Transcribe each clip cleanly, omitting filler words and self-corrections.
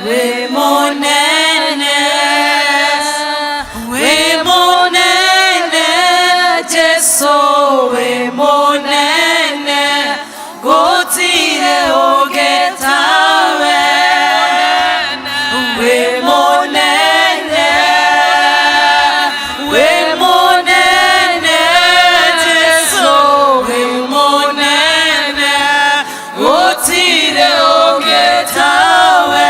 we monene, Jesu we monene, gotire ogetawe, we monene, Jesu we monene, gotire ogetawe.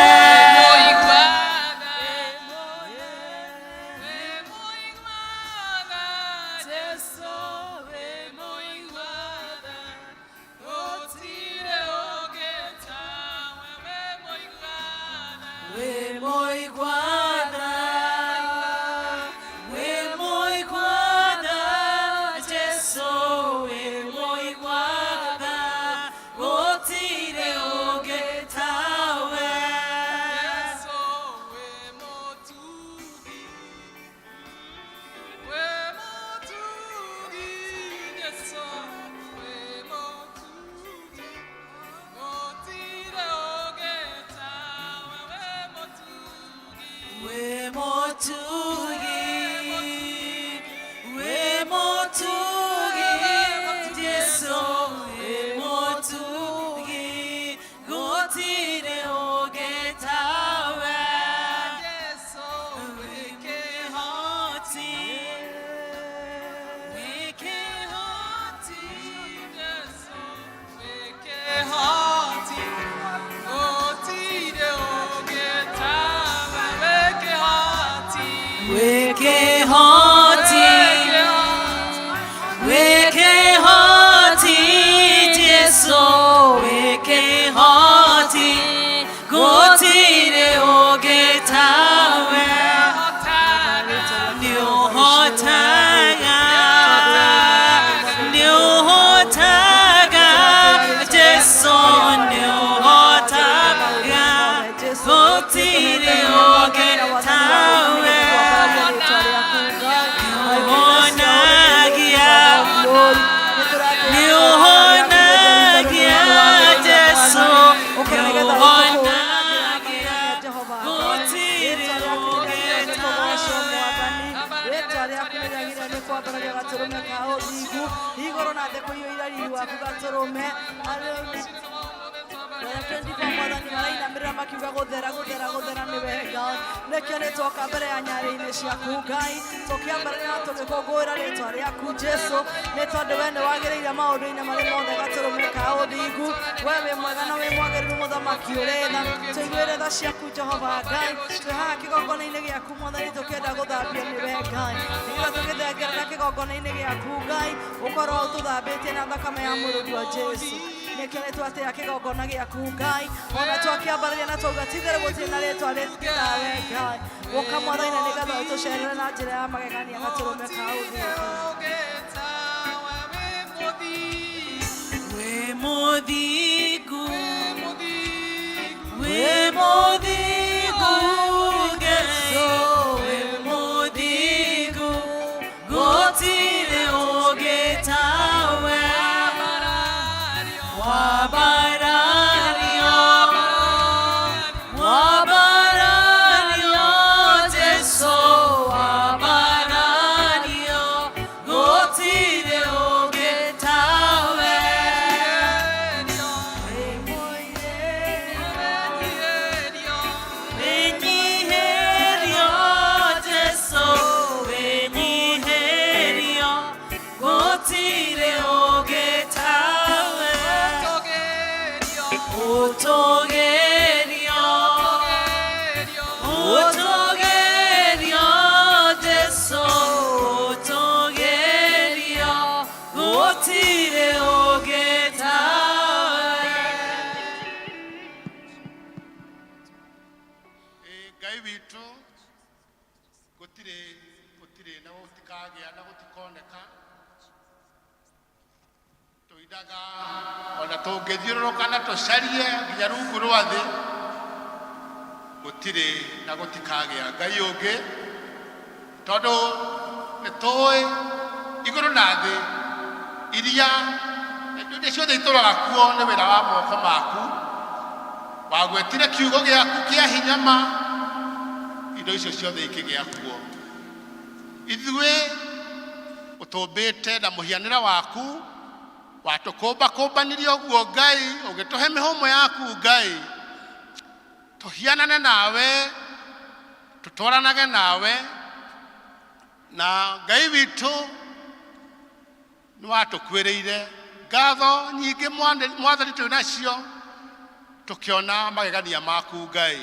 wagwetire kiugo giaku kia hinyama indo icio ciothe ikigĩa kuo. Ithuĩ ũtũmbĩte na mũhianĩre waku, watũkũmbakũmbanirie ũguo Ngai, ũgĩtũhe mĩhũmũ yaku Ngai, tũhianane nawe, tũtwaranage nawe, na Ngai witũ nĩ watũkuĩrĩire. Ngatho nyingĩ Mwathani twĩ nacio, tũkĩona magegania maku Ngai.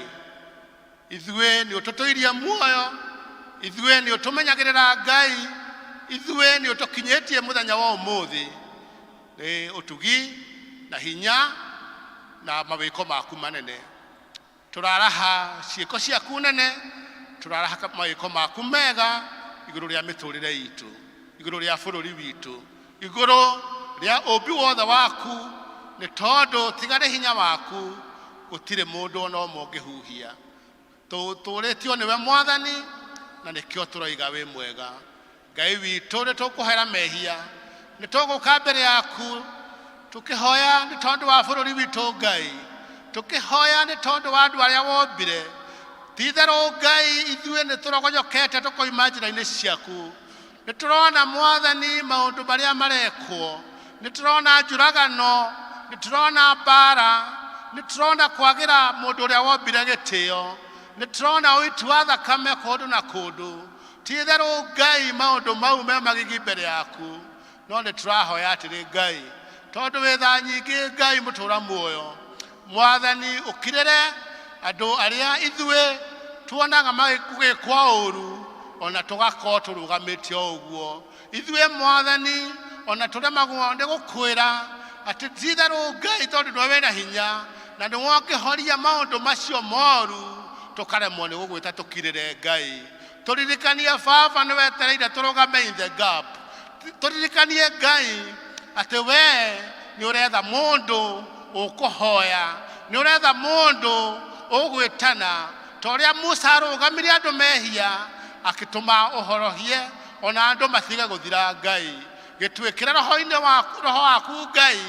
Ithuĩ nĩ ũtũtũirie muoyo, ithuĩ nĩ ũtũmenyagĩrĩra Ngai, ithuĩ nĩ ũtũkinyĩtie mũthenya wa ũmũthĩ. Nĩ ũtugi na hinya na mawĩko maku manene. Tũraraha ciĩko ciaku nene, tũraraha mawĩko maku mega igũrũ rĩa mĩtũrĩre itũ, igũrũ rĩa bũrũri witũ, igũrũ rĩa ũmbi wothe waku, nĩ tondũ tiga nĩ hinya waku gũtirĩ mũndũ ona ũmwe ũngĩhuhia. Tũrĩtio nĩwe Mwathani, na nĩkĩo tũroiga wĩ mwega. Ngai witũ nĩ tũkũhera mehia, nĩ tũgũka mbere yaku tũkĩhoya nĩ tondũ wa bũrũri witũ Ngai, tũkĩhoya nĩ tondũ wa andũ arĩa wombire. Ti-itherũ Ngai, ithuĩ nĩ tũrogonyokete tũkoima njĩra-inĩ ciaku. Nĩ tũrona Mwathani maũndũ marĩa marekwo, nĩ tũrona njũragano, nĩ tũrona mbara, nĩ tũrona kwagĩra mũndũ ũrĩa wombire gĩtĩo, nĩ tũrona ũiti wa thakame kũndũ na kũndũ. Ti-itherũ Ngai, maũndũ mau me magigi mbere yaku, no nĩ tũrahoya atĩrĩ Ngai, tondũ wĩ tha nyingĩ Ngai mũtũra muoyo, Mwathani ũkirĩre andũ arĩa ithuĩ tuonaga magĩkwo ũru, ona tũgakorwo tũrũgamĩte o ũguo. Ithuĩ Mwathani ona tũremagwo nĩ gũkwĩra atĩ ti-itherũ Ngai, tondũ nĩwe wĩna hinya na nĩ wongĩhoria maũndũ macio moru, tũkaremwo nĩ gũgwĩta tũkirĩre Ngai. Tũririkanie Baba nĩ wetereire tũrũgame in the gap. Tũririkanie Ngai atĩ we nĩ ũretha mũndũ ũkũhoya, nĩ ũretha mũndũ ũgwĩtana, ta ũrĩa Musa arũgamire andũ mehia akĩtũma ũhorohie ona andũ matige gũthira Ngai. Gĩtuĩkĩre roho waku Ngai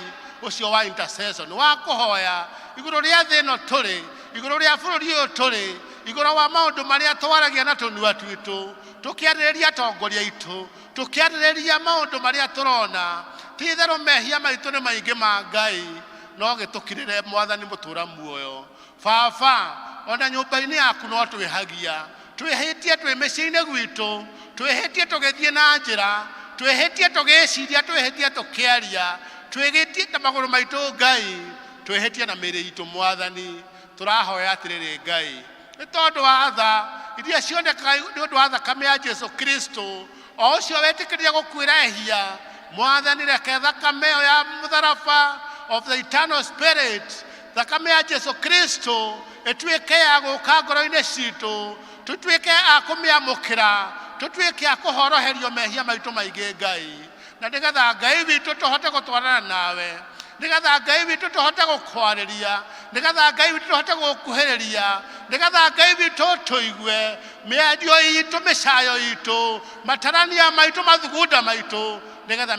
ũcio wa intercession, wa kũhoya igũrũ rĩa thĩ ĩno tũrĩ, igũrũ rĩa bũrũri ũyũ tũrĩ, igũrũ wa maũndũ marĩa twaragia na tũnua twitũ, tũkĩarĩrĩria atongoria aitũ, tũkĩarĩrĩria maũndũ marĩa tũrona. Ti-itherũ mehia maitũ nĩ maingĩ ma Ngai, no gĩtũkirĩre Mwathani mũtũra muoyo. Baba, ona nyũmba-inĩ yaku no twĩhagia, twĩhĩtie twĩ mĩciĩ-inĩ gwitũ, twĩhĩtie tũgĩthiĩ na njĩra, twĩhĩtie tũgĩciria, twĩhĩtie tũkĩaria, twĩhĩtie na magũrũ maitũ Ngai, twĩhĩtie na mĩĩrĩ itũ Mwathani. Tũrahoya atĩrĩrĩ Ngai, nĩ tondũ wa tha iria cionekaga nĩ ũndũ wa thakame ya Jesu Kristo, o ũcio wetĩkĩrire gũkuĩra ehia, Mwathani reke thakame ĩyo ya mũtharaba of the eternal spirit, thakame ya Jesu Kristo ĩtuĩke ya gũka ngoro-inĩ citũ, tũtuĩke a kũmĩamũkĩra, tũtuĩke a kũhoroherio mehia maitũ maingĩ Ngai, na nĩgetha Ngai witũ tũhote gũtwarana nawe, nĩgetha Ngai witũ tũhote gũkwarĩria, nĩgetha Ngai witũ tũhote gũkuhĩrĩria, nĩgetha Ngai witũ tũigue mĩario itũ, mĩcayo itũ, matarania maitũ, mathugunda maitũ, nĩgetha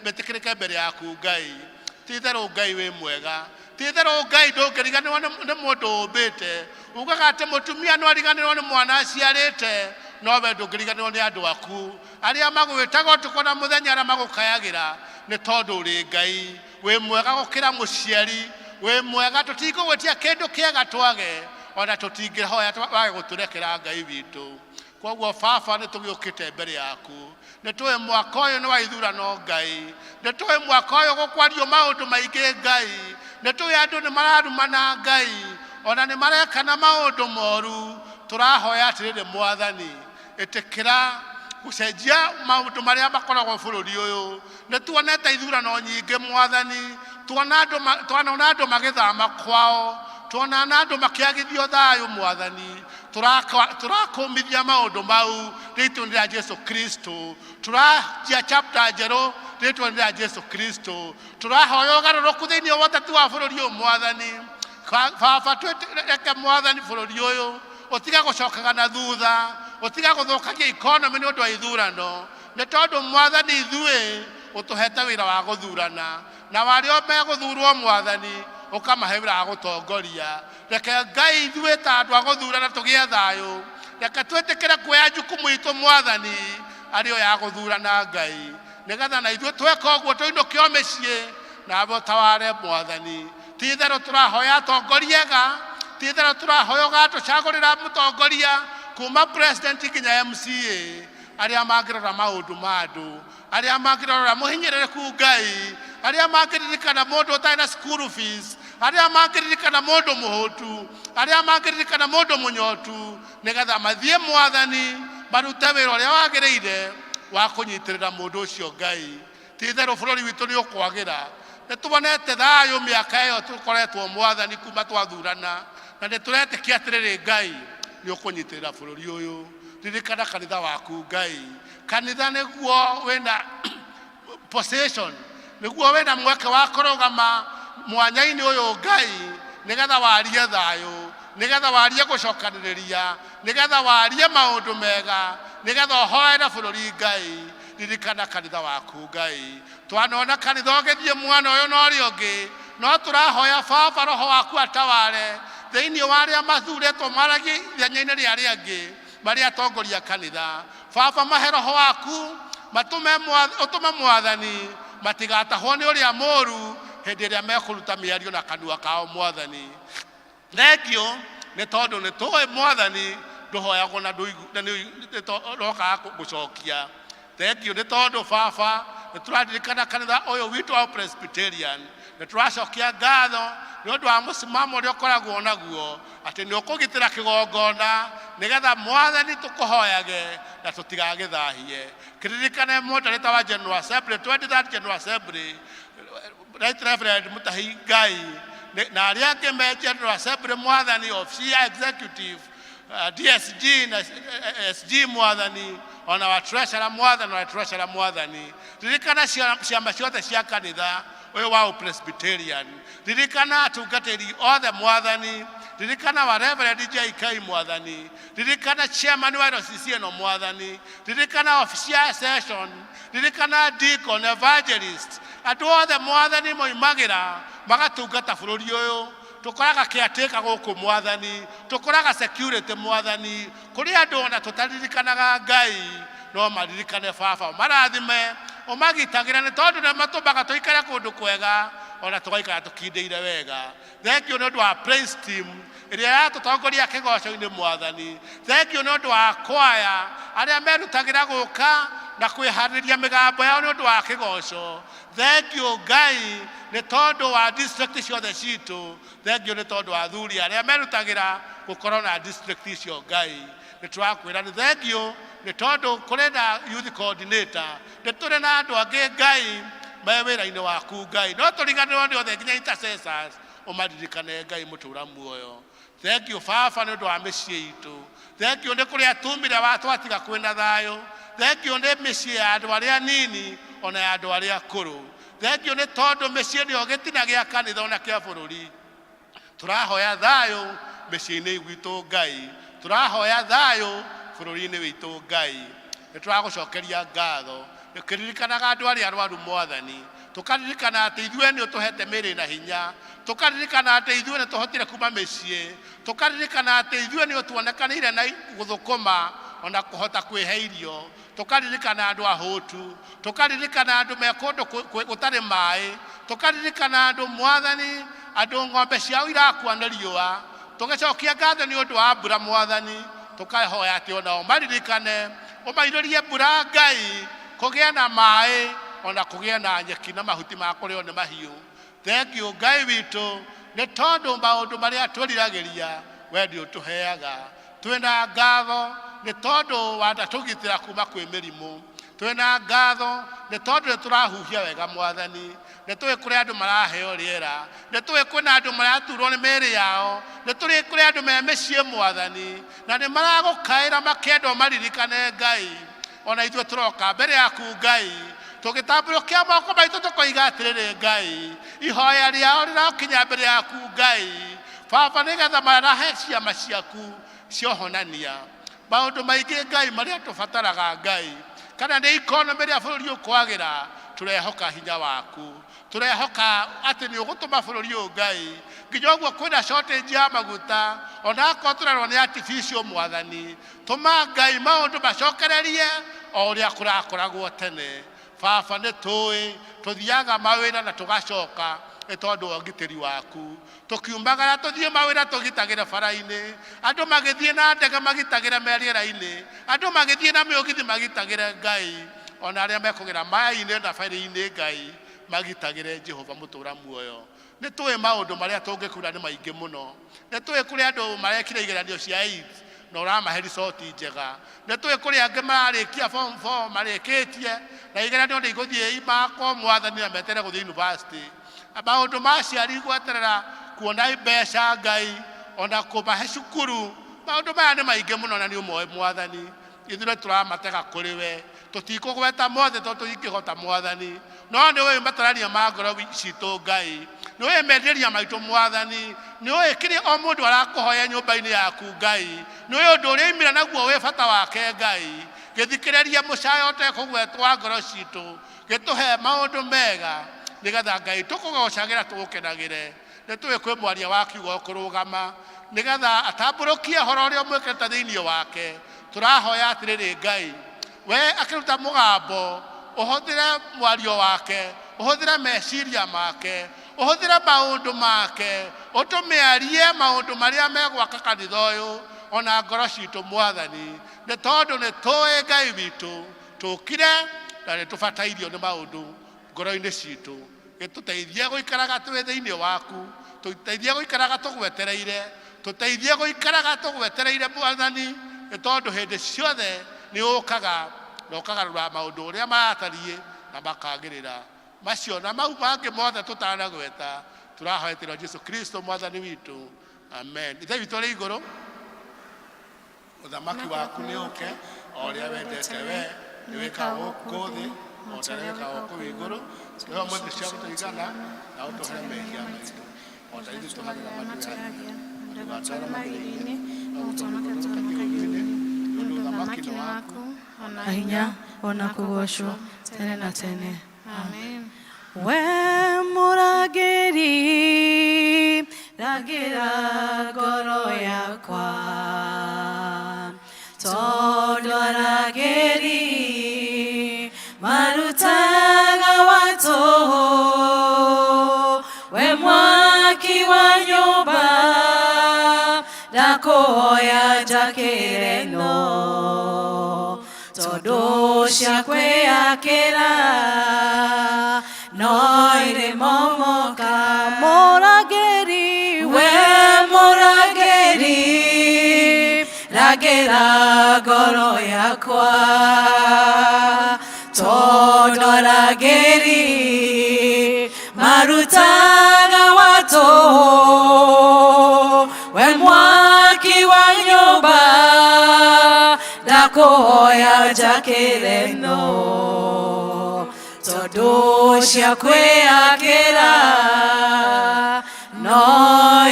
metĩkĩrĩke mbere yaku Ngai. Ti-itherũ Ngai wĩ mwega, ti-itherũ Ngai ndũngĩriganĩrwo nĩ mũndũ ũmbĩte. Ugaga atĩ mũtumia no ariganĩrwo nĩ mwana aciarĩte, no we ndũngĩriganĩrwo nĩ andũ aku arĩa magwĩtaga ũtukũ na mũthenya, arĩa magũkayagĩra, nĩ tondũ ũrĩ Ngai wĩ mwega gũkĩra mũciari, wĩ mwega tũtingĩgwĩtia kĩndũ kĩega twage, ona tũtingĩhoya wage gũtũrekera Ngai witũ. Koguo Baba, nĩ tũgĩũkĩte mbere yaku, nĩ tũĩ mwaka ũyũ nĩ wa ithurano Ngai, nĩ tũĩ mwaka ũyũ gũkwario maũndũ maingĩ Ngai, nĩ tũĩ andũ nĩ mararumana Ngai, ona nĩ marekana maũndũ moru. Tũrahoya atĩrĩrĩ Mwathani, ĩtĩkĩra gũcenjia maũndũ marĩa makoragwo bũrũri ũyũ. Nĩ tuonete ithurano nyingĩ Mwathani, tuona andũ magĩthama kwao, tuona andũ makĩagithio thayũ Mwathani. Tũrakũmithia maũndũ mau rĩtwa rĩa Jesu Kristo, tũranjia chapter njerũ rĩtwa rĩa Jesu Kristo. Tũrahoya ũgarũrũku thĩinĩ wa ũteti wa bũrũri ũyũ Mwathani. Baba, twĩreke Mwathani bũrũri ũyũ ũtiga gũcokaga na thutha, ũtiga gũthũkagia economy nĩ ũndũ wa ithurano, nĩ tondũ Mwathani ithuĩ ũtũhete wĩra wa gũthurana, na warĩo megũthurwo Mwathani ukamahebera agutongoria reke Ngai ithuĩ ta andũ a gũthurana tũgĩe thayũ reke twĩtĩkĩre kuoya jukumu itũ Mwathani arĩ o ya gũthurana Ngai nĩgetha na ithuĩ tweka ũguo tũinũkio mĩciĩ na tũtaware Mwathani ti-itherũ tũrahoya atongoria ega ti-itherũ tũrahoya ũgatũcagũrĩra mũtongoria kuma president nginya MCA arĩa mangĩrora maũndũ ma andũ arĩa mangĩrora mũhinyĩrĩrĩku Ngai arĩa mangĩririkana mũndũ ũtarĩ na school fees arĩa mangĩririkana mũndũ mũhũtu arĩa mangĩririkana mũndũ mũnyotu nĩgetha mathiĩ Mwathani marute wĩra ũrĩa wagĩrĩire wa kũnyitĩrĩra mũndũ ũcio Ngai ti-itherũ bũrũri witũ nĩ ũkwagĩra nĩtubonete thayũ mĩaka ĩyo tũkoretwo Mwathani kuma twathurana na nĩtũretĩkia atĩrĩrĩ Ngai nĩ ũkũnyitĩrĩra bũrũri ũyũ ririkana kanitha waku Ngai kanitha nĩguo wĩna possession nĩguo wĩna mweke wa kũrũgama mwanya-inĩ ũyũ Ngai nĩgetha warie thayũ nĩgetha warie gũcokanĩrĩria nĩgetha warie maũndũ mega nĩgetha ũhoere bũrũri Ngai ririkana kanitha waku Ngai twanona kanitha ũgĩthiĩ mwana ũyũ na ũrĩa ũngĩ no tũrahoya Baba roho waku ataware thĩinĩ wa arĩa mathuurĩtwo maragie ithenya-inĩ rĩa arĩa angĩ marĩa atongoria kanitha Baba mahe roho waku ũtũme Mwathani matigatahwo nĩ ũrĩa mũũru hĩndĩ ĩrĩa mekũruta mĩario na kanua kao Mwathani thengio nĩ tondũ nĩ tũĩ Mwathani ndũhoyagwo na ndũrokaga gũcokia thengio nĩ tondũ Baba nĩtũraririkana kanitha ũyũ witũ wa Presbyterian nĩtũracokia ngatho nĩ ũndũ wa mũsimamo ũrĩa ũkoragwo naguo atĩ nĩ ũkũgitĩra kĩgongona nĩgetha Mwathani tũkũhoyage na tũtigagĩthahie kĩririkane mũndarĩta wa General Assembly 23rd General Assembly Right Reverend Mutahi Ngai na arĩa angĩ me General Assembly Mwathani of Pcea Executive DSG na SG Mwathani ona wa Treasurer Mwathani na Treasurer Mwathani ririkana ciama ciothe cia kanitha ũyũ wa Presbyterian ririkana atungatĩri othe Mwathani ririkana wa Reverend J.K. Mwathani ririkana chairman wa RCC no Mwathani ririkana official session ririkana deacon evangelist andũ othe Mwathani moimagĩra magatungata bũrũri ũyũ tukoraga caretaker gũkũ Mwathani tukoraga security Mwathani kũrĩ andũ ona tũtaririkanaga Ngai no maririkane Baba marathime umagitagĩra nĩ tondũ nĩ matũmaga tũikare kũndũ kwega ona tũgaikara tũkindĩire wega thengio nĩ ũndũ wa praise team ĩrĩa yatũtongoria kĩgoco-inĩ Mwathani thengio nĩ ũndũ wa kwaya arĩa merutagĩra gũka na kwĩharĩria mĩgambo yao nĩ ũndũ wa kĩgoco thengio Ngai nĩ tondũ wa district ciothe citũ thengio nĩ tondũ wa athuri arĩa merutagĩra gũkorwo na district icio Ngai nĩ tũrakwĩra nĩ thengio nĩ tondũ kũrĩ na youth coordinator nĩ tũrĩ na andũ angĩ Ngai me wĩra-inĩ waku Ngai no tũriganĩrwo nĩ othe nginya intercessors ũmaririkane Ngai mũtũra muoyo thengio Baba nĩ ũndũ wa mĩciĩ itũ thengio nĩ kũrĩa tumire watwatiga kwĩna thayũ thengio nĩ mĩciĩ ya andũ arĩa nini ona ya andũ arĩa akũrũ thengio nĩ tondũ mĩciĩ nĩyo gĩtina gĩa kanitha ona kĩa bũrũri tũrahoya thayũ mĩciĩ-inĩ gwitũ Ngai tũrahoya thayũ bũrũri-inĩ witũ Ngai nĩ tũragũcokeria ngatho nĩkĩririkanaga andũ arĩa arwaru Mwathani tũkaririkana atĩ ithuĩ nĩ ũtũhete mĩĩrĩ na hinya tũkaririkana atĩ ithuĩ nĩ tũhotire kuma mĩciĩ tũkaririkana atĩ ithuĩ nĩ ũtuonekanĩire na gũthũkũma ona kũhota kwĩhe irio tũkaririkana andũ ahũtu tũkaririkana andũ me kũndũ gũtarĩ maĩ tũkaririkana andũ Mwathani andũ ng'ombe ciao irakua nĩ riũa tũgĩcokia ngatho nĩ ũndũ wa mbura Mwathani tũkahoya atĩ onao maririkane ũmairĩrie mbura Ngai kũgĩa na maĩ ona kũgĩa na nyeki na mahuti ma kũrĩo nĩ mahiũ thengio Ngai witũ nĩ tondũ maũndũ marĩa tũriragĩria we nĩ ũtũheaga twĩna ngatho nĩ tondũ watatũgitĩra kuma kwĩ mĩrimũ twĩna ngatho nĩ tondũ nĩ tũrahuhia wega Mwathani nĩ tũĩ kũrĩ andũ maraheo rĩera nĩ tũĩ kwĩna andũ maraturwo nĩ mĩĩrĩ yao nĩ tũĩ kũrĩ andũ me mĩciĩ Mwathani na nĩ maragũkaĩra makĩenda maririkane Ngai ona ithuĩ tũroka mbere yaku Ngai tũgĩtambũrũkia moko maitũ tũkoiga atĩrĩrĩ Ngai ihoya rĩao rĩrakinya mbere yaku Ngai Baba nĩgetha marahe ciama ciaku ciohonania maũndũ maingĩ Ngai marĩa tũbataraga Ngai kana nĩ economy rĩa bũrũri ũkwagĩra tũrehoka hinya waku turehoka ati ni ugutuma bururi uyu Ngai nginya uguo kwina shortage ya maguta ona ko turarwo ni artificial mwathani tuma Ngai maundu macokererie o uria kurakoragwo tene baba nĩ tũĩ tũthiaga mawĩra na tũgacoka nĩ tondũ wa ũgitĩri waku tũkiumagara tũthiĩ mawĩra tũgitagĩre bara-inĩ andũ magĩthiĩ na ndege magitagĩre merĩera-inĩ andũ magĩthiĩ na mĩũgithi magitagĩre Ngai ona arĩa mekũgera maĩ-inĩ na barĩ-inĩ Ngai magitagĩre Jehova mũtũra muoyo nĩ tũĩ maũndũ marĩa tũngĩkura nĩ maingĩ mũno nĩ tũĩ kũrĩ andũ marekire igeranio cia AIDS na ũramahe resort njega nĩ tũĩ kũrĩ angĩ mararĩkia form 4 marĩkĩtie na igeranio nĩ igũthiĩ imakwo mwathani na metere gũthiĩ university maũndũ ma aciari gweterera kuona mbeca Ngai ona kũmahe cukuru maũndũ maya nĩ maingĩ mũno na nĩ ũmoe mwathani ithuĩ tũramatega kũrĩ we tũtikũgweta mothe tondũ tũingĩhota mwathani no nĩ ũĩ matarania ma ngoro citũ Ngai nĩ ũĩ menderia maitũ mwathani nĩ ũĩ kĩrĩa o mũndũ arakũhoya nyũmba-inĩ yaku Ngai nĩ ũĩ ũndũ ũrĩa imira naguo wĩ bata wake Ngai gĩthikĩrĩria mũcaya ũtekũgwetwa ngoro citũ gĩtũhe maũndũ mega nĩgetha Ngai tũkũgocagĩra tũgũkenagĩre nĩ tũĩ kwĩ mwaria wa kiugo kũrũgama nĩgetha atambũrũkie ũhoro ũrĩa ũmwĩkĩte thĩinĩ wake tũrahoya atĩrĩrĩ Ngai we akĩruta mũgambo ũhũthĩre mwario wake ũhũthĩre meciria make ũhũthĩre maũndũ make ũtũmĩarie maũndũ marĩa megwaka kanitha ũyũ ona ngoro citũ mwathani nĩ tondũ nĩ tũĩ Ngai witũ tũkire na nĩ tũbatairio nĩ maũndũ ngoro-inĩ citũ gĩtũteithie gũikaraga twĩ thĩinĩ waku tũteithie gũikaraga tũgwetereire tũteithie gũikaraga tũgwetereire mwathani nĩ tondũ hĩndĩ ciothe nĩ ũkaga na ũkagarũra maũndũ ũrĩa maratariĩ na makagĩrĩra macio na mau mangĩ mothe tũtanagweta tũrahoetĩrwo Jesũ Kristo mwathani witũ amen ithe witũ rĩ igũrũ ũthamaki waku nĩ ũke o ũrĩa wendete we nĩ wĩkaga gũkũ thĩ o ta ũrĩa wĩkaga gũkũ igũrũ nĩwe mwĩthĩ cia gũtũigana na ũtũhe mehia maitũ o ta ithuĩ tũhagĩra matũĩhagia ndũgatware mathĩna-inĩ no ũtũhonokie kĩũngũ-inĩ nĩũndũ ũthamaki nĩ waku ona hinya ona kũgocwo tene na tene amen we mũrangĩri rangĩra ngoro yakwa tondũ arangĩri marutaga watũ we mwaki wa nyũmba ndakũhoya njakĩre no tondũ cia kwĩyakĩra no irĩ momoka mũrangĩri we mũrangĩri rangĩra ngoro yakwa tondũ arangĩri marutaga watũ we mwaki wa nyũmba ndakũhoya njakĩre no tondũ cia kwĩyakĩra no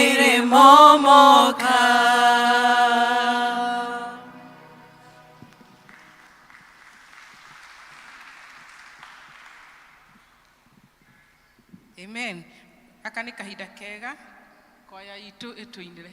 irĩ momoka. Amen. Gaka nĩ kahinda kega kwaya itũ ĩtũinĩre.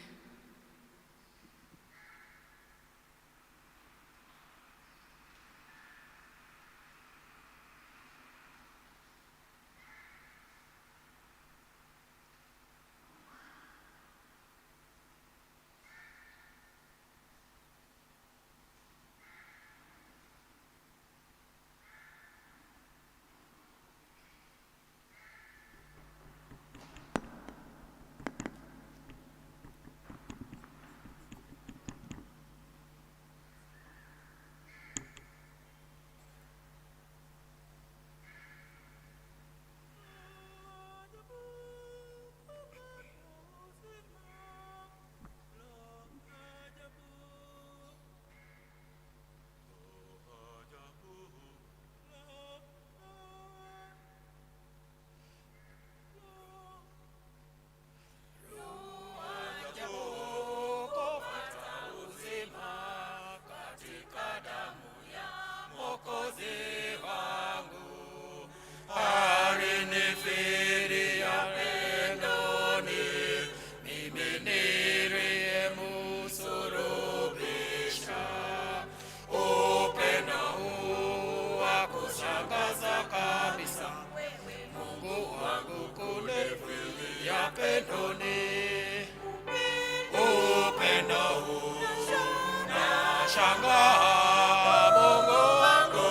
nashangaa Mungu wangu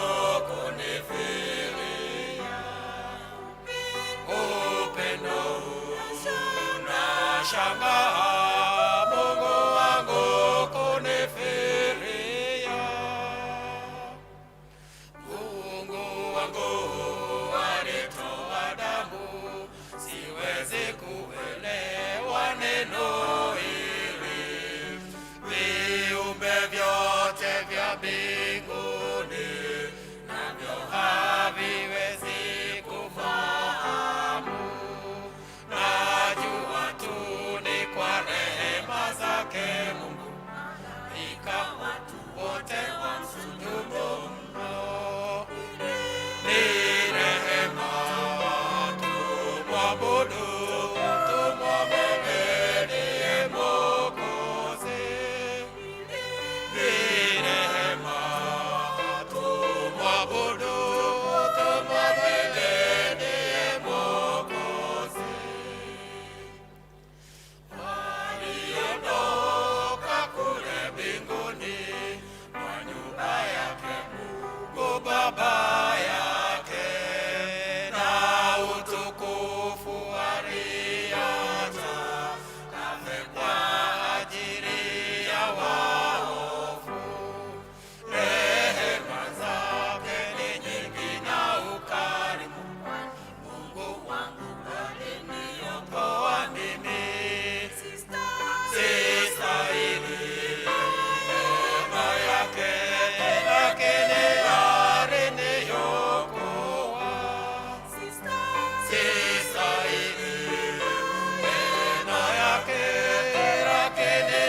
kunifikiria. Upendo nashangaa Mungu wangu kunifikiria. Mungu wangu alitoa damu, siwezi kuelewa neno hili. Viumbe vyote vya mbinguni navyo haviwezi kufahamu. Najua tu ni kwa rehema zake Mungu ikawa watu wote wamsujudu mno. Ni rehema tumwabudu, tumwombelee Mwokozi. Ni rehema tumwabudu, tumwombelee Mwokozi. Waliondoka kule mbinguni mwa nyumba yake Mungu Baba yake, na utukufu aliacha kafe kwa ajili ya waovu. Rehema zake ni nyingi na ukarimu, Mungu wangu aliniokoa mimi. Sistahili neema yake, lakini aliniokoa. Sistahili neema yake, lakini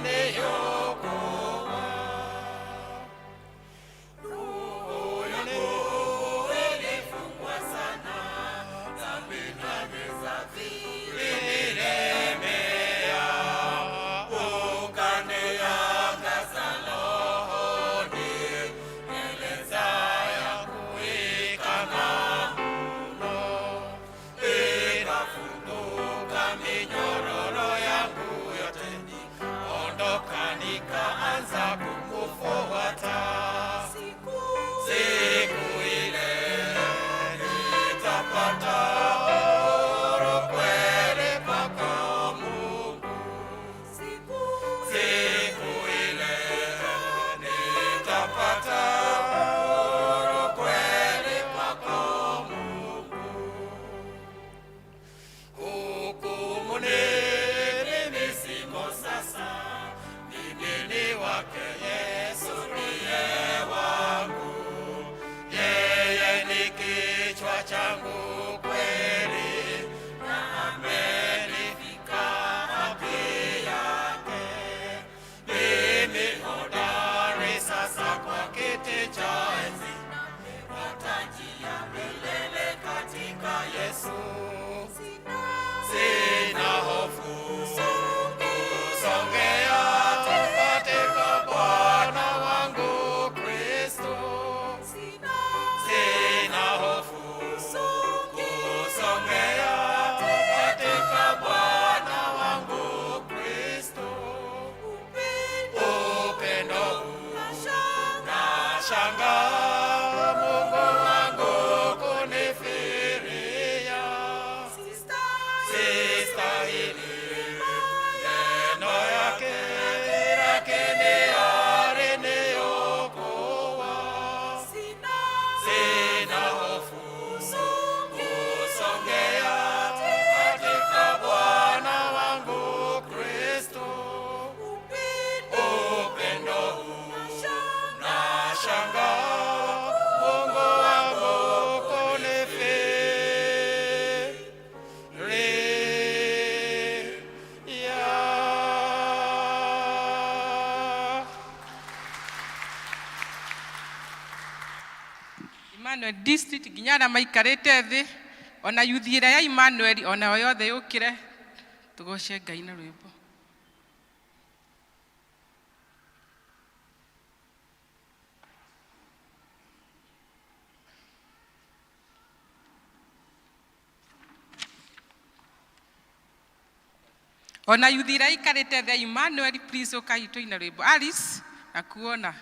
aliniokoa. Roho yangu ilifungwa sana, dhambi na giza vilinilemea. Ukaniangaza rohoni, eleza yangu ikang'aa mno. Ikafunguka minyororo yangu yote, ondoka nikaanza kukufuata. Siku ile nitapata uhuru kweli kwako Mungu. Siku ile nitapata uhuru kweli kwako Mungu. Hukumuni mimi simo sasa, mimi ni wake Yesu ndiye wangu. Yeye ni kichwa changu kweli, na amenivika haki yake. Mimi hodari sasa kwa kiti cha enzi, na taji ya milele katika Yesu. Sina hofu kusongea katika Bwana wangu Kristo. Sina hofu kusongea katika Bwana wangu Kristo. Upendo nashangaa Mungu wangu kunifikiria. Sistahili neno yake, lakini aliniokoa. Sina hofu kusongea katika Bwana wangu Kristo. Upendo nashangaa Mungu wangu kunifikiria. Emmanuel District ginyara maikarite thi, ona yuthi ĩrĩa ya Emmanuel ona yothe yũkĩre tũgoce Ngai na rwĩmbo. Ona yuthi ĩrĩa ikarĩte the Emmanuel, please ũkai tũine rwĩmbo. Alice nakuona.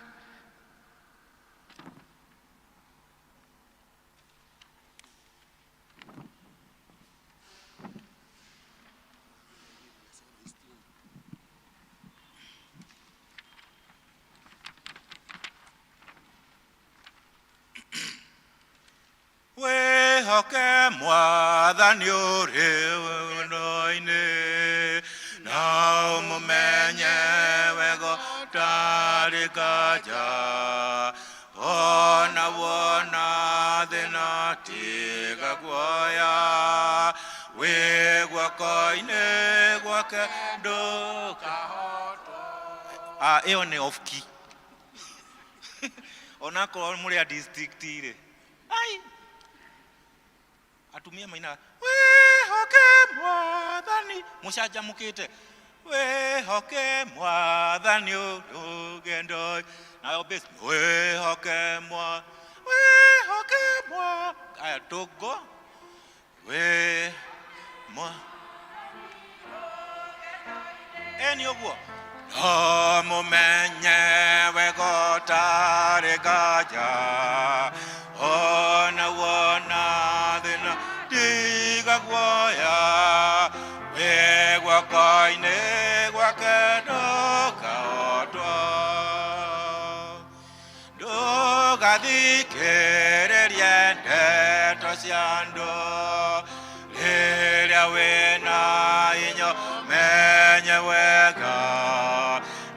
Wehoke mwathani uri wendo-ini, na umumenye wego tari kaja. Ona wona thina tiga guoya, wi guoko-ini gwake ndukahoto. Iyo ni off key. Onakorwo muri a district ire. Ai. Atumia maina wehoke mwathani mushanjamukite, wehoke mwathani urugendo nayo base wehoke aya togo we mwa eni oguo no mumenye wego tari kaja. Ona wona thina tiga guoya, we guoko-ini gwake ndukaotwo. Ndugathikiririe ndeto cia andu, riria wina inyo menye wega,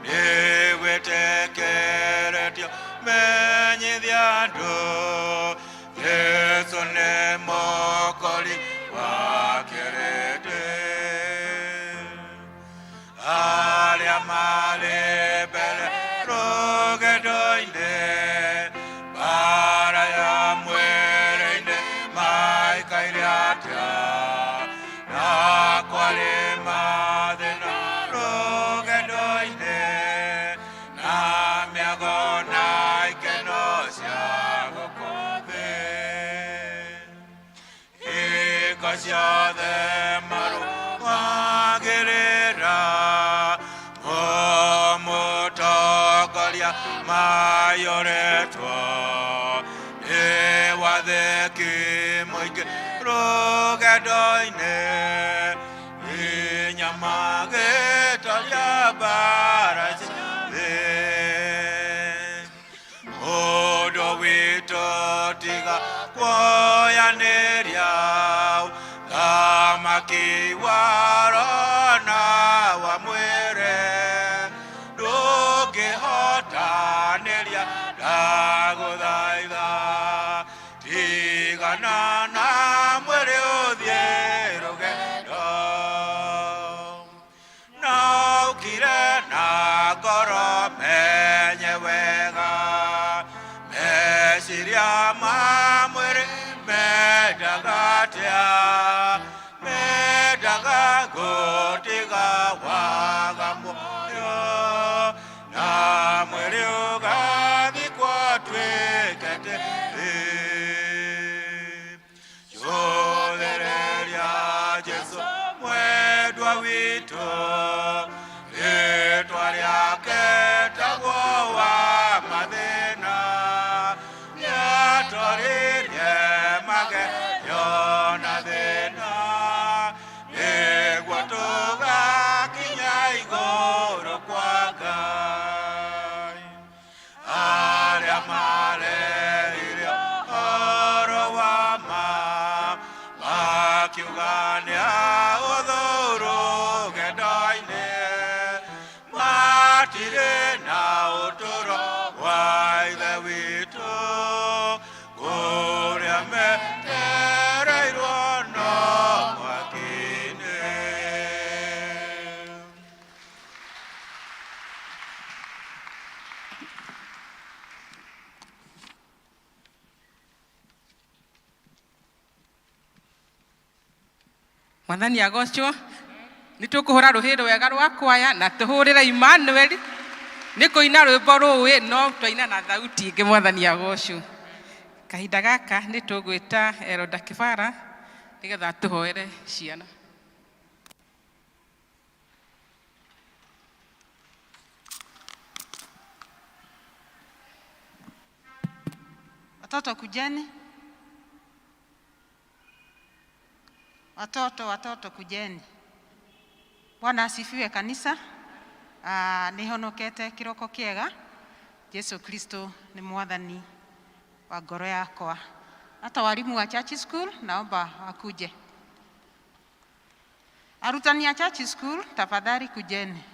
nigwitikiritio menyithia andu. Yesu ni mokori wa kirete, aria mari mbere rugendo-ini, bara ya mwiri-ini maikaire atia, na kwari mathina rugendo-ini, na miago na ikeno cia guku thi. Iko ciothe marumagirira, mutongoria mayoretwo, ni watheki muingi rugendo-ini, inyamagitoria bara ciothe. Mundu witu tiga kuoyaniria, thamaki warona wa mwiri, ndungihotaniria ndaguthaitha, tigana na mwiri uthie rugendo. Na ukire na ngoro menye wega, meciria ma mwiri medagatia, medaga gutiga waga muoyo, na mwiri ugathikwo tuike tiri. Yuthireria Jesu mwendwa witu, ritwa riake tagwo wa mathina, niatoririe magerio na thina, niguo tugakinya iguru kwa Ngai. Aria mareire uhoro wa ma, makiuga niaũthũũru rugendo-ini, matirĩ na ũtũũro wa ithe witũ, kũrĩa metereirwo no mwaki-inĩ. Mwathani agocwo. Nitukuhura ruhiro wega rwa kwaya na tuhurire Emmanuel. Nikuina rwimbo ruwi no twaina na thauti ingi. Mwathani agocwo. Kahinda gaka nitugwita Eroda Kibara nigetha tuhoere ciana. Watoto kujeni. Watoto kujeni. Bwana asifiwe kanisa. Nihonokete kiroko kiega. Yesu Kristo ni mwathani wa ngoro yakwa. Hata walimu wa church school naomba wakuje. Arutani ya church school tafadhali kujeni.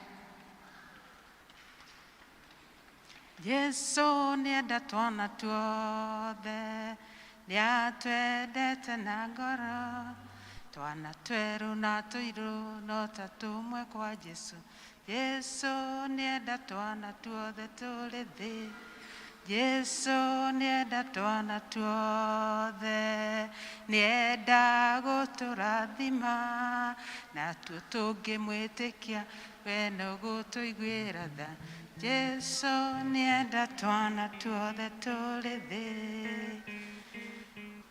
Yesu nienda twana tuothe, niatwendete na ngoro, twana tweru na tuiru no tatumwe kwa Jesu. Yesu nienda twana tuothe turi thi, Yesu nienda twana tuothe, nienda guturathima na tuo tungimwitikia we no gutuiguira tha. Yesu nienda twana tuothe turi thi.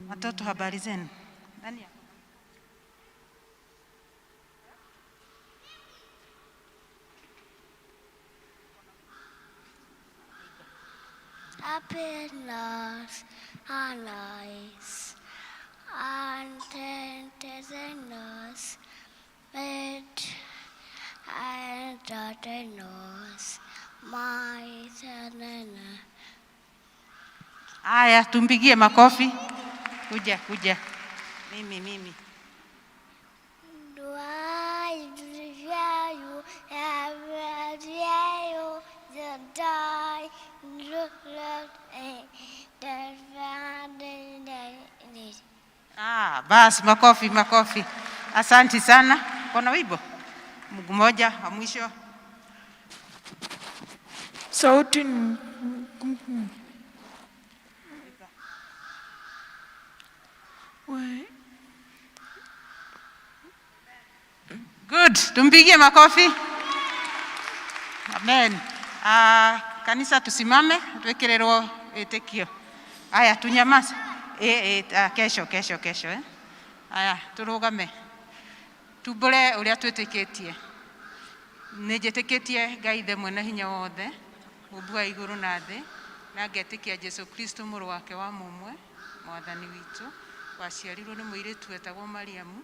Watoto habari zenu? Nani? Happiness and eyes and tenderness, made and tenderness, my tenderness. Aya, tumpigie makofi. Kuja. Mimi. Do I hear you, ever hear you, the die, basi makofi. Asante sana. Kuna wimbo mguu moja wa mwisho. Sauti. Good. Tumpigie makofi. Amen. Kanisa tusimame, tuwekererwo etekio. Aya, tunyamaze. Kesho. Aya, turugame. Tubure uria twitikitie. Nijetikitie Ngai the mwene hinya wothe, Mungu wa iguru na thi, na ngetikia Yesu Kristo muru wake wa mumwe, mwathani witu, waciarirwo ni muiritu wetagwo Mariamu,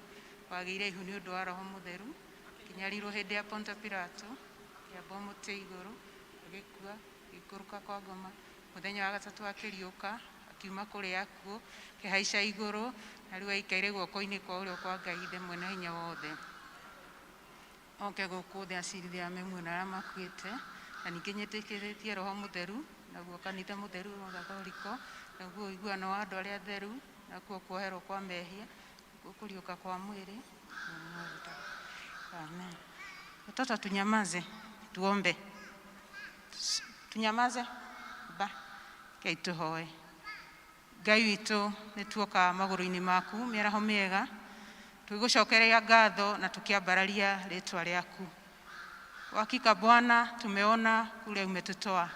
wageire ihu ni undu wa Roho Mutheru, kinyarirwo hindi ya Ponto Pilato, kiambo muti iguru, agikua, gikuruka kwa ngoma, muthenya wa gatatu akiriuka, akiuma kuri akuo, kihaica iguru, na riu aikaire guoko-ini kwa urio kwa Ngai the mwene hinya wothe. Oke guku thi acirithia memwe na makuite, na ningi nyitikiritie Roho Mutheru, naguo kanitha mutheru wa Gathoriko, naguo iguano wa andu aria theru, naguo kuoherwo kwa mehia, kuriuka kwa mwiri. Amen. Watoto tunyamaze, tuombe. Tunyamaze. Kei tuhoe. Ngai witu nituoka maguru-ini maku miaraho miega, tugucokereria ngatho na tukiambararia ritwa riaku. Kwa hakika Bwana tumeona kule umetutoa.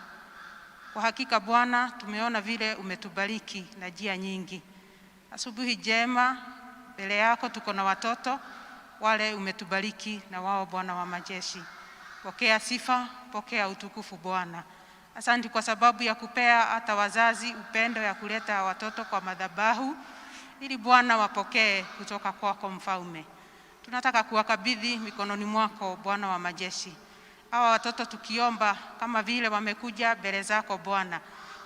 Kwa hakika Bwana tumeona vile umetubariki na njia nyingi. Asubuhi njema mbele yako tuko na watoto wale umetubariki na wao Bwana wa majeshi. Pokea sifa, pokea utukufu Bwana. Asante kwa sababu ya kupea hata wazazi upendo ya kuleta watoto kwa madhabahu, ili Bwana wapokee kutoka kwako Mfalme. Tunataka kuwakabidhi mikononi mwako Bwana wa majeshi. Hawa watoto tukiomba kama vile wamekuja mbele zako Bwana,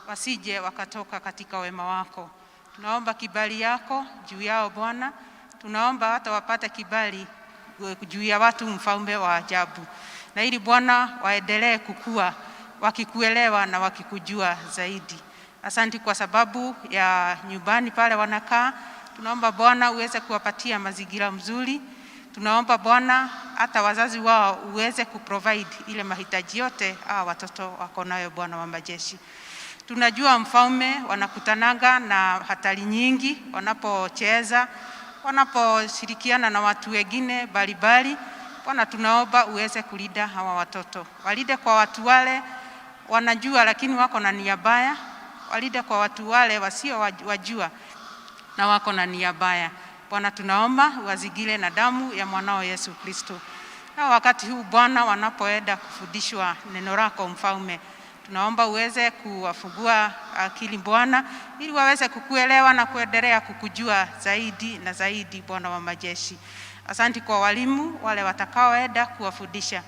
wasije wakatoka katika wema wako. Tunaomba kibali yako juu yao Bwana. Tunaomba hata wapate kibali juu ya watu Mfalme wa ajabu. Na ili Bwana waendelee kukua wakikuelewa na wakikujua zaidi. Asante kwa sababu ya nyumbani pale wanakaa. Tunaomba Bwana uweze kuwapatia mazingira mzuri. Tunaomba Bwana hata wazazi wao uweze kuprovide ile mahitaji yote watoto wako nayo Bwana wa majeshi. Tunajua Mfalme wanakutananga na hatari nyingi wanapocheza, wanaposhirikiana na watu wengine mbalimbali. Bwana tunaomba uweze kulinda hawa watoto. Walinde kwa watu wale wanajua lakini wako na nia mbaya. Walinde kwa watu wale wasio wajua na wako na nia mbaya. Bwana tunaomba uwazigile na damu ya mwanao Yesu Kristo. Na wakati huu Bwana wanapoenda kufundishwa neno lako Mfalme, Tunaomba uweze kuwafungua akili Bwana, ili waweze kukuelewa na kuendelea kukujua zaidi na zaidi, Bwana wa majeshi. Asante kwa walimu wale watakaoenda kuwafundisha.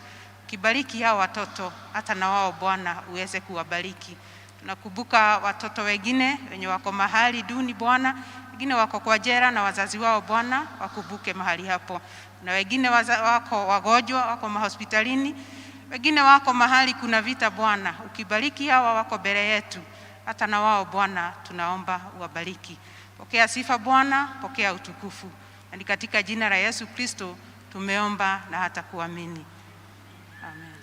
Kibariki hao watoto, hata na wao Bwana uweze kuwabariki. Tunakumbuka watoto wengine wenye wako mahali duni Bwana, wengine wako kwa jela na wazazi wao Bwana, wakumbuke mahali hapo. Na wengine wako wagonjwa, wako mahospitalini, wengine wako mahali kuna vita Bwana. Ukibariki hawa wako mbele yetu, hata na wao Bwana tunaomba uwabariki. Pokea sifa Bwana, pokea utukufu. Na katika jina la Yesu Kristo tumeomba na hata kuamini. Amen.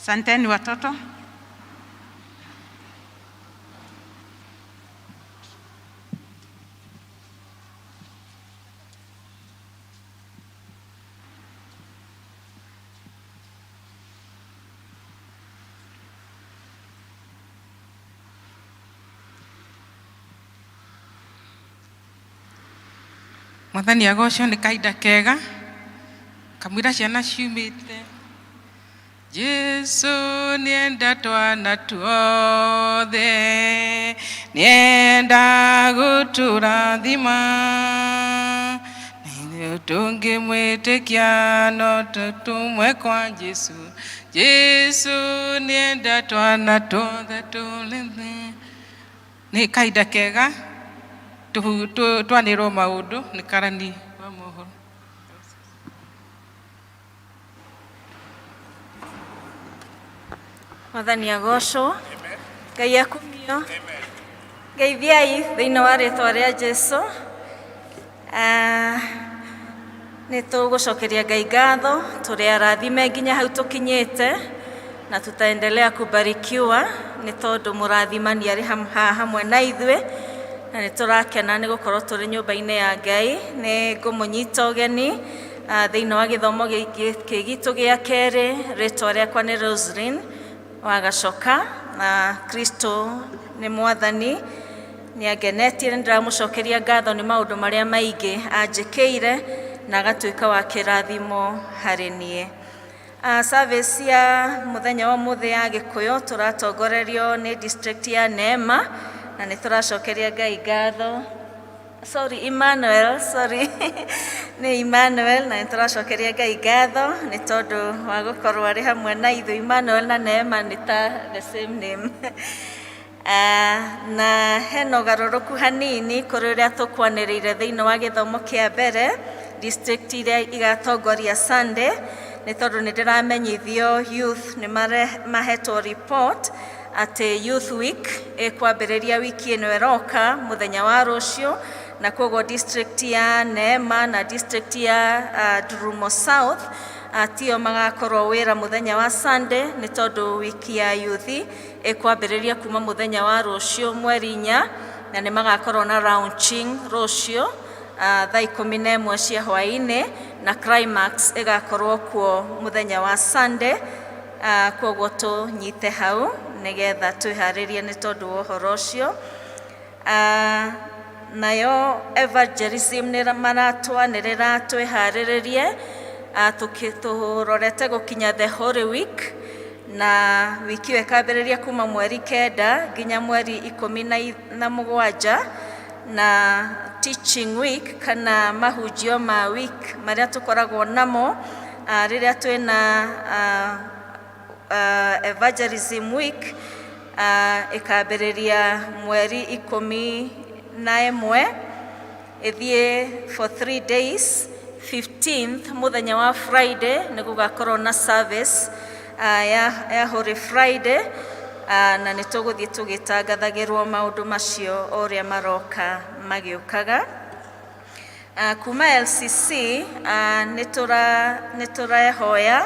Asanteni watoto. Mwathani agocwo nĩ kahinda kega kamwira ciana ciumĩte. Jesu nĩenda twana tuothe, nĩenda gũtũrathima, nĩguo tũngĩmwĩtĩkia no tũtũmwe kwa Jesu. Jesu nĩenda twana tuothe tũrĩthe. Nĩ kahinda kega twanĩrwo maũndũ nĩ karani wa mohoro. Mwathani agocwo. Ngai akumio. Ngeithiai thĩinĩ wa rĩĩtwa rĩa Jesũ. Nĩ tũgũcokeria Ngai ngatho, tũrĩ arathime nginya hau tũkinyĩte, na tutaendelea kubarikiwa nĩ tondũ mũrathimani arĩ haha hamwe na ithuĩ, na nĩ tũrakena nĩ gũkorwo tũrĩ nyũmba-inĩ ya Ngai. Nĩ ngũmũnyita ũgeni thĩinĩ wa gĩthomo gĩkĩ gitũ gĩa kerĩ. Rĩĩtwa rĩakwa nĩ Roslyn wa Gacoka, na Kristo nĩ Mwathani. Nĩ angenetie, nĩ ndĩramũcokeria ngatho nĩ maũndũ marĩa maingĩ anjĩkĩire na agatuĩka wa kĩrathimo harĩ niĩ. Service ya mũthenya wa mũthĩ ya Gĩkũyũ tũratongorerio nĩ district ya Neema, na nĩ tũracokeria Ngai ngatho. Emmanuel, nĩ Emmanuel, na nĩ tũracokeria Ngai ngatho nĩ tondũ wa gũkorwo arĩ hamwe na ithuĩ. Emmanuel na Neema nĩ ta the same name. Na hena ũgarũrũku hanini kũrĩ ũrĩa tũkwanĩrĩire thĩinĩ wa gĩthomo kĩa mbere. District iria igatongoria Sunday, nĩ tondũ nĩ ndĩramenyithio youth nĩ mahetwo report atĩ Youth Week ĩkwambĩrĩria wiki ĩno ĩroka mũthenya wa rũciũ, na koguo district ya Neema na district ya Ndurumo South tio magakorwo wĩra mũthenya wa Sunday, nĩ tondũ wiki ya youth ĩkwambĩrĩria kuma mũthenya wa rũciũ mweri 4, na nĩ magakorwo na launching rũciũ thaa 11 cia hwaĩ-inĩ, na climax ĩgakorwo kuo mũthenya wa Sunday. Koguo tũnyite hau nĩgetha twĩharĩrie nĩ tondũ wa ũhoro ũcio. Nayo evangelism nĩ maratwanĩrĩra twĩharĩrĩrie, tũrorete gũkinya the Holy Week, na wiki ĩyo ĩkambĩrĩria kuma mweri 9 nginya mweri 17, na teaching week kana mahunjio ma week marĩa tũkoragwo namo rĩrĩa twĩna evangelism week ĩkambĩrĩria mweri 11 ĩthiĩ for 3 days. 15th mũthenya wa Friday nĩ gũgakorwo na service ya Holy Friday, na nĩ tũgũthiĩ tũgĩtangathagĩrwo maũndũ macio o ũrĩa maroka magĩũkaga. Kuma LCC nĩ tũrehoya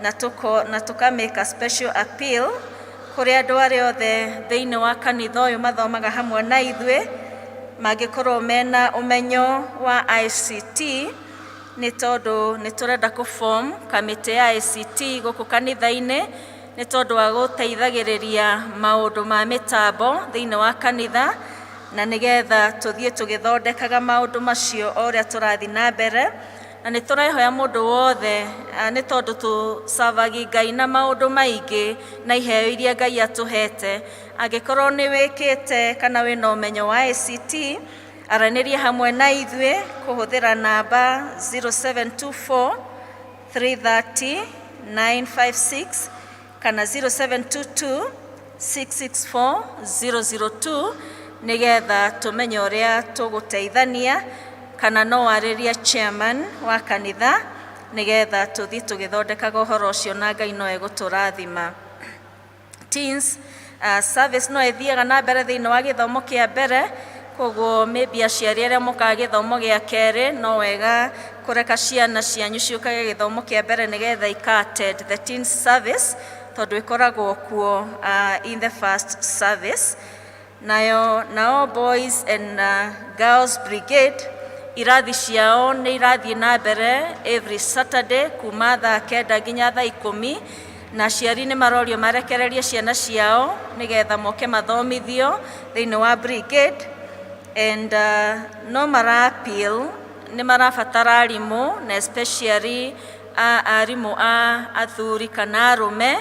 na tũkamake a special appeal kũrĩ andũ arĩa othe thĩinĩ wa kanitha ũyũ mathomaga hamwe na ithuĩ mangĩkorwo mena ũmenyo wa ICT, nĩ tondũ nĩ tũrenda kũform kamĩtĩ ya ICT gũkũ kanitha-inĩ, nĩ tondũ wa gũteithagĩrĩria maũndũ ma mĩtambo thĩinĩ wa kanitha, na nĩgetha tũthiĩ tũgĩthondekaga maũndũ macio o ũrĩa tũrathiĩ na mbere. na nĩ tũrehoya mũndũ wothe nĩ tondũ tũcavagi Ngai na maũndũ maingĩ na iheo iria Ngai atũhete. Angĩkorwo nĩ wĩkĩte kana wĩna ũmenyo wa ICT, aranĩria hamwe na ithuĩ kũhũthĩra namba 0724 330 956 kana 0722 664 002 nĩgetha tũmenye ũrĩa tũgũteithania, kana no warĩria chairman wa kanitha nĩgetha tũthiĩ tũgĩthondekaga ũhoro ũcio na Ngai no egũtũrathima. Teens service no ĩthiaga na mbere thĩinĩ wa gĩthomo kĩa mbere, koguo maybe aciari arĩa mokaga gĩthomo gĩa kerĩ no wega kũreka ciana cianyu ciũkage gĩthomo kĩa mbere nĩgetha ika-attend the teen service tondũ ĩkoragwo kuo in the first service. Nao boys and girls brigade irathi ciao nĩ irathiĩ na mbere every Saturday kuma thaa 9 nginya thaa 10, na aciari nĩ marorio marekererie ciana ciao nĩgetha moke mathomithio thĩinĩ wa brigade. And no mara-appeal, nĩ marabatara arimũ na especially arimũ a athuri kana arũme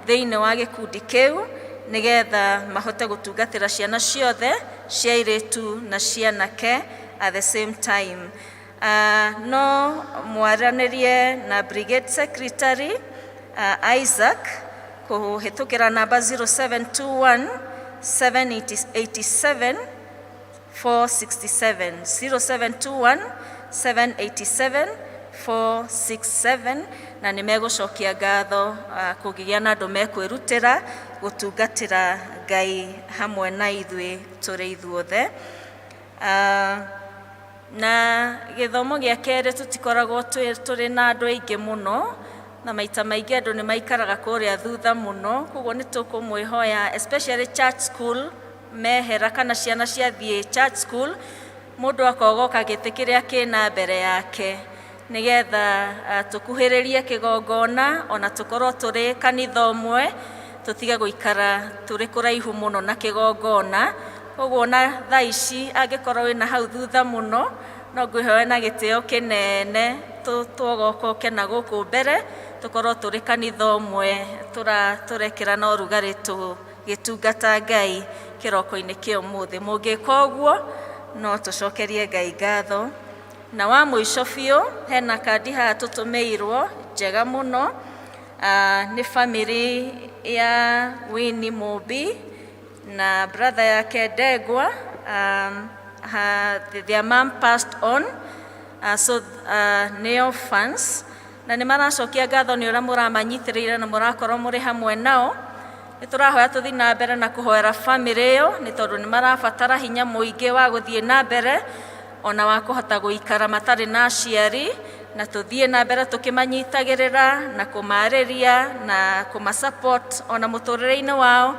thĩinĩ wa gĩkundi kĩu nĩgetha mahote gũtungatĩra ciana ciothe cia airĩtu na cianake at the same time. No mwaranĩrie na brigade secretary Isaac kũhĩtũkĩra namba 0721 787 467 0721 787 467, na nĩ megũcokia ngatho kũgĩa na andũ mekwĩrutĩra gũtungatĩra Ngai hamwe na ithuĩ tũrĩ ithuothe. Na gĩthomo gĩa kerĩ tũtikoragwo tũrĩ na andũ aingĩ mũno, na maita maingĩ andũ nĩ maikaraga kũrĩa thutha mũno, koguo nĩ tũkũmwĩhoya especially church school mehera kana ciana ciathiĩ church school, mũndũ akogoka gĩtĩ kĩrĩa kĩna mbere yake nĩgetha tũkuhĩrĩrie kĩgongona ona tũkorwo tũrĩ kanitha ũmwe, tũtige gũikara tũrĩ kũraihu mũno na kĩgongona. Koguo na thaa ici angĩkorwo wĩna hau thutha mũno no ngwĩhoya na gĩtĩo kĩnene tũgokoke na gũkũ mbere tũkorwo tũrĩ kanitha ũmwe tũrekĩra na ũrugarĩ tũgĩtungata Ngai kĩroko-inĩ kĩa ũmũthĩ. Mũngĩka ũguo no tũcokerie Ngai ngatho. Na wa mũico biũ hena kandi haha tũtũmĩirwo njega mũno, nĩ family ya Winnie Mũmbi na brother yake Ndegwa. Their mom passed on, so nĩ orphans, na nĩ maracokia ngatho nĩ ũrĩa mũramanyitĩrĩire na mũrakorwo mũrĩ hamwe nao. Nĩ tũrahoya tũthiĩ na mbere na kũhoera family ĩyo nĩ tondũ nĩ marabatara hinya mũingĩ wa gũthiĩ na mbere ona wa kũhota gũikara matarĩ na aciari, na tũthiĩ na mbere tũkĩmanyitagĩrĩra na kũmarĩria na kũmasupport ona mũtũrĩre-inĩ wao,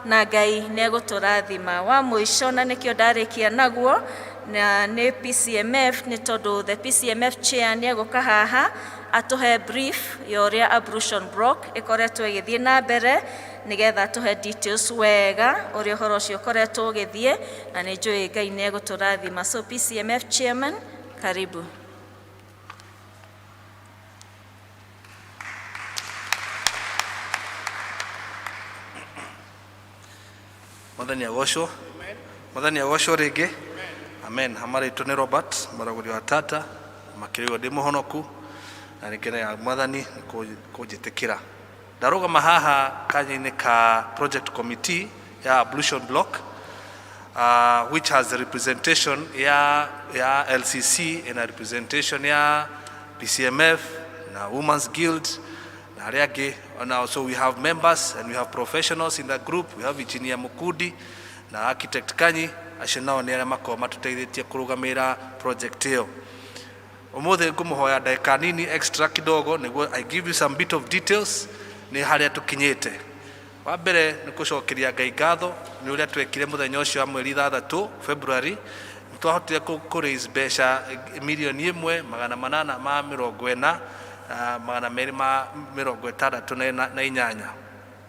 na Ngai nĩ egũtũrathima. Wa mũico na nĩkĩo ndarĩkia naguo na nĩ PCMF, nĩ tondũ the PCMF chair nĩ egũka haha atũhe brief ya ũrĩa ablution block ĩkoretwo ĩgĩthiĩ na mbere nĩgetha atũhe details wega ũrĩa ũhoro ũcio ũkoretwo ũgĩthiĩ, na nĩ njũĩ Ngai nĩ egũtũrathima. So PCMF chairman, karibu. Mwathani agocwo. Mwathani agocwo rĩngĩ. Amen. Hamarĩtwo nĩ Robert maragũri wa Tata, makĩrĩo ndĩ mũhonoku na nĩkĩrĩa Mwathani kũnjĩtĩkĩra. Ndarũgama haha kanya-inĩ ka project committee ya ablution block, which has a representation ya LCC and a representation ya PCMF na Women's Guild na arĩa angĩ. And also we have members and we have professionals in the group. We have Engineer Mukudi na Architect Kanyi, acio nao nĩ arĩa makorwo matũteithĩtie kũrũgamĩrĩra project ĩyo. Ũmũthĩ ngũmũhoya ndagĩka nini extra kidogo nĩguo I give you some bit of details nĩ harĩa tũkinyĩte. Wa mbere nĩ kũcokeria Ngai ngatho nĩ ũrĩa twekire mũthenya ũcio wa mweri 6 February, nĩ twahotire kũraise mbeca 1,848,268.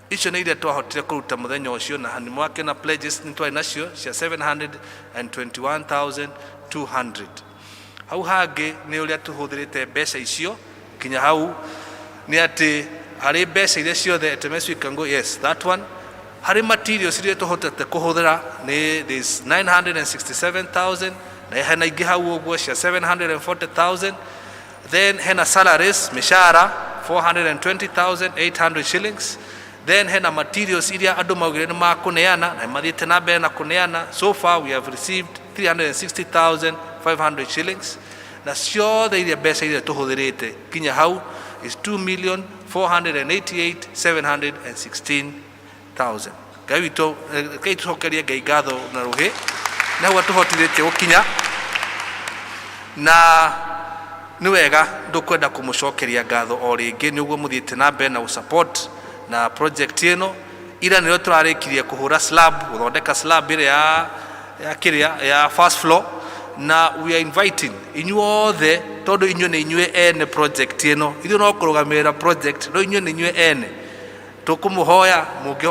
Icio nĩ iria twahotire kũruta mũthenya ũcio, na nĩ mwake na pledges nĩ twarĩ nacio cia 721,200. hau hangi ni uria tuhuthirite mbeca icio kinya hau ni ati hari mbeca iria ciothe etemesi kango yes that one hari materials iria tuhotete kuhuthira ni this 967,000 na hena ingi hau uguo cia 740,000 then hena salaries mishara 420,800 shillings then hena materials iria andu maugire ni makuneana na mathiete na mbere na kuneana so far we have received 360,500 shillings na ciothe iria mbeca iria tuhuthirite kinya hau is 2,488,716,000 Ngai witũ Ngai tucokerie Ngai ngatho na ruhi na gwa tuhotirite gukinya na ni wega ndukwenda kumucokeria ngatho o ringi niguo muthiite na mbere na support na project ino ira nio turarikirie kuhura slab guthondeka slab ire ya first floor na we are inviting inyuothe tondu inyu ni inyue ene project ino ithu no kurugamira project no inyu ni inyue ene tukumuhoya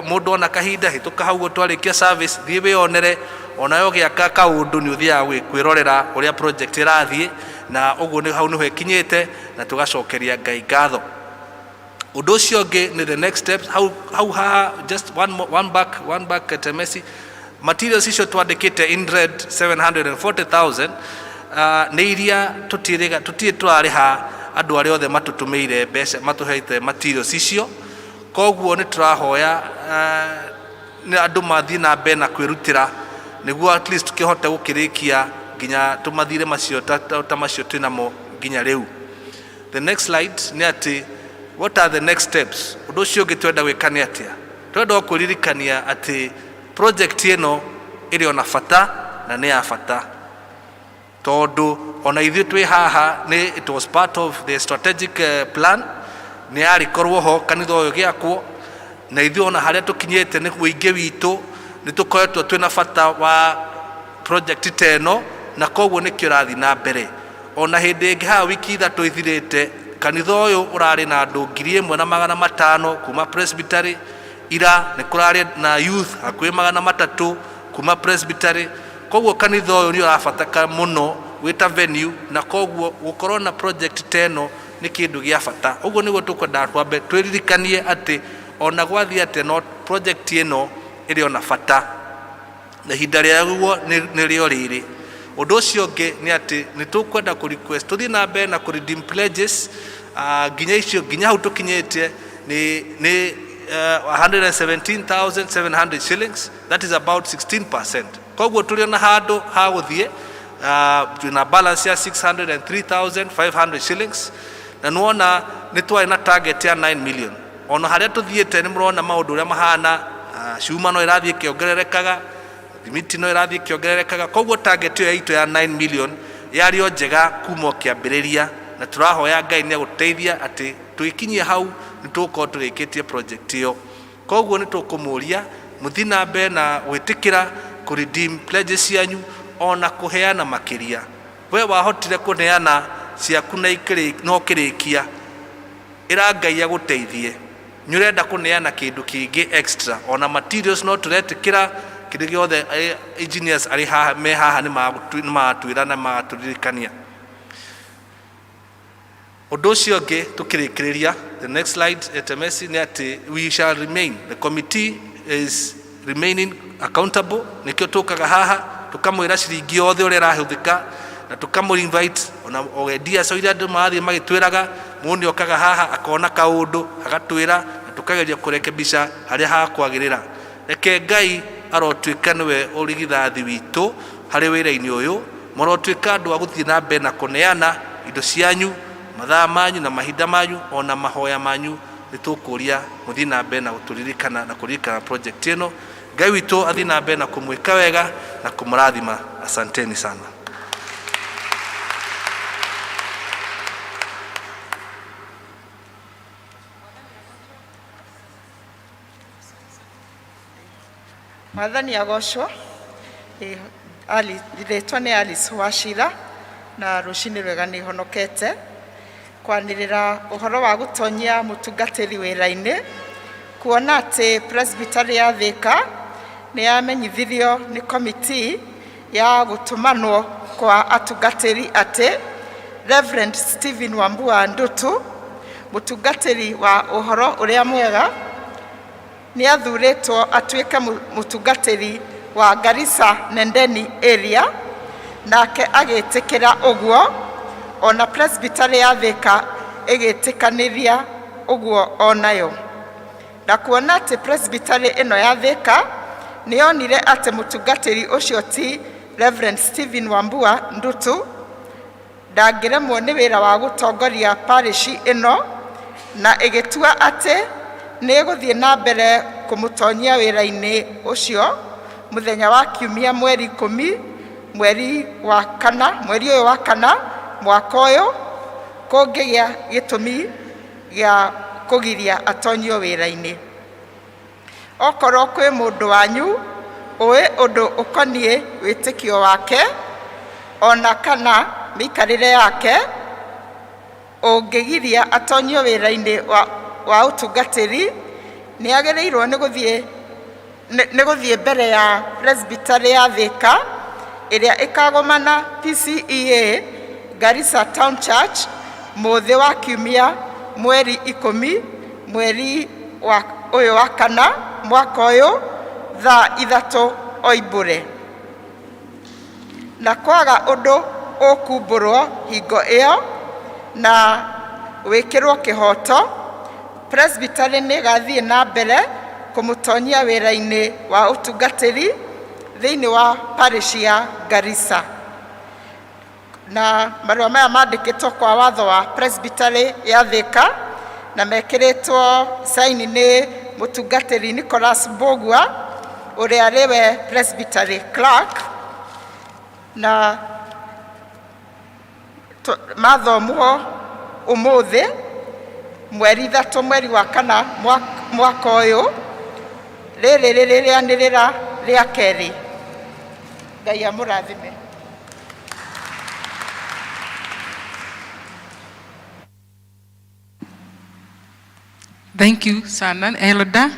mundu ona kahinda hituka hau twarikia service thiwe onere onayo giaka kaundu ni uthia kwirorera uria project irathie na uguo ni hau ni hekinyite na tugacokeria Ngai ngatho undu ucio ngi ni the next steps how just one back at Messi materials icio twandikite in red 740,000 ni iria tutie turariha andu aria othe matutumeire mbeca matuheite materials icio koguo ni turahoya ni andu mathie na mbere na kwirutira niguo at least tukihote gukirikia ginya tumathire macio ta macio twinamo ginya riu. The next slide ni ati what are the next steps undu ucio ngitwenda gwikania atia twenda kuririkania ati project ino iri ona fata na ni ya fata tondu ona ithu twi haha ni it was part of the strategic plan ni ari korwo ho kanitha uyu giakwo na ithu ona haria tukinyete ni kuingi witu ni tukoretwo twina fata wa project teno na koguo ni kirathi na mbere ona hindi ingi ha wiki ithatu ithirite kanitha uyu urari na andu 1,500 kuma presbytery ira ni kurari na youth hakuhi 300 kuma presbytery koguo kanitha uyu ni urafataka muno wita venue na koguo gukorwo na project teno ni kindu gia fata uguo niguo tukwenda twambe twiririkanie ati ona gwathi ati no project ino iri ona fata na hinda riaguo ni rio riri undu ucio ngi ni ati ni tukwenda ku request tuthi na mbere na ku redeem pledges ginya icio ginya hau tukinyete ni 117,700 shillings that is about 16% koguo turi na handu ha guthie tuna balance ya 603,500 shillings na nuona ni twari na target ya 9 million ona haria tuthiete ni murona maundu ria mahana shuma no irathie kiongererekaga limiti no irathie kiongererekaga koguo target yo ya 9 million yario njega kuma kiambiriria na turahoya Ngai ni guteithia ati tuikinyie hau nituko turikitie project iyo koguo ni tukumuria muthina mbe na gwitikira ku redeem pledges yanyu ona kuheana makiria we wahotire kuneana ciaku na ikiri no kirikia ira Ngai aguteithie nyurenda kuneana kindu kingi extra ona materials no turetikira kindu giothe engineers ari haha me haha ni matwira na maturirikania undu ucio ngi tukirikiriria the next slide etemesi ni ati we shall remain the committee is remaining accountable nikio tukaga haha tukamwira ciringi yothe uri rahuthika na tukamu invite ona ogedia so ira mathi magitwiraga mundi okaga haha akona kaundu agatwira na tukageria kurekebisha haria hakwagirira reke Ngai arotwika niwe urigithathi witu hari wira-ini uyu morotwika andu aguthii na mbere na kuneana indo cianyu mathaa manyu na mahinda manyu ona mahoya manyu nitukuria muthii na mbere na guturirikana na kuririkana project ino Ngai witu athii na mbere na kumwika wega na kumurathima asanteni sana. Mwathani agocwo ritwa ni Alice Wachira na rucini rwega ni honokete kwanirira uhoro wa gutonyia mutungatiri wira-ini kuona ati presbytery ya Thika ni yamenyithirio ni committee ya gutumanwo kwa atungatiri ati Reverend Stephen Wambua Ndutu, mutungatiri wa uhoro uria mwega, ni athuritwo atuike mutungatiri wa Garissa Nendeni area, nake agitikira uguo, ona presbytery ya Thika igitikaniria uguo onayo. Na kuona ati presbytery ino ya Thika nionire ati mutungatiri ucio ti Reverend Stephen Wambua Ndutu, ndangiremwo ni wira wa gutongoria parish ino, na igitua ati ni guthie na mbere kumutonyia wira-ini ucio muthenya wa kiumia mweri 10 mweri uyu wa kana mwaka uyu, kungigia gitumi gia kugiria atonyio wira-ini. Okorwo kwi mundu wanyu uwe undu ukonie witikio wake ona kana mikarire yake ungigiria atonyio wira-ini wa utungatiri, ni agereirwo ni guthie mbere ya presbytery ya Thika iria ikagomana P.C.E.A Garissa Town Church muthi wa kiumia mweri 10 mweri uyu wa kana mwaka uyu thaa 3 oibure. Na kwaga undu ukumburwo hingo iyo na wikirwo kihoto, presbytery ni gathie na mbere kumutonyia wira-ini wa utungatiri thiini wa parish ya Garissa. Na marua maya mandikitwo kwa watho wa presbytery ya Thika na mekiritwo saini ni mutungatiri Nicholas Mbogua uria riwe presbytery clerk, na mathomwo umuthi mweri 3 mweri wa kana mwaka uyu, riri ririanirira ria keri. Ngai amurathime. Thank you sana Elda.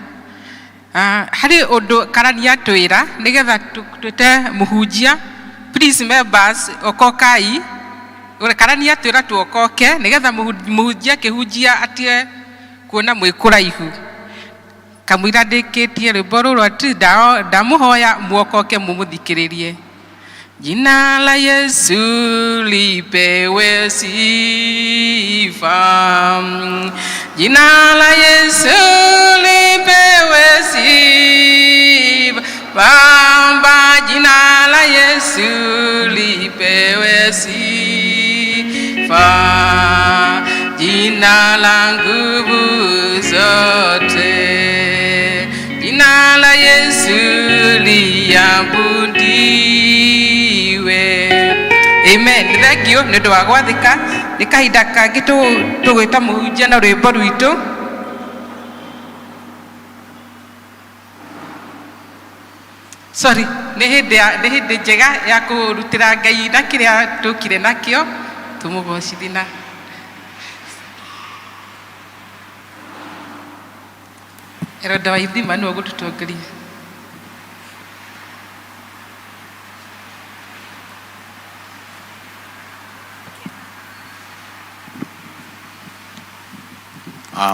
Hari undu karania twira nigetha twite muhunjia. Please members okokai ore karania twira tuokoke nigetha muhunjia kihunjia atie kuona mwikuraihu. Kamwira ndikitie rwimbo ruru ati ndamuhoya muokoke mumuthikiririe. Jina la Yesu lipewe sifa. Jina la Yesu lipewe sifa. Baba, jina la Yesu lipewe sifa. Jina la nguvu zote. Jina la Yesu liabudiwe. Amen. Thank you. Nĩ ũndũ wa gwathĩka nĩ kahinda kangĩ tũgwĩta mũhunjia na rwĩmbo rwitũ. Sorry, nĩ hĩndĩ njega ya kũrutĩra Ngai na kĩrĩa tũkire nakĩo, tũmũgocithie na Eroda wa ithima nĩ ũgũtũtongoria.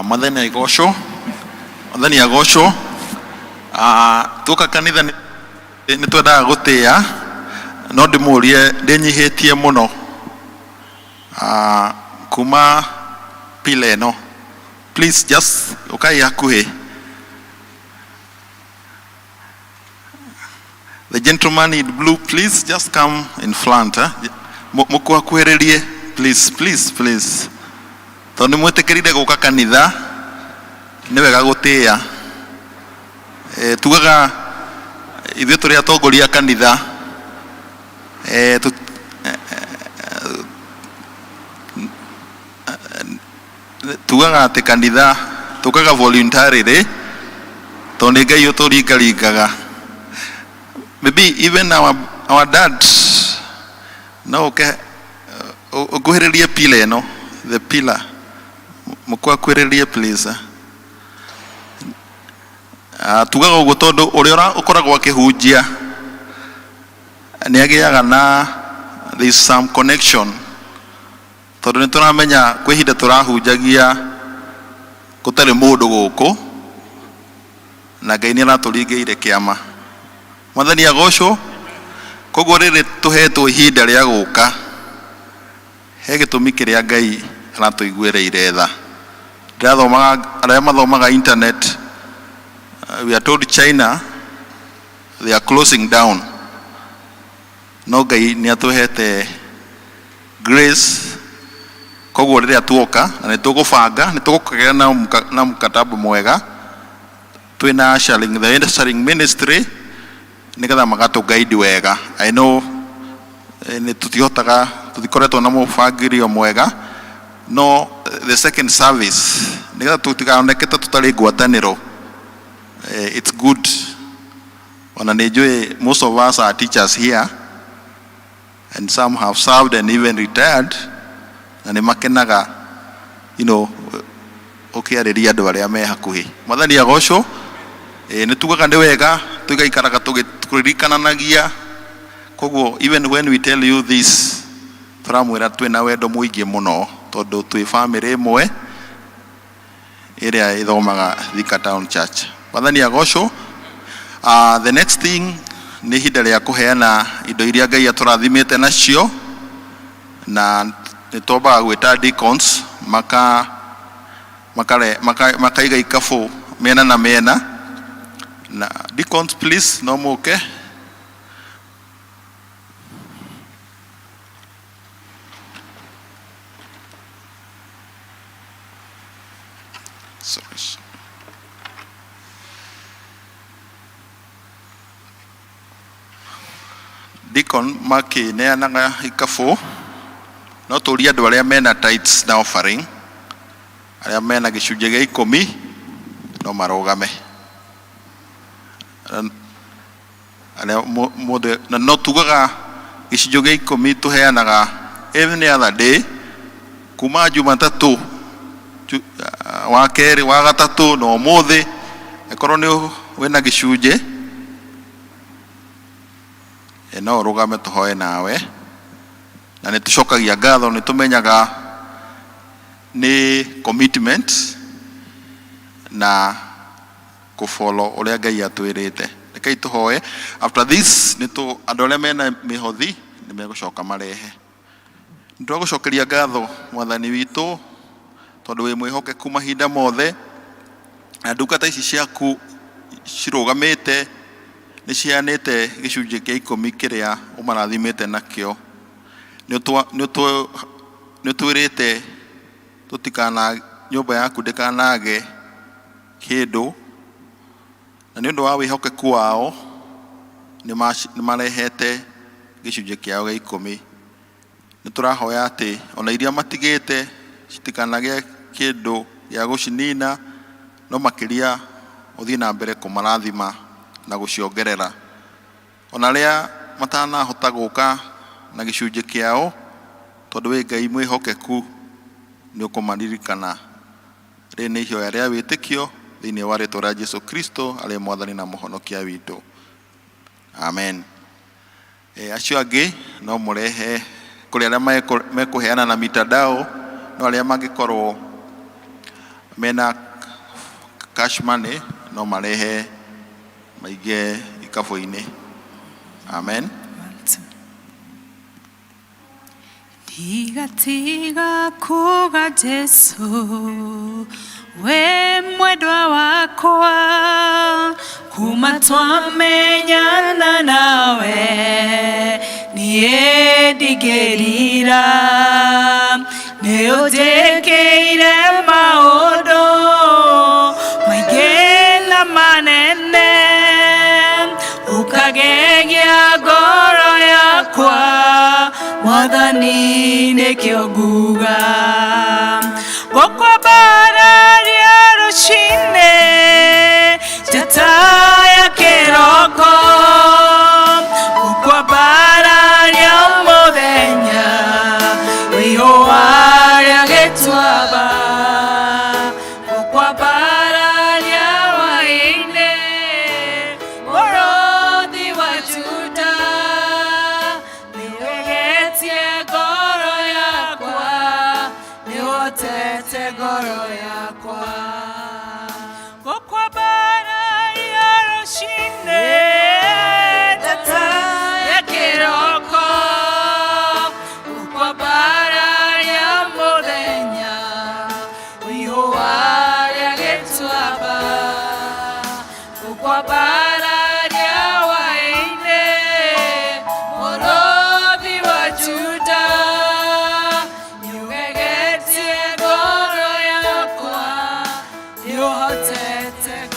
Mwathani agocwo, Mwathani agocwo. Tuka kanitha nĩ twendaga gũtĩa, no ndĩmũrie ndĩnyihĩtie mũno kuma pila ĩno. Please just ukai hakuhĩ. The gentleman in blue, please just come in front. Mukuhakuhĩrĩrie, please, please, please. Tondũ mwĩtĩkĩrire gũka kanitha nĩ wega gũtĩa. Tugaga ithuĩ tũrĩ atongoria kanitha tugaga atĩ kanitha tũkaga voluntarily tondũ Ngai ũtũringaringaga. Maybe even our dad no ukuhĩrĩrie pila ĩno, the pillar mukuhakuhĩrĩrie please. Tugaga ũguo tondũ ũrĩa ũkoragwo akĩhunjia nĩ agĩaga na, there is some connection, na ũke ũguhĩrĩrie please. Tugaga ũguo tondũ ũrĩa ũkoragwo akĩhunjia nĩ agĩaga na, there is some connection, na ũke ũguhĩrĩrie please. Thank you. tondu nituramenya kwi hinda turahunjagia gutari mundu guku na Ngai ni araturingiire kiama. Mwathani agocwo. Koguo riri tuhetwo ihinda ria guka he gitumi kiria Ngai aratuiguireire tha. Ndirathomaga aria mathomaga internet, we are told China they are closing down. No Ngai ni atuhete grace. Koguo riria tuoka na nitugubanga nitugukagera na mkataba mwega twina the sharing ministry nigetha magatu guide wega. I know ni tutihotaga tutikoretwo na mubangirio mwega no the second service nigetha tutigaonekete tutari ngwataniro. It's good. Ona nijue most of us are teachers here and some have served and even retired. Na ni makenaga ukiariria andu aria me hakuhi. Mwathani agocwo. Ni tugaga ndi wega tugaikaraga tugirikananagia. Koguo even when we tell you this turamwira twina wendo muingi muno tondu twi family imwe iria ithomaga Thika Town Church. Mwathani agocwo. The next thing ni hinda ria kuheana indo iria Ngai aturathimite nacio na nitobaga gwita deacons makaiga ikafu mena na mena. Na deacons please no muke. Sorry. Deacon maki neanaga ikafu no turia andu aria mena tithes na offering aria mena gicunje gia 10 no marugame. Aria mode na no tugaga gicunje gia 10 tuheanaga every other day kuma Jumatatu wa keri wa gatatu no mothe ekorwo ni wena gicunje no rugame tuhoe nawe. Na nitucokagia ngatho nitumenyaga ni commitment na kufollow uria Ngai atwirite. Rekai tuhoe. After this nitu andu aria mena mihothi ni megucoka marehe. Nitwagucokeria ngatho Mwathani witu tondu wi mwihokeku mahinda mothe na ndungata ici ciaku cirugamite ni cianite gicunje kia 10 kiria umarathimite nakio. Nitwirite tutikana nyumba yaku ndikanage kindu na ni undu wa wihokeku wao ni marehete gicunje kiao gia 10. Niturahoya ati ona iria matigite citikanage kindu ya gucinina no makiria uthii na mbere kumarathima na guciongerera. Ona ria matanahota guka na gicunje kiao tondu wi Ngai mwihokeku ni ukumaririkana. Ri ni ihoya ria witikio thiini wa ritwa ria Jesu Kristo ari Mwathani na muhonokia witu. Amen. Acio angi no murehe kuri aria mekuheana na mitandao no aria mangikorwo mena cash money no marehe maige ikafu-ini. Amen. Tiga kuga Jesu we mwendwa wakwa kuma twamenyana nawe niĩ ndigĩrira nĩ ũnjĩkĩire maũndũ maingĩ na manene ũkagegia ngoro yakwa Mwathani nĩkĩo nguga gũkwambararia rũcinĩ njata ya kĩroko gũkwambararia mũthenya ihũa rĩa gĩtuamba gũkwambararia hwaĩ-inĩ mũrũthi wa Juda nĩwegetie ngoro yakwa Kwa bara ya roshine tata ya kiroko kwa bara ya modenya wiho ya getwaba kwa bara ya waine morobi wa Juda yugegetie goro yakwa yohotete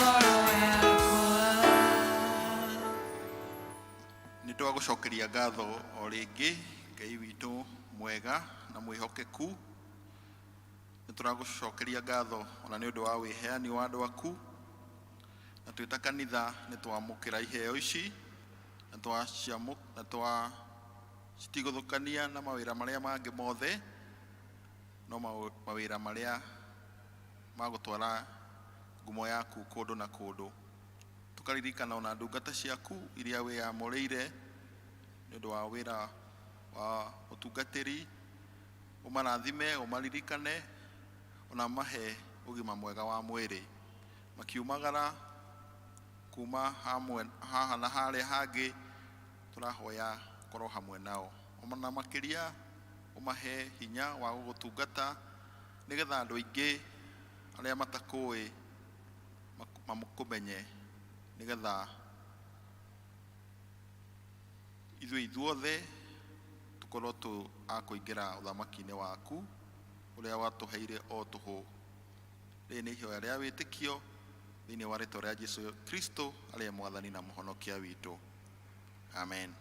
Nitwagucokeria ngatho o ringi Ngai witu mwega na mwihokeku. Nituragucokeria ngatho ona ni undu wa wiheani wa andu aku, na twita kanitha nitwamukira iheo ici na twacitiguthukania na mawira maria mangi mothe, no mawira maria magutwara ngumo yaku kundu na kundu. Tukaririkana ona ndungata ciaku iria wiyamũrĩire nĩ ũndũ wa wĩra wa ũtungatĩri, ũmarathime, ũmaririkane, ona mahe ũgima mwega wa mwĩrĩ, makiumagara kuma haha na harĩa hangĩ. Tũrahoya korwo hamwe nao, ona makĩria ũmahe hinya wa gũgũtungata, nĩgetha andũ aingĩ arĩa matakũĩ mamũkũmenye, nĩgetha ithuothe tukorwo akũingĩra ũthamaki-inĩ waku ũrĩa watũheire o tũhũ. Rĩrĩ nĩ ihoya rĩa wĩtĩkio thĩinĩ wa rĩĩtwa rĩa Jesũ Kristo arĩ mwathani na mũhonokia witũ. Amen.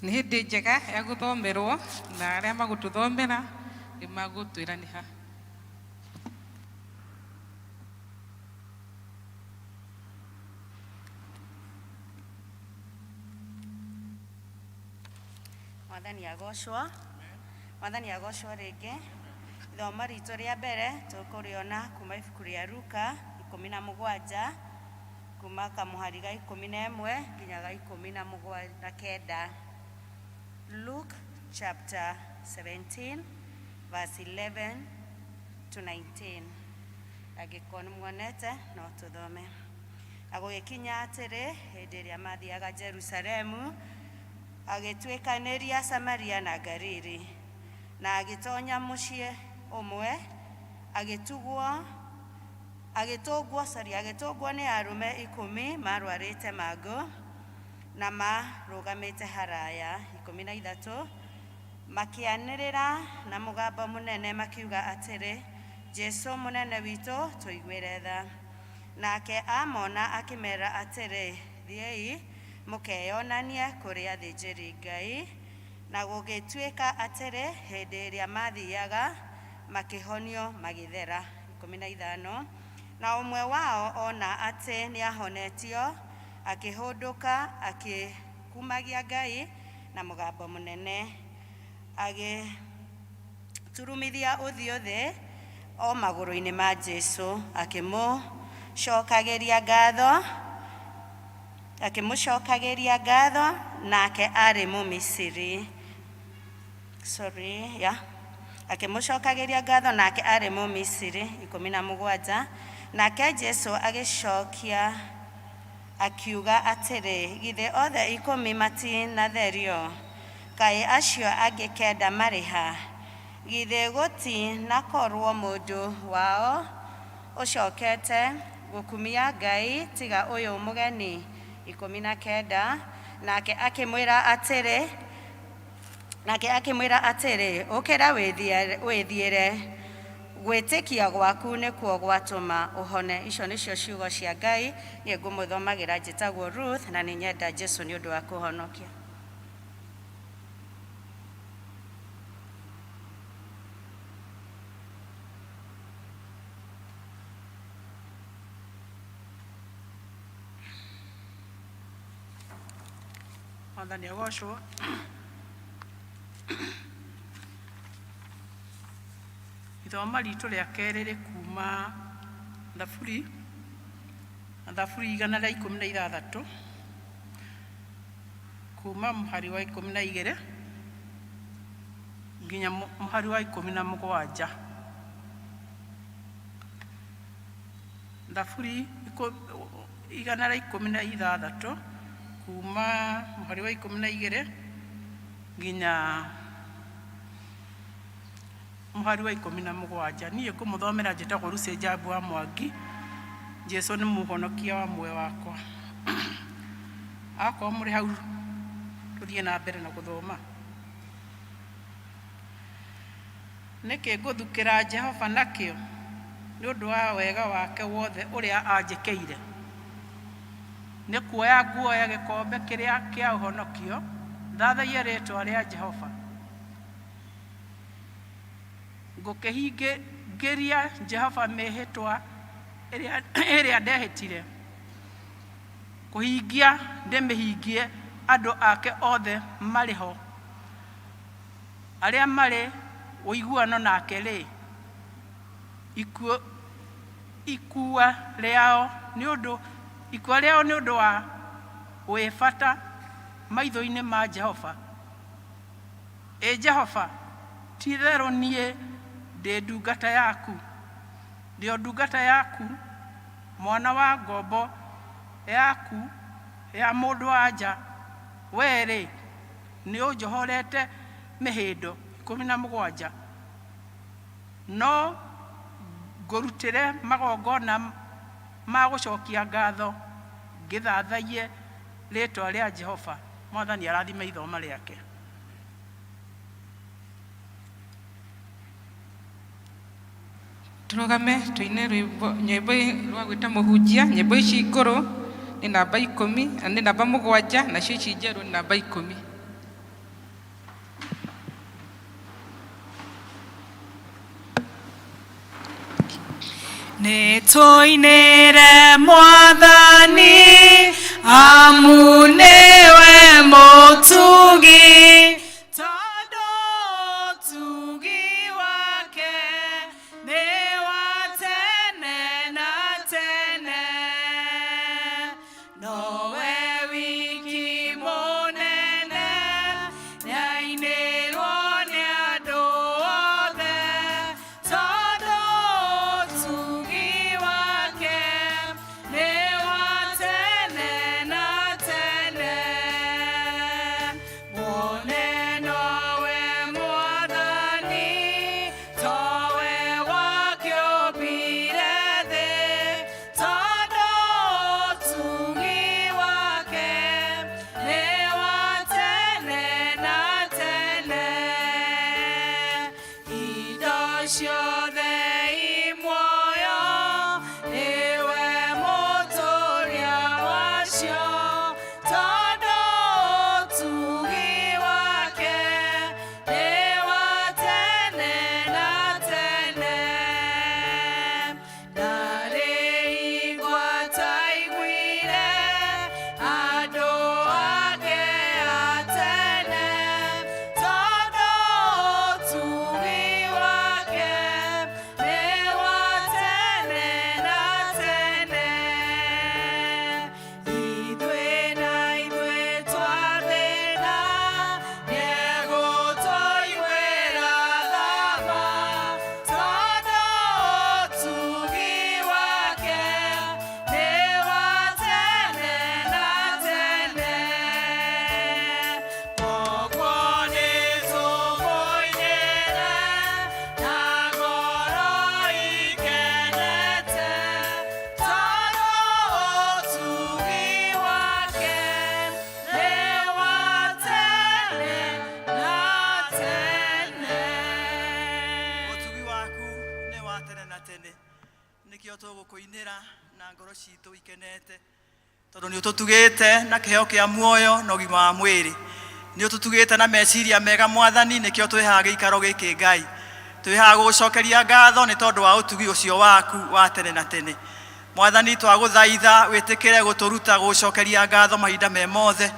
Nĩ hĩndĩ njega ya gũthomerwo na arĩa magũtũthomera nĩ magũtwĩra nĩ ha. Mwathani agocwo. Mwathani agocwo rĩngĩ. Ithomo ritũ rĩa mbere tũkũrĩona kuma ibuku rĩa Luka 17 kuma kamũhari ga 11 nginya ga 19. Luke chapter 17 verse 11 to 19. Angĩkorwo nĩ muonete no tũthome. Agũgĩkinya atĩrĩ hĩndĩ ĩrĩa mathiaga Jerusalemu, agĩtuĩkanĩria Samaria na Galili, na agĩtonya mũciĩ ũmwe, agĩtũngwo nĩ arũme 10 marwarĩte mangũ na marũgamĩte haraya. 13 makĩanĩrĩra na mũgambo mũnene makiuga atĩrĩ, Jesũ mũnene witũ tũiguĩre tha. Nake amona akĩmera atĩrĩ, thiĩi mũkeyonanie kũrĩ athĩnjĩri Ngai. Na gũgĩtuĩka atĩrĩ hĩndĩ ĩrĩa mathiaga makĩhonio magĩthera. 15 na ũmwe wao ona atĩ nĩahonetio akĩhũndũka akĩkumagia Ngai na mũgambo mũnene, agĩturumithia ũthiũ thĩ o magũrũ-inĩ ma Jesũ, akĩmũcokagĩria ngatho, nake arĩ Mũmisiri. Akĩmũcokagĩria ngatho nake arĩ Mũmisiri. 17 nake Jesũ agĩcokia akiuga atĩrĩ, githĩ othe 10 matinatherio? Kaĩ acio angĩ 9 marĩ ha? Githĩ gũtinakorwo mũndũ wao ũcokete gũkumia Ngai tiga ũyũ mũgeni? 19 nake akĩmwĩra atĩrĩ, ũkĩra wĩthiĩre, gwĩtĩkia gwaku nĩkuo gwatũma ũhone. Icio nĩcio ciugo cia Ngai. Niĩ ngũmũthomagĩra njĩtagwo Ruth na nĩ nyenda Jesũ nĩ ũndũ wa kũhonokia. Mwathani agocwo. Ithomo ritũ rĩa kerĩ rĩ kuma thaburi thaburi 116 kuma mũhari wa 12 nginya mũhari wa 17. Thaburi 116 kuma mũhari wa 12 nginya mũhari wa 17. Niĩ ngũmũthomera njĩtagwo Lucy Njambu wa Mwangi. Jesu nĩ mũhonokia wa muoyo wakwa. Akorwo mũrĩ hau tũthiĩ na mbere na gũthoma. Nĩkĩ ngũthukĩra Jehova nakĩo nĩ ũndũ wa wega wake wothe ũrĩa anjĩkĩire. Nĩ kuoya nguoya gĩkombe kĩrĩa kĩa ũhonokio, thathaie rĩĩtwa rĩa Jehova. Ngũkĩhingĩria Jehova mĩhĩtwa ĩrĩa ndehĩtire. Kũhingia ndĩmĩhingie andũ ake othe marĩ ho. Arĩa marĩ ũiguano nake rĩ, ikua rĩao nĩ ũndũ wa wĩbata maitho-inĩ ma Jehova. Jehova, ti-itherũ niĩ ndĩ ndungata yaku, ndĩ ndungata yaku, mwana wa ngombo yaku ya mũndũ wa nja. Wee rĩ, nĩ ũnjohorete mĩhĩndo 17. No ngũrutĩre magongona ma gũcokia ngatho, ngĩthathaie rĩĩtwa rĩa Jehova. Mwathani arathime ithoma rĩake. Tũrũgame tũine nyĩmbo rwa gwĩta mũhunjia. Nyĩmbo ici ngũrũ nĩ namba 10 na nĩ namba 7, nacio ici njerũ nĩ namba 10. Nĩtũinĩre Mwathani amu nĩwe mũtugi, tondũ ũtugi wake nĩ wa tene na tene. Nowe wiki mũnene nĩainĩrwo nĩ andũ othe, tondũ ũtugi wake nĩ wa tene na tene. Mwone nowe Mwathani, towe wake ũmbire thĩ, tondũ ũtugi wake nĩ wa tene na tene. Indo ciothe imuoyo nĩwe mũtũũria wacio, tondũ ũtugi wake nĩ wa tene na tene. Ndarĩ igwata iguire andũ ake a tene, tondũ ũtugi wake nĩ wa tene na tene. Ithuĩ na ithuĩ twathĩna, nĩegũtũiguĩra tha, tondũ ũtugi wake nĩ wa tene na tene. Koguo nĩtũmũinĩre na ngoro ikenete, tondũ ũtugi wake nĩ wa tene na tene. Ũtugi waku nĩ wa tene na tene. Nĩkĩo tũgũkũinĩra na ngoro citũ ikenete, tondũ nĩ ũtũtugĩte na kĩheo kĩa muoyo na ũgima wa mwĩrĩ. Nĩ ũtũtugĩte na meciria mega Mwathani, nĩkĩo twĩhaga gĩikaro gĩkĩ Ngai. Twĩhaga gũgũcokeria ngatho nĩ tondũ wa ũtugi ũcio waku wa tene na tene. Mwathani, twagũthaitha wĩtĩkĩre gũtũruta gũgũcokeria ngatho mahinda me mothe,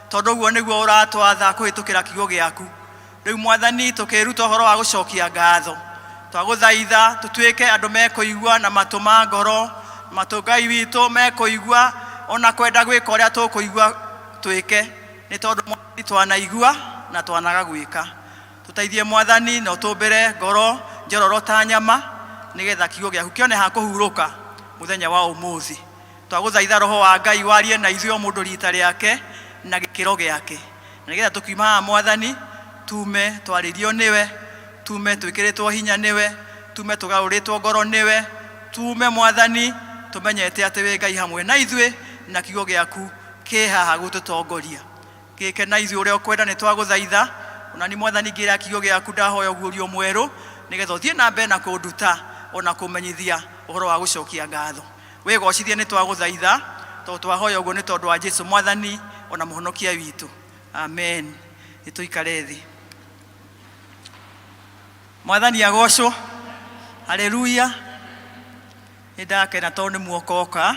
tondũ ũguo nĩguo ũratwatha kũhĩtũkĩra kiugo gĩaku. Rĩu Mwathani, tũkĩruta ũhoro wa gũcokia ngatho, twagũthaitha tũtuĩke andũ mekũigua na matũ ma ngoro matũngai witũ mekũigua ona kwenda gwĩka ũrĩa tũkũigua twĩke nĩ tondũ twanaigua na twanaga gwĩka. Tũteithie Mwathani na ũtũmbĩre ngoro njororo ta nyama nĩgetha kiugo gĩaku kĩone ha kũhurũka mũthenya wa ũmũthĩ. Twagũthaitha Roho wa Ngai warie na ithuĩ o mũndũ rita rĩake na gĩkĩro gĩake, nĩgetha tũkiuma haha Mwathani tume twarĩrio nĩwe, tume twĩkĩrĩtwo hinya nĩwe, tume tũgarũrĩtwo ngoro nĩwe, tume Mwathani tũmenyete atĩ wĩ Ngai hamwe na ithuĩ na kiugo gĩaku kĩ haha gũtũtongoria. Gĩke na ithuĩ ũrĩa ũkwenda nĩ twagũthaitha, ona ni Mwathani ngĩra kiugo gĩaku ndahoya ũguũrio mwerũ nĩgetha ũthiĩ na mbere na kũnduta ona kũmenyithia ũhoro wa gũcokia ngatho. Wĩgocithie nĩ twagũthaitha tondũ twahoya ũguo nĩ tondũ wa Jesũ Mwathani ona mũhonokia witũ. Amen. Nĩtũikare thĩ. Mwathani agocwo. Haleluya. Nĩndakena tondũ nĩ muokoka.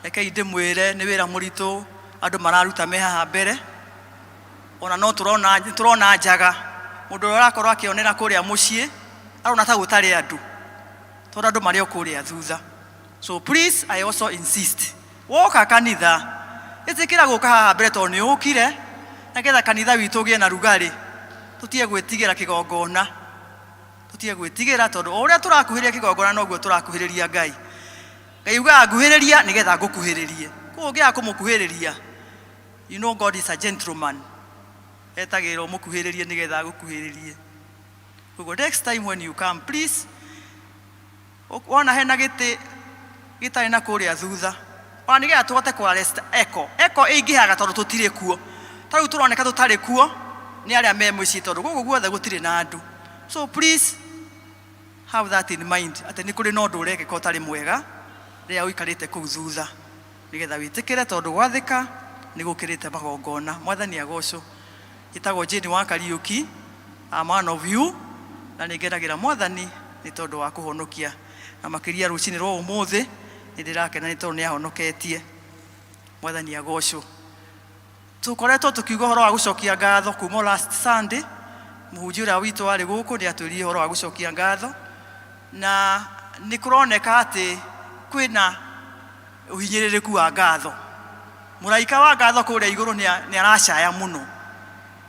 Rekei ndĩmwĩre nĩ wĩra mũritũ andũ mararuta me haha mbere. Ona no tũrona njaga. Mũndũ ũrĩa ũrakorwo akĩonera kũrĩa mũciĩ arona ta gũtarĩ andũ tondũ andũ marĩ o kũrĩa thutha. So please, I also insist, woka kanitha ĩtĩkĩra gũka haha mbere tondũ nĩ ũkire nĩgetha kanitha witũ ũgĩe na rugarĩ. Tũtige gwĩtigĩra kĩgongona, tũtige gwĩtigĩra tondũ o ũrĩa tũrakuhĩrĩria kĩgongona noguo tũrakuhĩrĩria Ngai. Ngai ugaga nguhĩrĩria nĩgetha ngũkuhĩrĩrie. Koguo ũngĩaga kũmũkuhĩrĩria, you know God is a gentleman. Etagĩrwo mũkuhĩrĩrie nĩgetha ngũkuhĩrĩrie. Koguo next time when you come, please, wona hena gĩtĩ gĩtarĩ na kũrĩa thutha, ona nĩgetha tũhote kũarrest echo ĩingĩhaga tondũ tũtirĩ kuo. Tarĩu tũroneka tũtarĩ kuo nĩ arĩa me mũciĩ tondũ gũkũ guothe gũtirĩ na andũ. So please have that in mind, atĩ nĩ kũrĩ na ũndũ ũrekĩka ũtarĩ mwega rĩrĩa ũikarĩte kũu thutha, nĩgetha wĩtĩkĩre tondũ gwathĩka nĩ gũkĩrĩte magongona. Mwathani agocwo. Njĩtagwo Jane wa Kariũki, a man of you, na nĩngenagĩra Mwathani nĩ tondũ wa kũhonokia, na makĩria rũcinĩ rwa ũmũthĩ nĩndĩrakena nĩ tondũ nĩahonoketie. Mwathani agocwo. Tũkoretwo tũkiuga ũhoro wa gũcokia ngatho kuma last Sunday. Mũhunjia ũrĩa witũ warĩ gũkũ nĩatwĩrire ũhoro wa gũcokia ngatho, na nĩ kũroneka atĩ kwĩna ũhinyĩrĩrĩku wa ngatho. Mũraika wa ngatho kũrĩa igũrũ nĩ aracaya mũno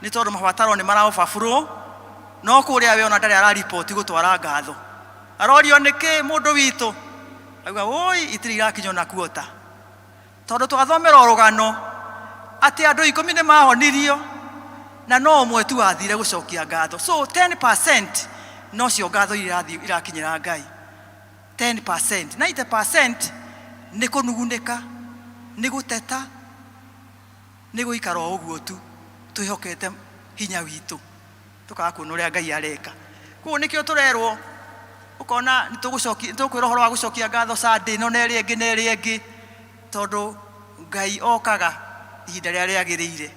nĩ tondũ mabataro nĩ maraũbabũrwo, no kũrĩa we ona ndarĩ araripoti gũtwara ngatho. Arorio nĩkĩ mũndũ witũ? Auga woi itirĩ irakinya na kuota. Tondũ twathomera rũgano atĩ andũ 10 nĩ mahonirio na no ũmwe tu athire gũcokia ngatho. So 10% no cio ngatho irakinyĩra Ngai. 10%, 90% nĩ kũnugunĩka, nĩ gũteta, nĩ gũikara ũguo tu twĩhokete hinya witũ, tũkaga kuona ũrĩa Ngai areka. Koguo nĩkĩo tũrerwo, ũkona nĩtũkwĩra ũhoro wa gũcokia ngatho Sunday no na ĩrĩa ĩngĩ na ĩrĩa ĩngĩ, tondũ Ngai okaga ihinda rĩrĩa rĩagĩrĩire.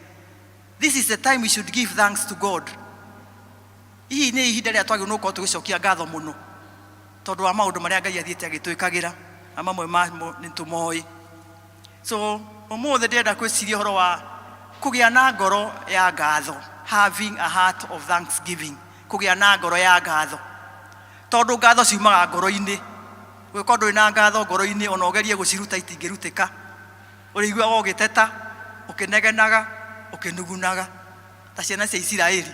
This is the time we should give thanks to God. Ihi nĩ ihinda rĩrĩa twagĩrĩirwo nĩ gũkorwo tũgĩcokia ngatho mũno tondũ wa maũndũ marĩa Ngai athiĩte agĩtwĩkagĩra, na mamwe mamo nĩtũmoĩ. So ũmũthĩ ndĩrenda kwĩciria ũhoro wa kũgĩa na ngoro ya ngatho, having a heart of thanksgiving, kũgĩa na ngoro ya ngatho. Tondũ ngatho ciumaga ngoro-inĩ. Gwĩka ũndũ wĩna ngatho ngoro-inĩ ona ũgerie gũciruta itingĩrutĩka. Ũrĩigua ũgĩteta, ũkĩnegenaga, ũkĩnugunaga ta ciana cia Isiraeli.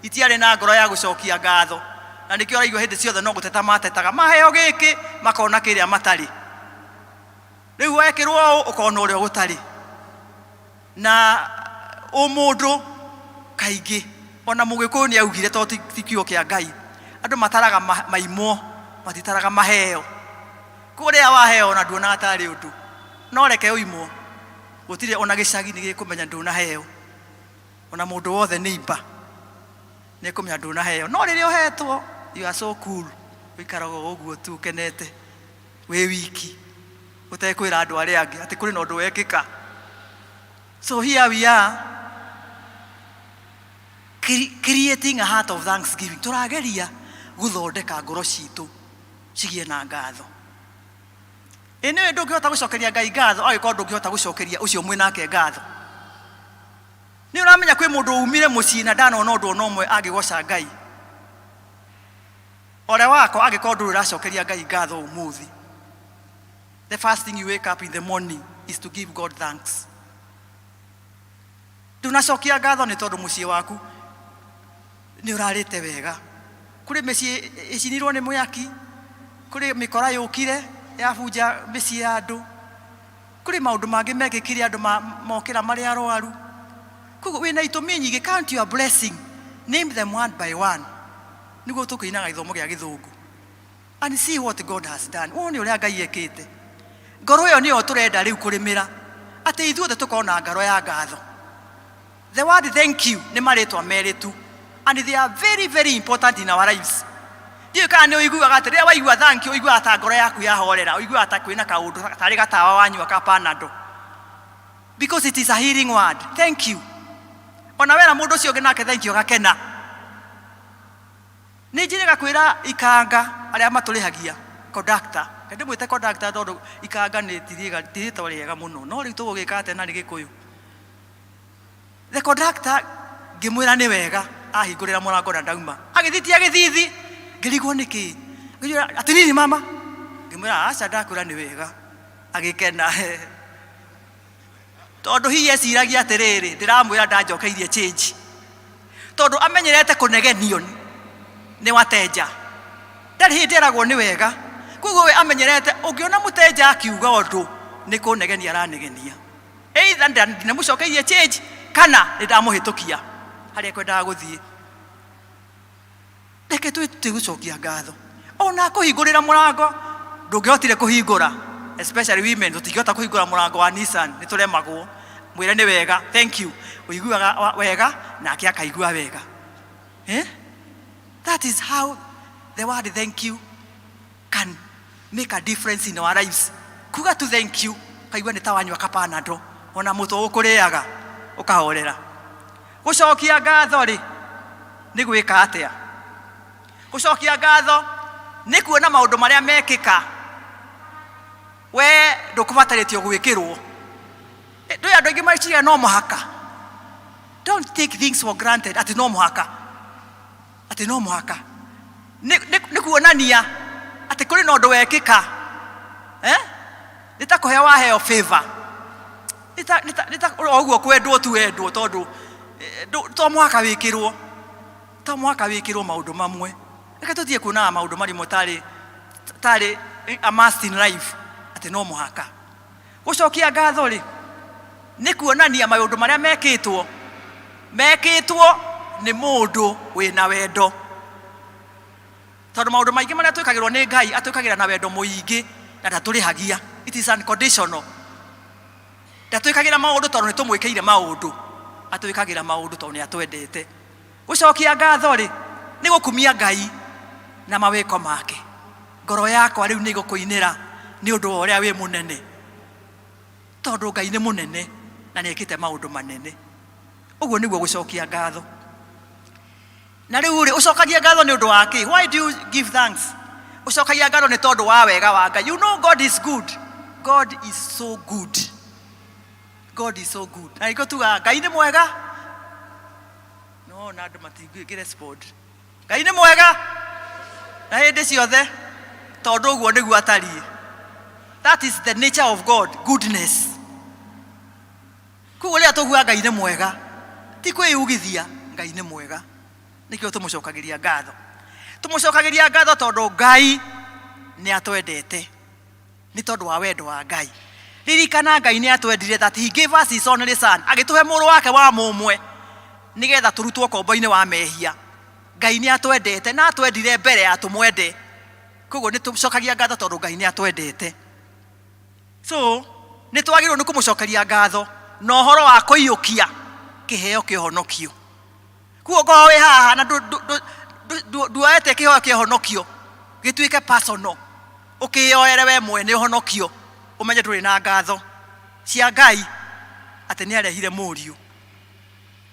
Itiarĩ na ngoro ya gũcokia ngatho, na nĩkĩo ũraigua hĩndĩ ciothe no gũteta matetaga, maheo gĩkĩ makona kĩrĩa matarĩ. Rĩu wekĩrwo ũkona ũrĩa gũtarĩ. Na ũmũndũ kaingĩ ona Mũgĩkũyũ nĩ augire tondũ ti kiugo kĩa Ngai, andũ mataraga maimo, matitaraga maheo. Kũrĩa waheo na nduona atarĩ ũndũ, no reke ũimwo. Gũtirĩ ona gĩcagi nĩ gĩkũmenya ndũnaheo, ona mũndũ wothe nĩimba nĩ kũmenya ndũnaheo. No rĩrĩa ũhetwo, you are so cool, ũikaraga ũguo tu ũkenete wĩ wiki, ũtekwĩra andũ arĩa angĩ atĩ kũrĩ na ũndũ wekĩka. So here we are creating a heart of thanksgiving. Tũrageria gũthondeka ngoro citũ cigĩe na ngatho. Nĩwe ndũngĩhota gũcokeria Ngai ngatho angĩkorwo ndũngĩhota gũcokeria ũcio mwĩ nake ngatho. Nĩ ũramenya kwĩ mũndũ umire mũciĩ na ndanona ũndũ ona ũmwe angĩgoca Ngai. Ũrĩa wako angĩkorwo ndũrĩ ũracokeria Ngai ngatho ũmũthĩ. the first thing you wake up in the morning is to give God thanks. Tunacokia ngatho nĩ tondũ mũciĩ waku nĩ ũrarĩte wega. Kũrĩ mĩciĩ ĩcinirwo nĩ mwaki, kũrĩ mĩkora yũkire yabunja mĩciĩ ya andũ, kũrĩ maũndũ mangĩ mekĩkire andũ mokĩra marĩ arwaru. Koguo wĩna itũmi nyingĩ, count your blessing, name them one by one. Nĩguo tũkĩinaga gĩthomo gĩa gĩthũngũ. And see what God has done. Wone ũrĩa Ngai ekĩte. Ngoro ĩyo nĩyo tũrenda rĩu kũrĩmĩra. Atĩ ithuothe tũkorwo na ngoro ya ngatho. The word thank you nĩ marĩtwa merĩ tu. And they are very, very important in our lives. Ndiyo kana nĩ ũiguaga atĩ rĩrĩa waigua thank you, ũiguaga ta ngoro yaku yahorera, ũiguaga ta kwĩna kaũndũ tarĩ gatawa wanyua ka Panadol. Because it is a healing word. Thank you. Ona wera mũndũ ũcio ũngĩ nake thank you gakena. Nĩ njĩrĩga kwĩra ikanga arĩa matũrĩhagia conductor. Ndĩ mwĩte conductor tondũ ikanga nĩ tirĩtwa rĩega mũno. No rĩu tũgũgĩka atĩ na nĩ Gĩkũyũ. The conductor ngĩmwĩra nĩ wega ahingũrĩra mũrango na ndauma. Agĩthitia gĩthithi. Ngĩrigwo nĩkĩ? Ngĩjũra atĩ nini mama? Ngĩmwĩra aca ndakwĩra nĩ wega. Agĩkena. Tondũ hihi eciragia atĩrĩrĩ, ndĩramwĩra ndanjokeirie change. Tondũ amenyerete kũnegenio nĩ wateja. Ndarĩ hĩndĩ eragwo nĩ wega. Koguo we amenyerete ũngĩona mũteja akiuga ũndũ nĩ kũnegenia aranegenia. Either ndinamũcokeirie change kana nĩndamũhĩtũkia harĩa ekwendaga gũthiĩ. Reke tũgũcokia ngatho. Ona kũhingũrĩra mũrango ndũngĩhotire kũhingũra, especially women tũtingĩhota kũhingũra mũrango wa Nissan, nĩ tũremagwo. Mwĩre nĩ wega, thank you. Ũiguaga wega nake akaigua wega. That is how the word thank you can make a difference in our lives. Kuga tu thank you, kaigua nĩ ta wanyua ka Panadol, ona mũtwe ũkũrĩaga ũkahorera. Gũcokia ngatho rĩ nĩ gwĩka atĩa? Gũcokia ngatho nĩ kuona maũndũ marĩa mekĩka we ndũkũbatarĩtio gwĩkĩrwo. Ndũĩ andũ aingĩ meciria no mũhaka. Don't take things for granted atĩ no mũhaka. Atĩ no mũhaka. Nĩ kuonania atĩ kũrĩ na ũndũ wekĩka. Nĩ ta kũheo waheo favor. Nĩ ta ũguo kwendwo tu wendwo tondũ to mũhaka wĩkĩrwo. To mũhaka wĩkĩrwo maũndũ mamwe. Reke tũthiĩ kuonaga maũndũ marĩmwe tarĩ a must in life. Atĩ no mũhaka. Gũcokia ngatho rĩ nĩ kuonania maũndũ marĩa mekĩtwo nĩ mũndũ wĩna wendo. Tondũ maũndũ maingĩ marĩa twĩkagĩrwo nĩ Ngai atwĩkagĩra na wendo mũingĩ na ndatũrĩhagia. It is unconditional. Ndatwĩkagĩra maũndũ tondũ nĩ tũmwĩkĩire maũndũ. Atwĩkagĩra maũndũ tondũ nĩ atwendete. Gũcokia ngatho rĩ nĩ gũkumia Ngai na mawĩko make. Ngoro yakwa rĩu nĩ gũkũinĩra nĩ ũndũ wa ũrĩa wĩ mũnene. Tondũ Ngai nĩ mũnene na nĩ ekĩte maũndũ manene. Ũguo nĩguo gũcokia ngatho. Na rĩu rĩ ũcokagia ngatho nĩ ũndũ wa kĩ? Why do you give thanks? Ũcokagia ngatho nĩ tondũ wa wega wa Ngai. You know God is good. God is so good. God is so good. Na iko tuga Ngai nĩ mwega. No na andũ matingĩgĩre sport. Ngai nĩ mwega. Na hĩndĩ ciothe tondũ ũguo nĩguo atariĩ. That is the nature of God, goodness. Koguo rĩrĩa tũguaga Ngai nĩ mwega, ti kwĩyugithia, Ngai nĩ mwega. Nĩkĩo tũmũcokagĩria ngatho. Tũmũcokagĩria ngatho tondũ Ngai nĩ atwendete. Nĩ tondũ wa wendo wa Ngai. Ririkana Ngai nĩ atwendire that he gave us his only son. Agĩtũhe mũrũ wake wa mũmwe nĩgetha tũrutwo kombo-inĩ wa mehia. Ngai nĩ atwendete na atwendire mbere ya tũmwende. Koguo nĩ tũcokagia ngatho tondũ Ngai nĩ atwendete. So nĩ twagĩrĩirwo nĩ kũmũcokeria ngatho na ũhoro wa kũiyũkia kĩheo kĩa ũhonokio. Koguo korwo wĩ haha na nduoete kĩheo kĩa ũhonokio gĩtuĩke personal, ũkĩyoere we mwene ũhonokio, ũmenye ndũrĩ na ngatho cia Ngai atĩ nĩ arehire mũriũ.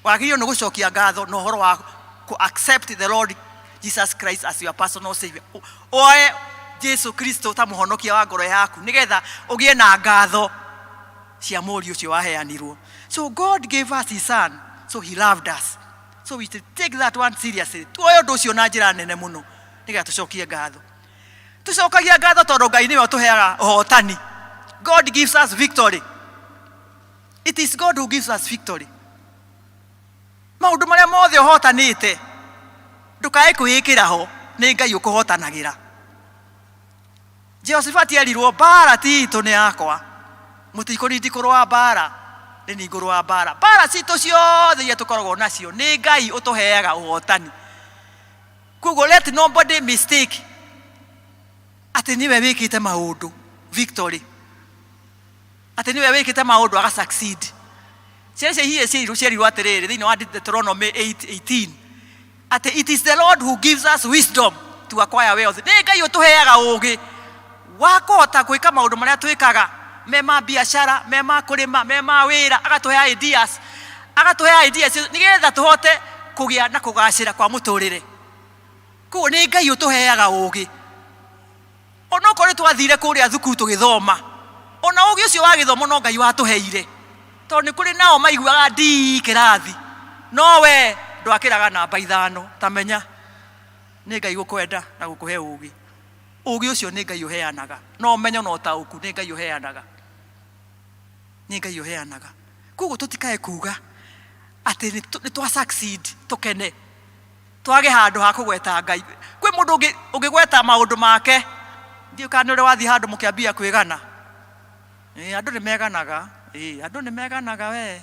Wagĩrĩirwo nĩ gũcokia ngatho na ũhoro wa accept the Lord Jesus Christ as your personal savior. Oe Jesu Kristo ta mũhonokia wa ngoro yaku nĩgetha ũgĩe na ngatho cia mũriũ ũcio waheanirwo. So God gave us his son, so he loved us. So we should take that one seriously. Tuoye ũndũ ũcio na njĩra nene mũno nĩgetha tũcokie ngatho. Tũcokagia ngatho tondũ Ngai nĩwe ũtũheaga ũhotani. God gives us victory. It is God who gives us victory. Maundu maria mothe uhotanite ndukae kwikira ho ni Ngai ukuhotanagira. Jehoshaphat erirwo bara titu ni yakwa mutikorindi kurwa bara ni ninguru wa bara. Bara citu ciothe iria tukoragwo nacio ni Ngai utuheaga uhotani. Kugo let nobody mistake ati niwe wikite maundu victory, ati niwe wikite maundu aga succeed. Ciece hie cirirwo atiriri thiini wa Deuteronomy 8:18 ati it is the Lord who gives us wisdom to acquire wealth. Ni Ngai utuheaga ugi wa kuhota gwika maundu maria twikaga, mema biashara, mema kurima, mema wira, agatuhe ideas nigetha tuhote kugia na kugacira kwa muturire. Kuo ni Ngai utuheaga ugi. Ona kore twathire kuria thukuru tugithoma, ona ugi ucio wa githomo no Ngai watuheire, to ni kuri nao maiguaga ndi kirathi no we ndwakiraga namba 5 tamenya ni Ngai gukwenda na gukuhe ugi. Ugi ucio ni Ngai uheanaga, no menyo no tauku ni Ngai uheanaga, ni Ngai uheanaga. Kugo tutikae kuga ati ni twa succeed tukene twage handu ha kugweta Ngai. Kwi mundu ungigweta maundu make ndio kana uri wathi handu mukiambia kwigana. Andu ni meganaga, andu ni meganaga we.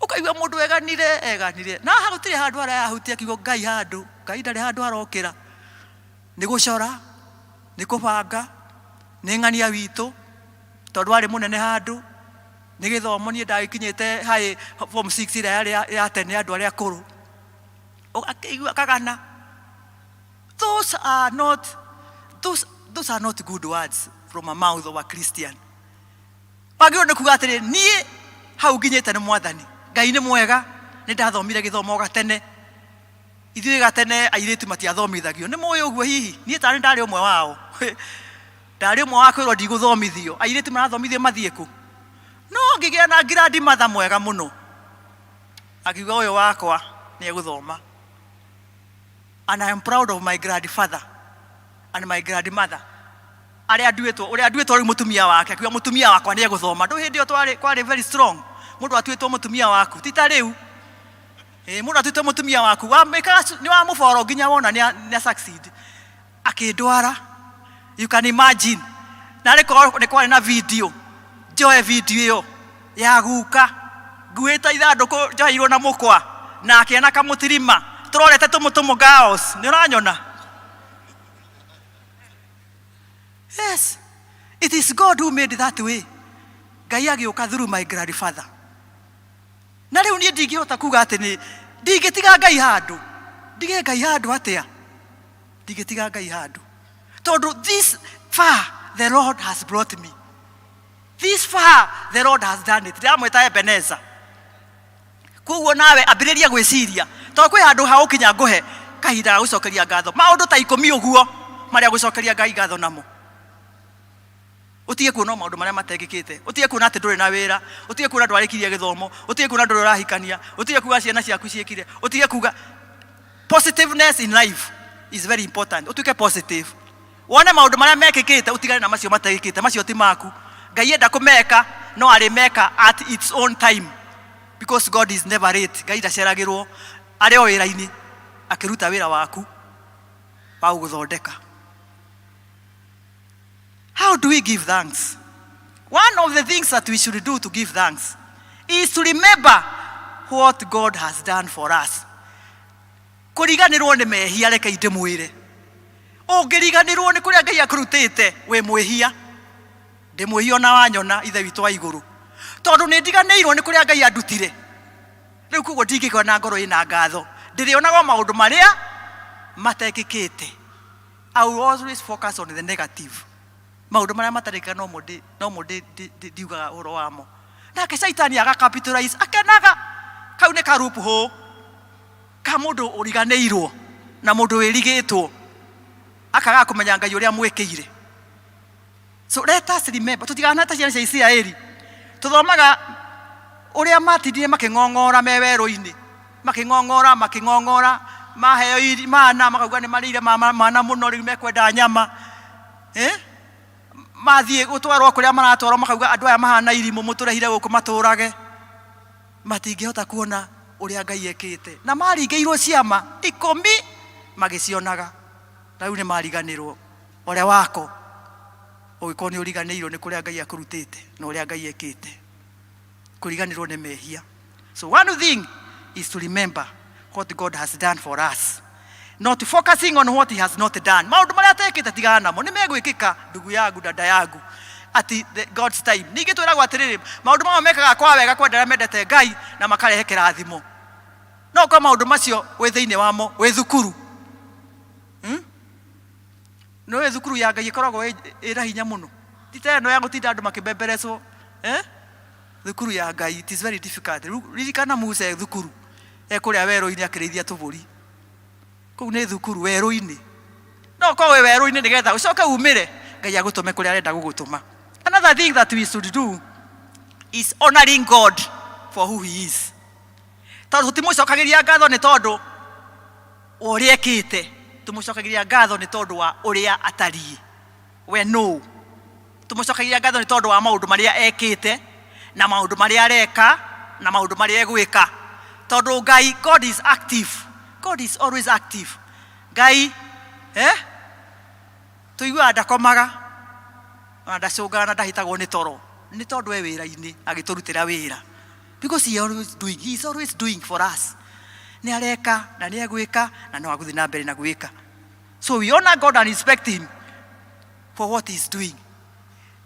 Ukaigua mundu eganire na hagutire handu ara yahutia kiugo Ngai handu, Ngai ndari handu arokira. Ni gucora, ni kubanga, ni ng'ania witu tondu ari munene handu, ni githomo ni ndagikinyite hai form 6 ira ya tene andu aria akuru. Akaigua kagana. Those are not good words from a mouth of a Christian. Wagirwo ni kuga atiri nie hau nginyite ni mwathani Ngai ni mwega, ni ndathomire githomo gatene. Ithuĩ gatene airitu matiathomithagio. Ni muĩ uguo hihi nie tani ndari umwe wao. Ndari umwe wa kwirwo ndiguthomithio. Airitu marathomithio mathieku. No ngigia na grandi matha mwega muno. Akiuga uyu wakwa ni eguthoma. And I am proud of my grandfather and my grandmother. Uria nduĩtwo rĩu mutumia wake, akiuga mutumia wakwa ni eguthoma. Ndu hindi yo twari very strong. Mundu atuĩtwo mutumia waku ti ta rĩu. Mundu atuĩtwo mutumia waku ni wa muboro nginya wona ni succeed. Akindwara, you can imagine. Na ni kwari na video, njoe video iyo ya guka nguĩta ithandũkũ njoheirwo na mũkwa na akĩana kamutirima turorete tumutumu girls. Ni uranyona? Yes, it is God who made that way. Ngai agĩũka through my grandfather. Na rĩu niĩ ndingĩhota kuga atĩ ni ndingĩtiga Ngai handu. Ndige Ngai handu atia? Ndingĩtiga Ngai handu. Tondu this far the Lord has brought me. This far the Lord has done it. Ndamwĩta Ebenezer. Kuguo nawe ambĩrĩria gwĩciria. Tondũ kwĩ handũ ha ũkinya ngũhe kahinda ga gũcokeria ngatho. Maũndũ ta 10 ũguo marĩa gũcokeria Ngai ngatho namo. Utige kuona maundu maria matekikite, utige kuona ati nduri na wira, utige kuona ndwarikirie githomo, utige kuona nduri urahikania, utige kuga ciana ciaku ciekire, utige kuga positiveness in life is very important. Utuke positive. Wone maundu maria mekikite utigane na macio matekikite, macio ti maku. Ngai enda kumeka no ari meka at its own time, because God is never late. Ngai ndaceragirwo ari o wira-ini akiruta wira waku wa guthondeka. How do we give thanks? One of the things that we should do to give thanks is to remember what God has done for us. Kuriganirwo ni mehia reke ndimwire. Ungiriganirwo ni kuria Ngai akurutite we mwehia. Ndimwehia na wanyona ithe witu wa iguru. Tondu ni ndiganirwo ni kuria Ngai andutire. Riu kugo ndingikwa na ngoro ina ngatho. Ndirionaga maundu maria matekikite. I will always focus on the negative. Maundu maria matarika no mundi ndiugaga uro wamo. Nake Saitani aga capitalize akenaga kau ne karupu ho ka mundu uriganeirwo na mundu wirigitwo akaga kumenya Ngai uria mwekire. So let us remember, tutigana ta ciana cia Israeli tuthomaga uria matindire makingongora meweru-ini, makingongora maheo mana makauga ni marire mana muno riu mekwenda nyama. mathie gutwarwo kuria maratwarwo makauga andu aya mahana irimu muturehire guku maturage matingihota kuona uria Ngai ekite na maringeirwo ciama 10 magicionaga na riu ni mariganirwo uria wako ugikorwo ni uriganirwo ni kuria Ngai akurutite na uria Ngai ekite kuriganirwo ni mehia. So one thing is to remember what God has done for us, not focusing on what he has not done. Maundu maria atekite tigana namo ni megwikika ndugu yangu dada yangu at God's time. Ningi twiragwo atiriri maundu mama mekaga kwa wega kwa ndara mendete Ngai na makarehe kirathimo no kwa maundu macio we thiine wamo we thukuru no we thukuru ya Ngai ikoragwo ira hinya muno titeno ya gutinda andu makibemberecwo thukuru ya Ngai. It is very difficult. Ririkana Musa thukuru kuria werũ-ini akirithia tuburi kuu ni thukuru werũ-ini no kwa we werũ-ini nigetha ucoke umire Ngai agutume kuria arenda gugutuma. Another thing that we should do is honoring God for who he is. Tondu tutimucokagiria ngatho ni tondu uria ekite, tumucokagiria ngatho ni tondu wa uria atari. We no tumucokagiria ngatho ni tondu wa maundu maria ekite na maundu maria areka na maundu maria egwika. Tondu Ngai, God is active. God is always active. Ngai tuigua ndakomaga na ndacungana ndahitagwo ni toro ni tondu we wira-ini agiturutira wira, because he is always doing for us. Ni areka na ni egwika na no aguthi na mbere na gwika. So we honor God and respect him for what he is doing.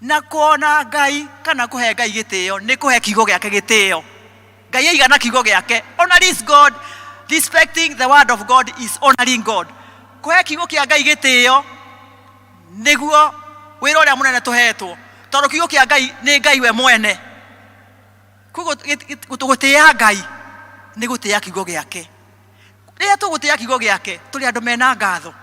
Na kuona Ngai kana kuhe Ngai gitio ni kuhe kiugo giake gitio. Ngai aigana kiugo giake. Honoring God, respecting the word of God is honoring God. Kuhe kiugo kia Ngai gitio niguo wira uria munene tuhetwo tondu kiugo kia Ngai ni Ngai we mwene. Kugo gutugutia Ngai ni gutia kiugo giake. Ria tugutia kiugo giake tuli andu mena ngatho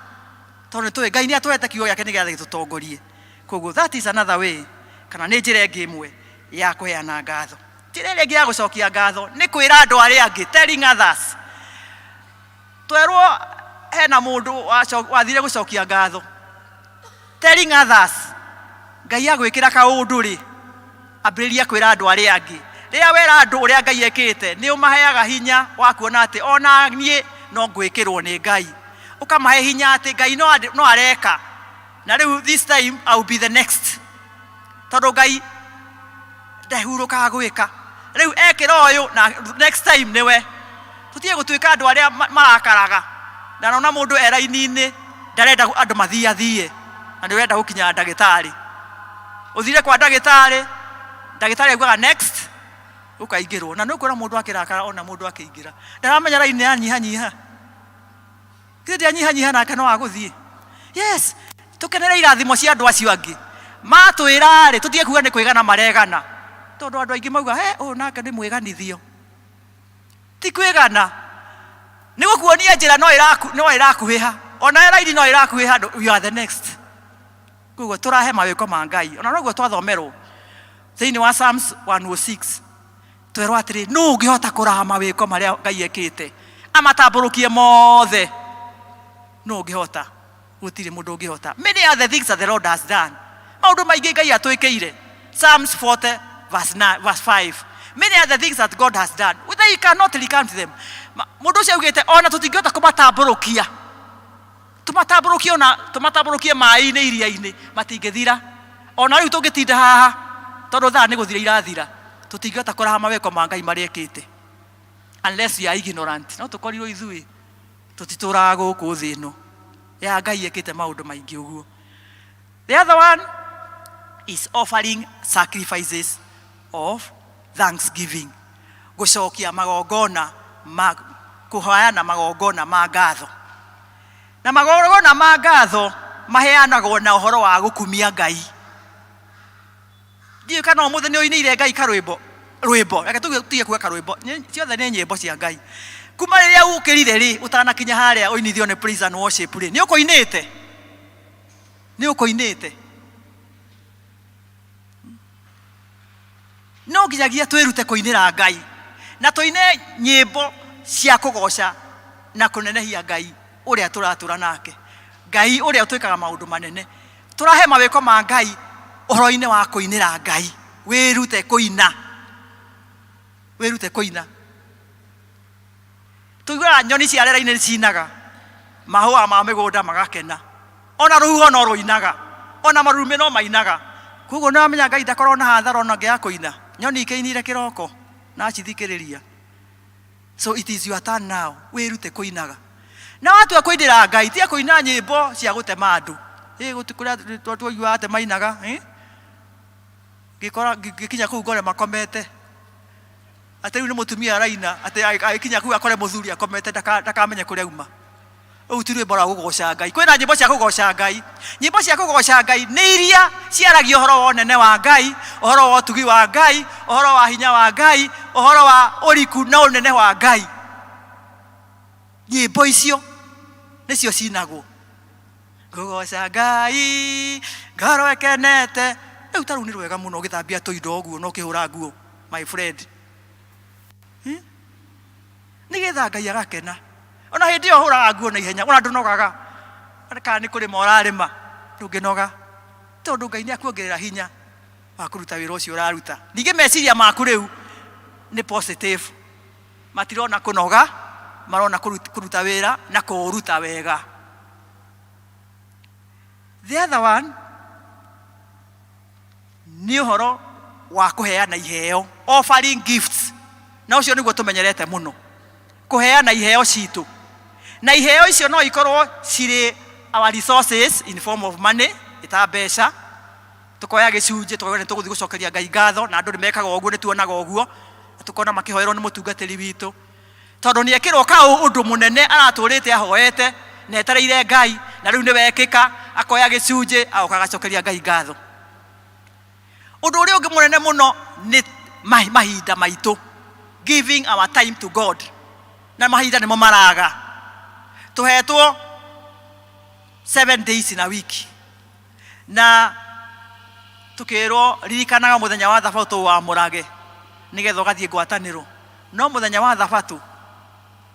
tondu tuwe Ngai ni atuhete kiugo giake nigetha gitutongorie. Koguo that is another way kana ni njira ingi imwe ya kuheana ngatho. Njira ingi ya gucokia ngatho ni kwira andu aria angi, telling others. Twerwo hena mundu wathire gucokia ngatho, telling others. Ngai agwikira kaundu ri ambiriria kwira andu aria angi. Ria wera andu uria Ngai ekite ni umaheaga hinya wa kuona ati ona nie no ngwikirwo ni Ngai. Ukamahe hinya ati Ngai no areka. Na riu this time I will be the next. Tondu Ngai ndahurukaga gwika. Riu ekira uyu na next time niwe. Tutie gutuika andu aria marakaraga. Na nona mundu era-ini ndarenda andu mathie na ndirenda gukinya ndagitari. Uthire kwa ndagitari augaga next ukaingirwo na nukuona mundu akirakara ona mundu akiingira. Ndaramenya raini yanyiha. Kiti anyiha nake no aguthie. Yes. Tukenere irathimo cia andu acio angi matwira ri tutie kuga ni kwigana maregana tondu andu aingi mauga nake ni mwiganithio ti kwigana ni gukuonia njira no irakuhiha ona raini no irakuhiha you are the next. Kugo turahe mawiko ma Ngai ona noguo twathomerwo thiini wa Psalms 106 twerwo atiri no ungihota kuraha mawiko maria Ngai ekite amatamburukie mothe no ungihota gutire mundu ungihota. Many are the things that the Lord has done. Maundu maingi Ngai atwikiire. Psalms 40 verse 5. Many are the things that God has done. We cannot recount them. Mundu ucio ugite ona tutingihota kumatamburukia. Tumatamburukie mai-ini iria-ini matingithira. Ona riu tungitinda haha tondu thaa ni guthira irathira. Tutingihota kuraha maweko ma Ngai maria ekite. Unless we are ignorant. No tukorirwo ithui tutituraga guku thi ino. Ya Ngai ekite maundu maingi uguo. The other one is offering sacrifices of thanksgiving. Gucokia magongona kuhoana magongona ma ngatho. Na magongona ma ngatho maheanagwo na uhoro wa gukumia Ngai. Ndiyo kana umuthe ni oinire Ngai karwimbo reke tuge kuga karwimbo ciothe ni nyimbo cia Ngai. Kuma riria ukirire ri utanakinya haria uinithio ni praise and worship ri ni ukoinite no nginyagia twirute kuinira Ngai na tuine nyimbo cia kugoca na kunenehia Ngai uria turatura nake. Ngai uria twikaga maundu manene turahe mawiko ma Ngai Ohoro-inĩ wa kũinĩra Ngai, wĩrute kũina. Wĩrute kũina. Tuiguaga nyoni cia rĩera-inĩ cinaga, mahũa ma mĩgũnda magakena. Ona rũhuho no rũinaga, ona marurumĩ no mainaga. Koguo nĩ wamenya Ngai ndakorwo na hathara ona ngĩ ya kũina. Nyoni ikĩinire kĩroko na cithikĩrĩria. So it is your turn now. Wĩrute kũinaga. Na watua kũinĩra Ngai, tia kũina nyĩmbo cia gũtema andũ. Gũtikũrĩa twaiguaga ate mainaga. Gĩkinya kũu ngore makomete. Ate rĩu nĩ mũtumia araina, ate agĩkinya kũu akore mũthuri akomete ndakamenye kũrĩa auma. Rĩu ti rwĩmbo rwa gũgoca Ngai. Kwĩna nyĩmbo cia kũgoca Ngai. Nyĩmbo cia kũgoca Ngai nĩ iria ciaragia ũhoro wa ũnene wa Ngai, ũhoro wa ũtugi wa Ngai, ũhoro wa hinya wa Ngai, ũhoro wa ũriku na ũnene wa Ngai. Nyĩmbo icio nĩcio cinagwo. Ngũgoca Ngai, ngoro ĩkenete. Rĩu ta rĩu nĩ rwega mũno ũgĩthambia tũindo ũguo na ũkĩhũra nguo, my friend. Nĩgetha Ngai agakena. Ona hĩndĩ ĩyo hũraga nguo na ihenya, ona ndũnogaga. Kana nĩ kũrĩma ũrarĩma, ndũngĩnoga. Tondũ Ngai nĩakuongerera hinya wa kũruta wĩra ũcio ũraruta. Ningĩ meciria maku rĩu nĩ positive. Matirona kũnoga, marona kũruta wĩra na kũũruta wega. The other one nĩ ũhoro wa kũheana iheo, offering gifts. Na ũcio nĩguo tũmenyerete mũno. Kũheana iheo citũ. Na iheo icio no ikorwo cirĩ our resources in form of money, ita mbeca. Tukoya gĩcunjĩ, tukoya nĩ tũgũthiĩ gũcokeria Ngai ngatho, na andũ nĩ mekaga ũguo, nĩ tuonaga ũguo. Tukona makĩhoerwo nĩ mũtungatĩri witũ. Tondũ nĩ ekĩrwo ka ũndũ mũnene aratũrĩte ahoete, na etereire Ngai, na rĩu nĩ wekĩka, akoya gĩcunjĩ, agoka agacokeria Ngai ngatho. Ũndũ ũrĩa ũngĩ mũnene mũno nĩ mahinda maitũ. Giving our time to God. Na mahinda nĩmo maraga. Tuhetwo 7 days in a week. Na tukĩrwo ririkanaga mũthenya wa Thabatũ wa mũrage nĩgetha ũgathiĩ ngwatanĩro. No mũthenya wa Thabatũ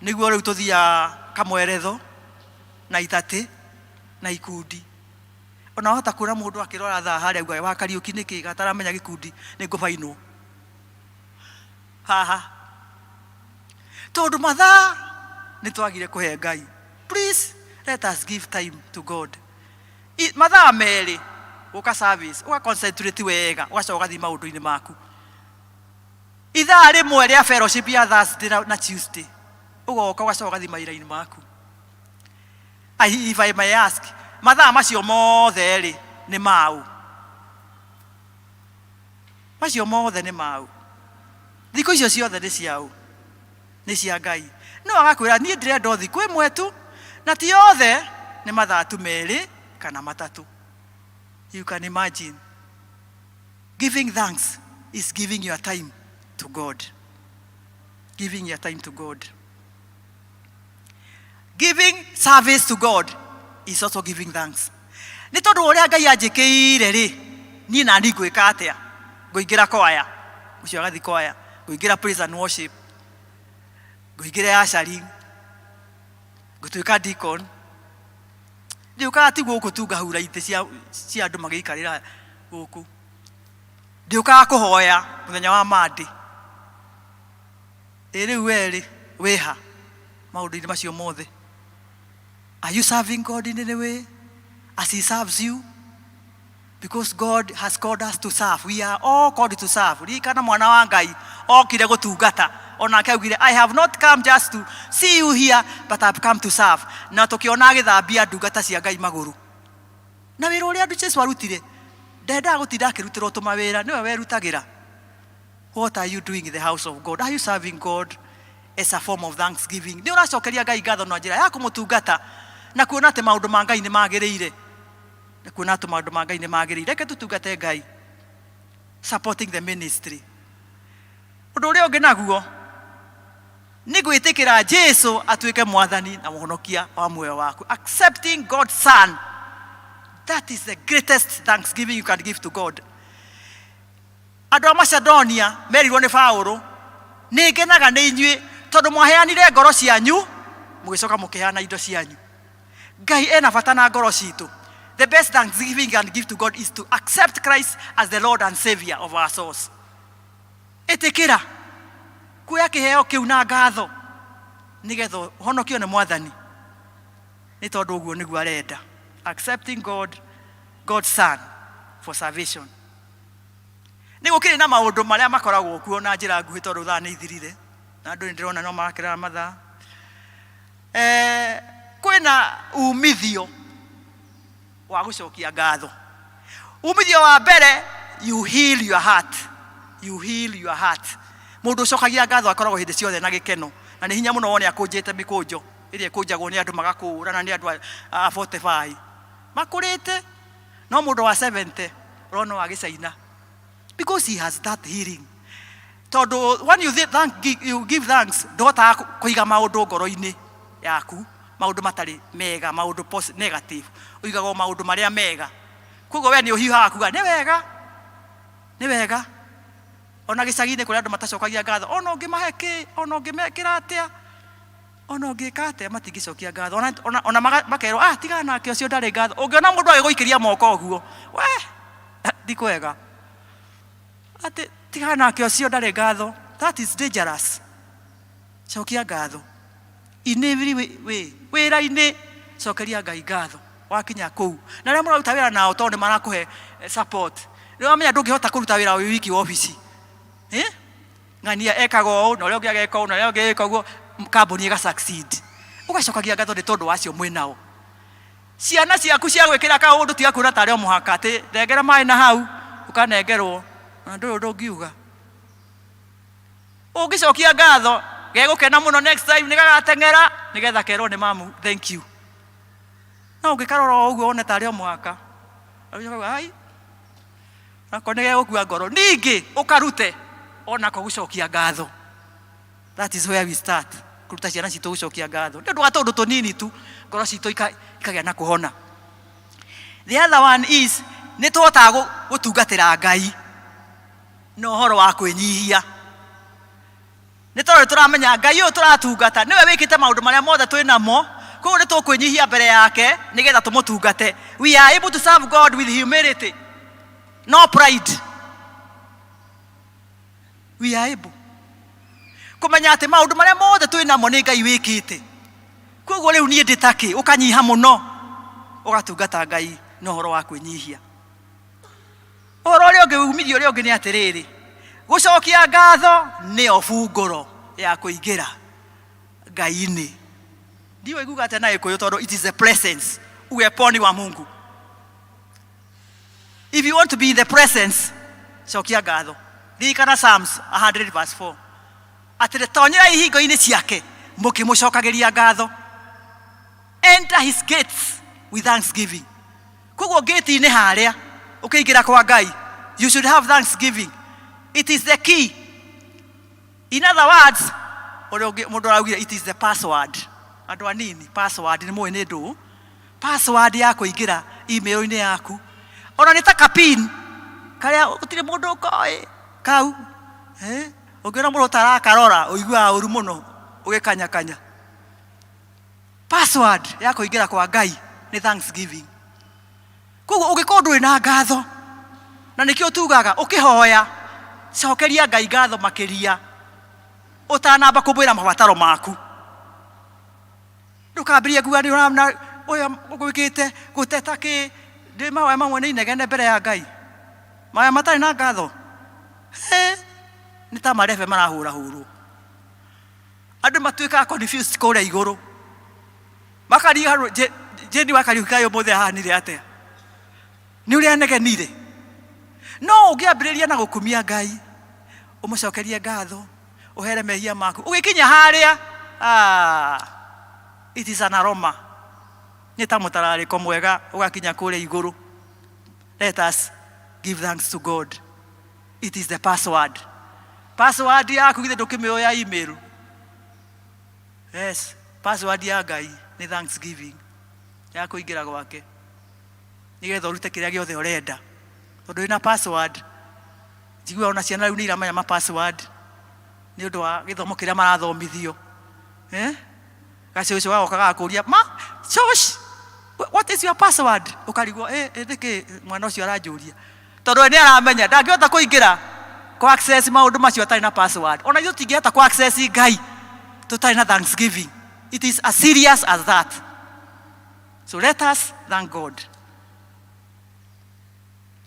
nĩguo rĩu tũthiaga kamweretho na itatĩ na ikundi. Ona wahota kuona mũndũ akĩrora thaa harĩa auga wa Kariũki nĩkĩ gataramenya gĩkundi nĩ ngũbainwo. Haha. Tondũ mathaa nĩ twagire kũhe Ngai. Please let us give time to God. Mathaa merĩ ũka service, ũka concentrate wega, ũgacoka ũgathiĩ maũndũ-inĩ maku. Ithaa rĩmwe rĩa fellowship ya Thursday na Tuesday, ũgoka ũgacoka ũgathiĩ mawĩra-inĩ maku. If I may ask, mathaa macio mothe rĩ nĩ mau. Macio mothe nĩ mau. Thikũ icio ciothe nĩ ciao. Nĩ cia Ngai. No agakwĩra niĩ ndĩrenda o thikũ ĩmwe tu, na ti yothe nĩ mathaa tu merĩ kana matatũ. You can imagine. Giving thanks is giving your time to God. Giving your time to God. Giving service to God is also giving thanks. Nĩ tondũ ũrĩa Ngai anjĩkĩire rĩ, niĩ na niĩ ngwĩka atĩa? Ngũingĩra kwaya, ũcio agathiĩ kwaya, ngũingĩra praise and worship, ngũingĩra ashari, ngũtuĩka deacon. Ndiũkaga ti gũkũ tu ngahura itĩ cia andũ magĩikarĩra gũkũ. Ndiũkaga kũhoya mũthenya wa Monday. Rĩu werĩ wĩha maũndũ-inĩ macio mothe. Are you serving God in any way as He serves you? Because God has called us to serve. We are all called to serve. Ririkana mwana wa Ngai okire gũtungata. Onake augire, I have not come just to see you here, but I have come to serve. Na tukiona agĩthambia ndungata cia Ngai magũrũ. Na wĩra ũrĩa andũ Jesu arutire, ndendaga gũtinda akĩrutĩrwo tũmawĩra, nĩwe werutagĩra. What are you doing in the house of God? Are you serving God as a form of thanksgiving? Nĩ ũracokeria Ngai ngatho na njĩra ya kũmũtungata na kuona atĩ maũndũ ma Ngai nĩ magĩrĩire. Na kuona atĩ maũndũ ma Ngai nĩ magĩrĩire. Reke tũtungate Ngai. Supporting the ministry. Ũndũ ũrĩa ũngĩ naguo nĩ gwĩtĩkĩra Jesu atuĩke mwathani na mũhonokia wa muoyo waku. Accepting God's Son. That is the greatest thanksgiving you can give to God. Andũ a Macedonia merirwo nĩ Paũlũ, nĩ ngenaga nĩ inyuĩ tondũ mwaheanire ngoro cianyu mũgĩcoka mũkĩheana indo cianyu. Ngai ena bata na ngoro citũ. The best thanksgiving we can give to God is to accept Christ as the Lord and Savior of our souls. Etekera kuya kiheo kiu na ngatho nigetho honokio ne mwathani ni tondu uguo niguo arenda. Accepting God's son for salvation. Nĩ gũkĩrĩ na maũndũ marĩa makoragwo kuo na njĩra nguhĩ tondũ thaa nĩ ithirire na andũ nĩ ndĩrona no marakĩra mathaa. Kwĩna umithio wa gũcokia ngatho. Umithio wa mbere, you heal your heart. You heal your heart. Mũndũ ũcokagia ngatho akoragwo hĩndĩ ciothe na gĩkeno na nĩ hinya mũno wone akũnjĩte mĩkũnjo ĩrĩa ĩkũnjagwo nĩ andũ magakũũra na nĩ andũ a 45 makũrĩte no mũndũ wa 70 ũrona wa gĩcaina because he has that healing. Tondũ when you give thanks ndũhotaga kũiga maũndũ ngoro-inĩ yaku, maũndũ matarĩ mega, maũndũ negative, ũigagwo maũndũ marĩa mega. Koguo we nĩ ũhiũhaga kuga nĩ wega, nĩ wega. Ona gĩcagi-inĩ kũrĩa andũ matacokagia ngatho, ona ũngĩmahe ona ũngĩmekĩra atĩa, ona ũngĩka atĩa matingĩcokia ngatho. Ona makerwo tigana nake ũcio ndarĩ ngatho. Ũngĩona mũndũ agĩgũikĩria moko ũguo, we ndikwega. Ati tigana nake ũcio ndarĩ ngatho. That is dangerous. Cokia ngatho. In every way, wĩra-inĩ cokeria Ngai ngatho wakinya kũu. Na rĩrĩa mũraruta wĩra nao tondũ marakũhe support, rĩu wamenya ndũngĩhota kũruta wĩra wĩ wiki ofici. Ng'ania ekaga ũũ na ũrĩa ũngĩ ageka ũũ na ũrĩa ũngĩ eka ũguo, kambuni ĩga succeed. Ũgacokagia ngatho nĩ tondũ wacio mwĩnao. Ciana ciaku cia gwĩkĩra kaũndũ tiga kwĩra tarĩ o mũhaka atĩ ndengera maĩ na hau ũkanengerwo na ndũrĩ ũndũ ũngiuga. Ũngĩcokia ngatho gegũkena mũno next time nĩgagateng'era nĩgetha kerwo nĩ mamu thank you. No ũngĩkarora ũguo one tarĩ o mũhaka ai nako nĩ gegũkua ngoro. Ningĩ ũkarute onako gũcokia ngatho. That is where we start. Kuruta ciana citũ gũcokia ngatho nĩ ũndũ wa tũndũ tũnini tu ngoro citũ ikagĩa na kũhona. The other one is nĩ tũhotaga gũtungatĩra Ngai na ũhoro wa kwĩnyihia. Nĩ tondũ tũramenya Ngai ũyũ tũratungata nĩwe wĩkĩte maũndũ marĩa mothe twĩ namo, koguo nĩ tũkwĩnyihia mbere yake nĩgetha tũmũtungate. We are able to serve God with humility, no pride. We are able kũmenya atĩ maũndũ marĩa mothe twĩ namo nĩ Ngai wĩkĩte, koguo rĩu niĩ ndĩtakĩ ũkanyiha mũno ũgatungata Ngai na ũhoro wa kwĩnyihia. Ũhoro ũrĩa ũngĩ, umithio ũrĩa ũngĩ nĩ atĩrĩrĩ, gũcokia ngatho nĩyo bungũro ya kũingĩra Ngai-inĩ. Ndiũĩ nguga atĩa na Gĩkũyũ tondũ it is the presence, uweponi wa Mungu. If you want to be in the presence, cokia ngatho. Ririkana Psalms 100 verse 4. Atĩ tonyera ihingo-inĩ ciake mũkĩmũcokagĩria ngatho. Enter his gates with thanksgiving. Koguo gate-inĩ harĩa ũkĩingĩra kwa Ngai, you should have thanksgiving. It is the key. In other words, mũndũ araugire it is the password. Andũ anini, password nĩ mũĩ nĩ ndũ. Password ya kũingĩra email-inĩ yaku. Ona nĩ ta kapin karĩa gũtirĩ mũndũ ũkoĩ kau. Ũngĩona mũndũ ũtarakarora ũiguaga ũru mũno ũgĩkanyakanya. Password ya kũingĩra kwa Ngai nĩ thanksgiving. Koguo ũngĩkorwo ndũrĩ na ngatho na nĩkĩo tugaga ũkĩhoya cokeria Ngai ngatho makĩria ũtanamba kũmwĩra mabataro maku. Ndũkambĩrĩrie kuga nĩ ũramna ũyũ gwĩkĩte gũteta kĩ ndĩ mahoya mamwe nĩ inegene mbere ya Ngai. Mahoya matarĩ na ngatho nĩ ta marebe marahũrahũrwo. Andũ matuĩkaga confused kũrĩa igũrũ makariganĩrwo Jeni wakariũkaga ũmũthĩ ahanire atĩa, nĩ ũrĩa anegenire. No ũngĩambĩrĩria na gũkumia Ngai ũmũcokerie ngatho ũhere mehia maku ũgĩkinya harĩa it is an aroma. Nĩ ta mũtararĩko mwega ũgakinya kũrĩa igũrũ. Let us give thanks to God. It is the password. Password yaku githĩ ndũkĩmĩoya email? Yes, password ya Ngai nĩ thanksgiving ya kũingĩra gwake nĩgetha ũrute kĩrĩa gĩothe ũrenda. Tondũ wĩna password, njiguaga ona ciana rĩu nĩ iramenya ma password nĩ ũndũ wa gĩthomo kĩrĩa marathomithio. Gacio ũcio gagoka gagakũria ma coci What is your password? Ukarigwo ndike mwana ucio aranjuria. Tondu ni aramenya ndangihota kuingira ko access maundu macio atari na password. Ona ithu tingihota ko access Ngai tutari na thanksgiving. It is as serious as that. So let us thank God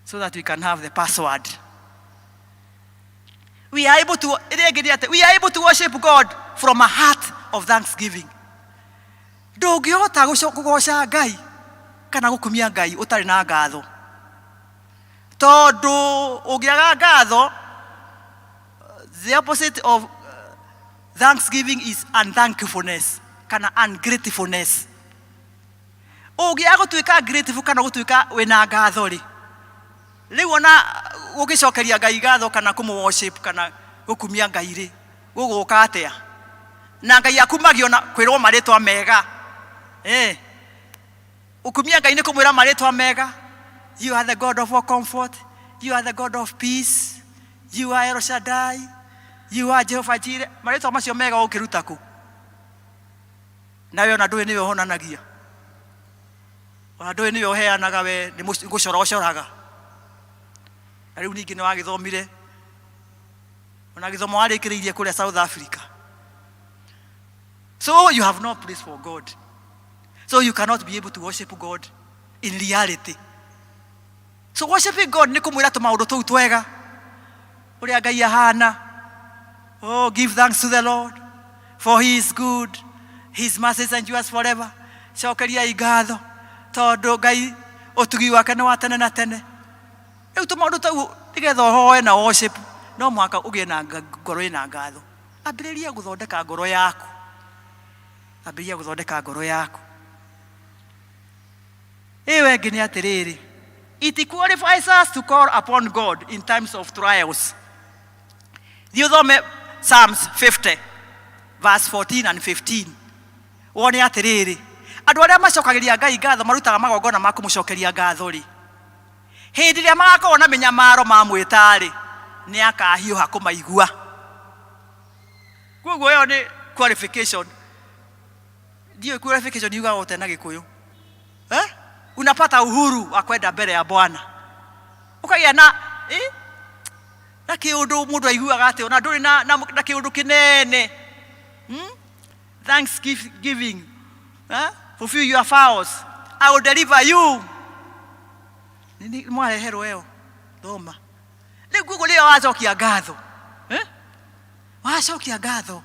so that we can have the password. We are able to worship God from a heart of thanksgiving. Ndungihota gugoca Ngai kana gukumia Ngai utari na ngatho. Tondu ungiaga ngatho, the opposite of thanksgiving is unthankfulness kana ungratefulness. Ungiaga gutuika grateful kana gutuika wina ngatho ri, riu ona ugicokeria Ngai ngatho kana kumu worship kana gukumia Ngai ri guguka atia na Ngai akumagio na kwirwo maritwa mega. Ukumia Ngai ni kumwira maritwa mega. You are the God of all comfort. You are the God of peace. You are El Shaddai. You are Jehovah Jireh. Maritwa macio mega ukiruta ku. Nawe ona ndui niwe honanagia. Ona ndui niwe uheanaga we ni gucorocoraga. Na riu ningi ni wagithomire. Ona githomo warikiriirie kuria South Africa. So you have no place for God. So you cannot be able to worship God in reality. So worshiping God ni kumwira tumaundu tuu twega uria Ngai ahana. Oh, give thanks to the Lord for he is good. His mercies endures forever. Cokeria ngatho tondu Ngai utugi wake ni wa tene na tene. Riu tumaundu tuu nigetha uhoe na worship no mwaka ugie na ngoro ina ngatho. Ambiriria guthondeka ngoro yaku. Ambiriria guthondeka ngoro yaku. Ewe ngini atiriri. It qualifies us to call upon God in times of trials. Thiuthome Psalms 50 verse 14 and 15. Wone atiriri. Andu aria macokagiria Ngai ngatho marutaga magongona ma kumucokeria ngatho ri. Hindi ria magakorwo na minyamaro mamwitari ni akahiuha kumaigua. Koguo yo ni qualification. Ndio qualification yuga wote na Gikuyu. Unapata uhuru wa kwenda mbele ya Bwana. Ukagia na kiundu mundu aiguaga ati ona nduri na kiundu kinene. Thanksgiving. Fulfill your vows. I will deliver you. Nini mwareherwo eo thoma. Riu leo wacokia ngatho. Wacokia ngatho.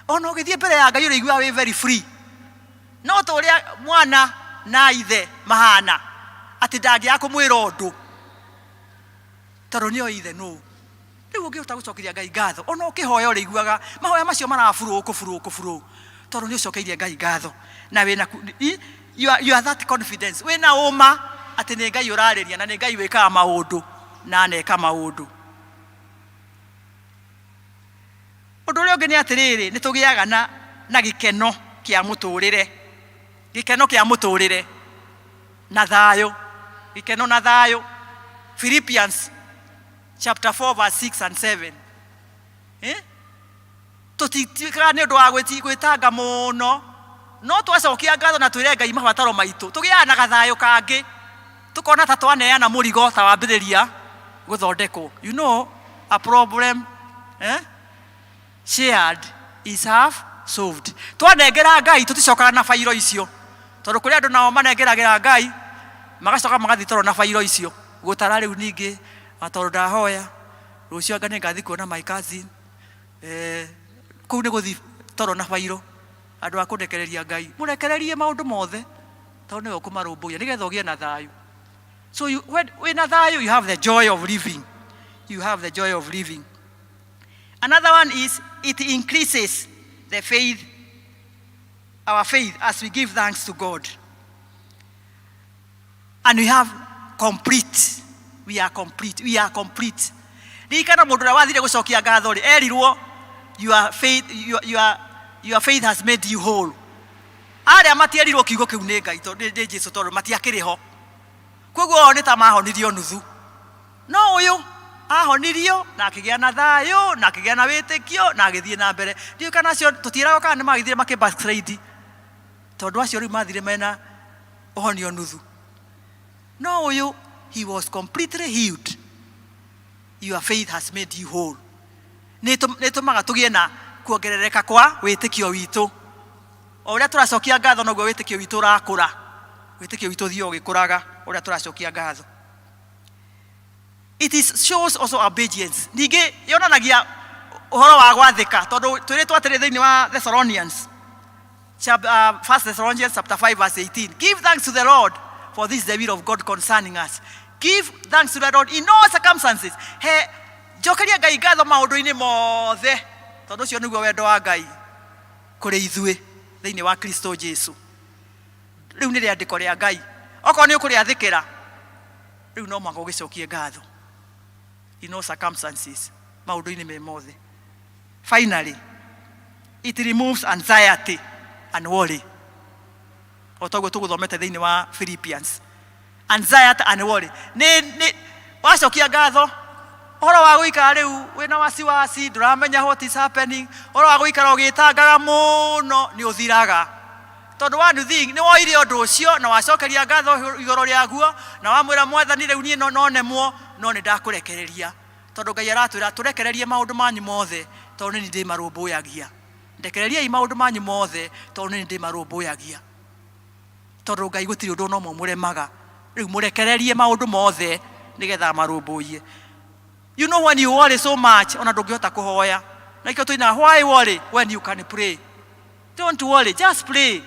Ona ugithie mbere ya Ngai urigua we very free. No to uria mwana na ithe mahana ati ndangia kumwira undu toro nio ithe no riu ungiuta gucokeria Ngai ngatho ona ukihoya uriguaga mahoya macio marafuru toro nio ucokeirie Ngai ngatho na wina you are that confidence wina uma ati ni Ngai urariria na ni Ngai wikaga maundu na neka maundu. Undu uria ungi ni atiriri ni tugiaga na gikeno kia muturire. Gikeno kia muturire na thayo. Gikeno na thayo. Philippians chapter 4 verse 6 and 7. Tutikira ni undu wa gwitanga muno no twacokia ngatho na twire Ngai mabataro maitu tugiaga na gathayo kangi tukona ta twaneana murigo ta wambiriria guthondekwo. You know a problem shared is half solved. Twanengera Ngai tuticokaga na fairo icio tondu kuri andu nao manengeragira Ngai magacoka magathi toro na fairo icio gutara riu ningi tondu ndahoya rucio anga ningathi kuona my cousin kuu ni guthi toro na fairo andu akundekereria Ngai murekererie maundu mothe tondu niwe kumarumbuya nigetha ugie na thayu. So when na thayu you have the joy of living. You have the joy of living. Another one is it increases the faith, our faith, as we give thanks to God. And we have complete. We are complete. We are complete. Rikana mundu ra wathire gucokia ngatho ri erirwo your faith has made you whole. Aria matierirwo kiugo kiu ni Ngai tondu ni Jesu tondu matiakiriho. Koguo ni ta mahonirio nuthu. No uyu ahonirio na akigia na thayo na akigia na witikio na agithie na mbere. Ndio kana cio tutirago kana ni magithire make backslide tondu acio ri mathire mena ũhonio nuthu. No ũyũ, he was completely healed. Your faith has made you whole. Nĩtũmaga tũgĩe na kuongerereka kwa wĩtĩkio witũ. O ũrĩa tũracokia ngatho noguo wĩtĩkio witũ ũrakũra. Wĩtĩkio witũ ũthiĩ ũgĩkũraga ũrĩa tũracokia ngatho. It shows also obedience. Ningĩ yonanagia ũhoro wa gwathĩka tondũ twĩrĩtwo atĩrĩ thĩinĩ wa Thessalonians. 1 Thessalonians chapter 5 verse 18. Give thanks to the Lord, for this is the will of God concerning us. Give thanks to the Lord in all circumstances. He njokeria Ngai ngatho maũndũ-inĩ mothe tondũ ũcio nĩguo wendo wa Ngai kũrĩ ithuĩ thĩinĩ wa Kristo Jesu. Rĩu nĩ rĩandĩko rĩa Ngai. Okorwo nĩ ũkũrĩathĩkĩra rĩu no mũhaka ũgĩcokie ngatho in all circumstances, maũndũ-inĩ me mothe. Finally, it removes anxiety and worry. Otoguo tũgũthomete thĩinĩ wa Philippians. Anxiety and worry. Nĩ wacokia ngatho, ũhoro wa gũikara rĩu wĩna wasiwasi, ndũramenya what is happening, ũhoro wa gũikara ũgĩtangaga mũno nĩ ũthiraga. Tondũ one thing, nĩ woire ũndũ ũcio na wacokeria ngatho igũrũ rĩaguo na wamwĩra Mwathani rĩu niĩ no nemwo no nĩ ndakũrekereria. Tondũ Ngai aratwĩra tũrekererie maũndũ manyu mothe tondũ nĩ ndĩ marũmbũyagia. Ndekereriai maũndũ manyu mothe tondũ nĩ ndĩ marũmbũyagia. Tondũ Ngai gũtirĩ ũndũ no mũremaga. Rĩu mũrekererie maũndũ mothe nĩgetha marũmbũiye. You know when you worry so much ona ndũngĩhota kũhoya. Na ikio tũina why worry when you can pray. Don't worry, just pray.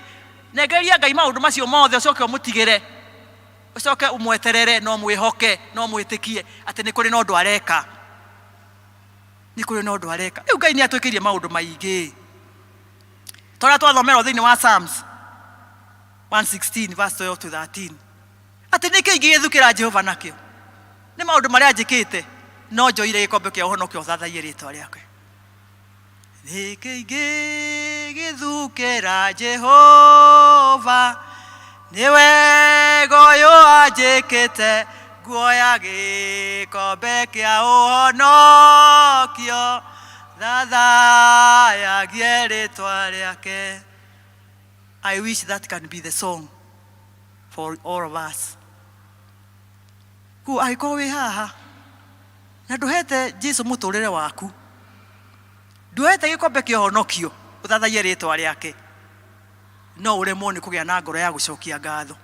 Negeria Ngai maũndũ macio mothe ũcoke ũmũtigĩre. Ũcoke ũmweterere no mwĩhoke no mwĩtĩkie atĩ nĩ kũrĩ na ũndũ areka. Nĩ kũrĩ na ũndũ areka. Rĩu Ngai nĩ atwĩkĩrie maũndũ maingĩ. Tũrĩa twathomerwo thĩinĩ wa Psalms 116 verse 12 to 13. Atĩ nĩ kĩĩ ingĩgĩthukĩra Jehova nakĩo? Nĩ maũndũ marĩa njĩkĩte no njoire gĩkombe kĩa ũhonokio ũthathaie rĩĩtwa rĩake. Nĩ kĩĩ ingĩgĩthukĩra Jehova? Nĩwe ũyũ anjĩkĩte nguoya gĩkombe kĩa ũhonokio thathayagie rĩĩtwa rĩake. I wish that can be the song for all of us. Ku angĩkorwo wĩ haha na ndũhete Jesũ mũtũrĩre waku, ndũhete gĩkombe kĩa ũhonokio ũthathaie rĩĩtwa rĩake, no ũremwo nĩ kũgĩa na ngoro ya gũcokia ngatho.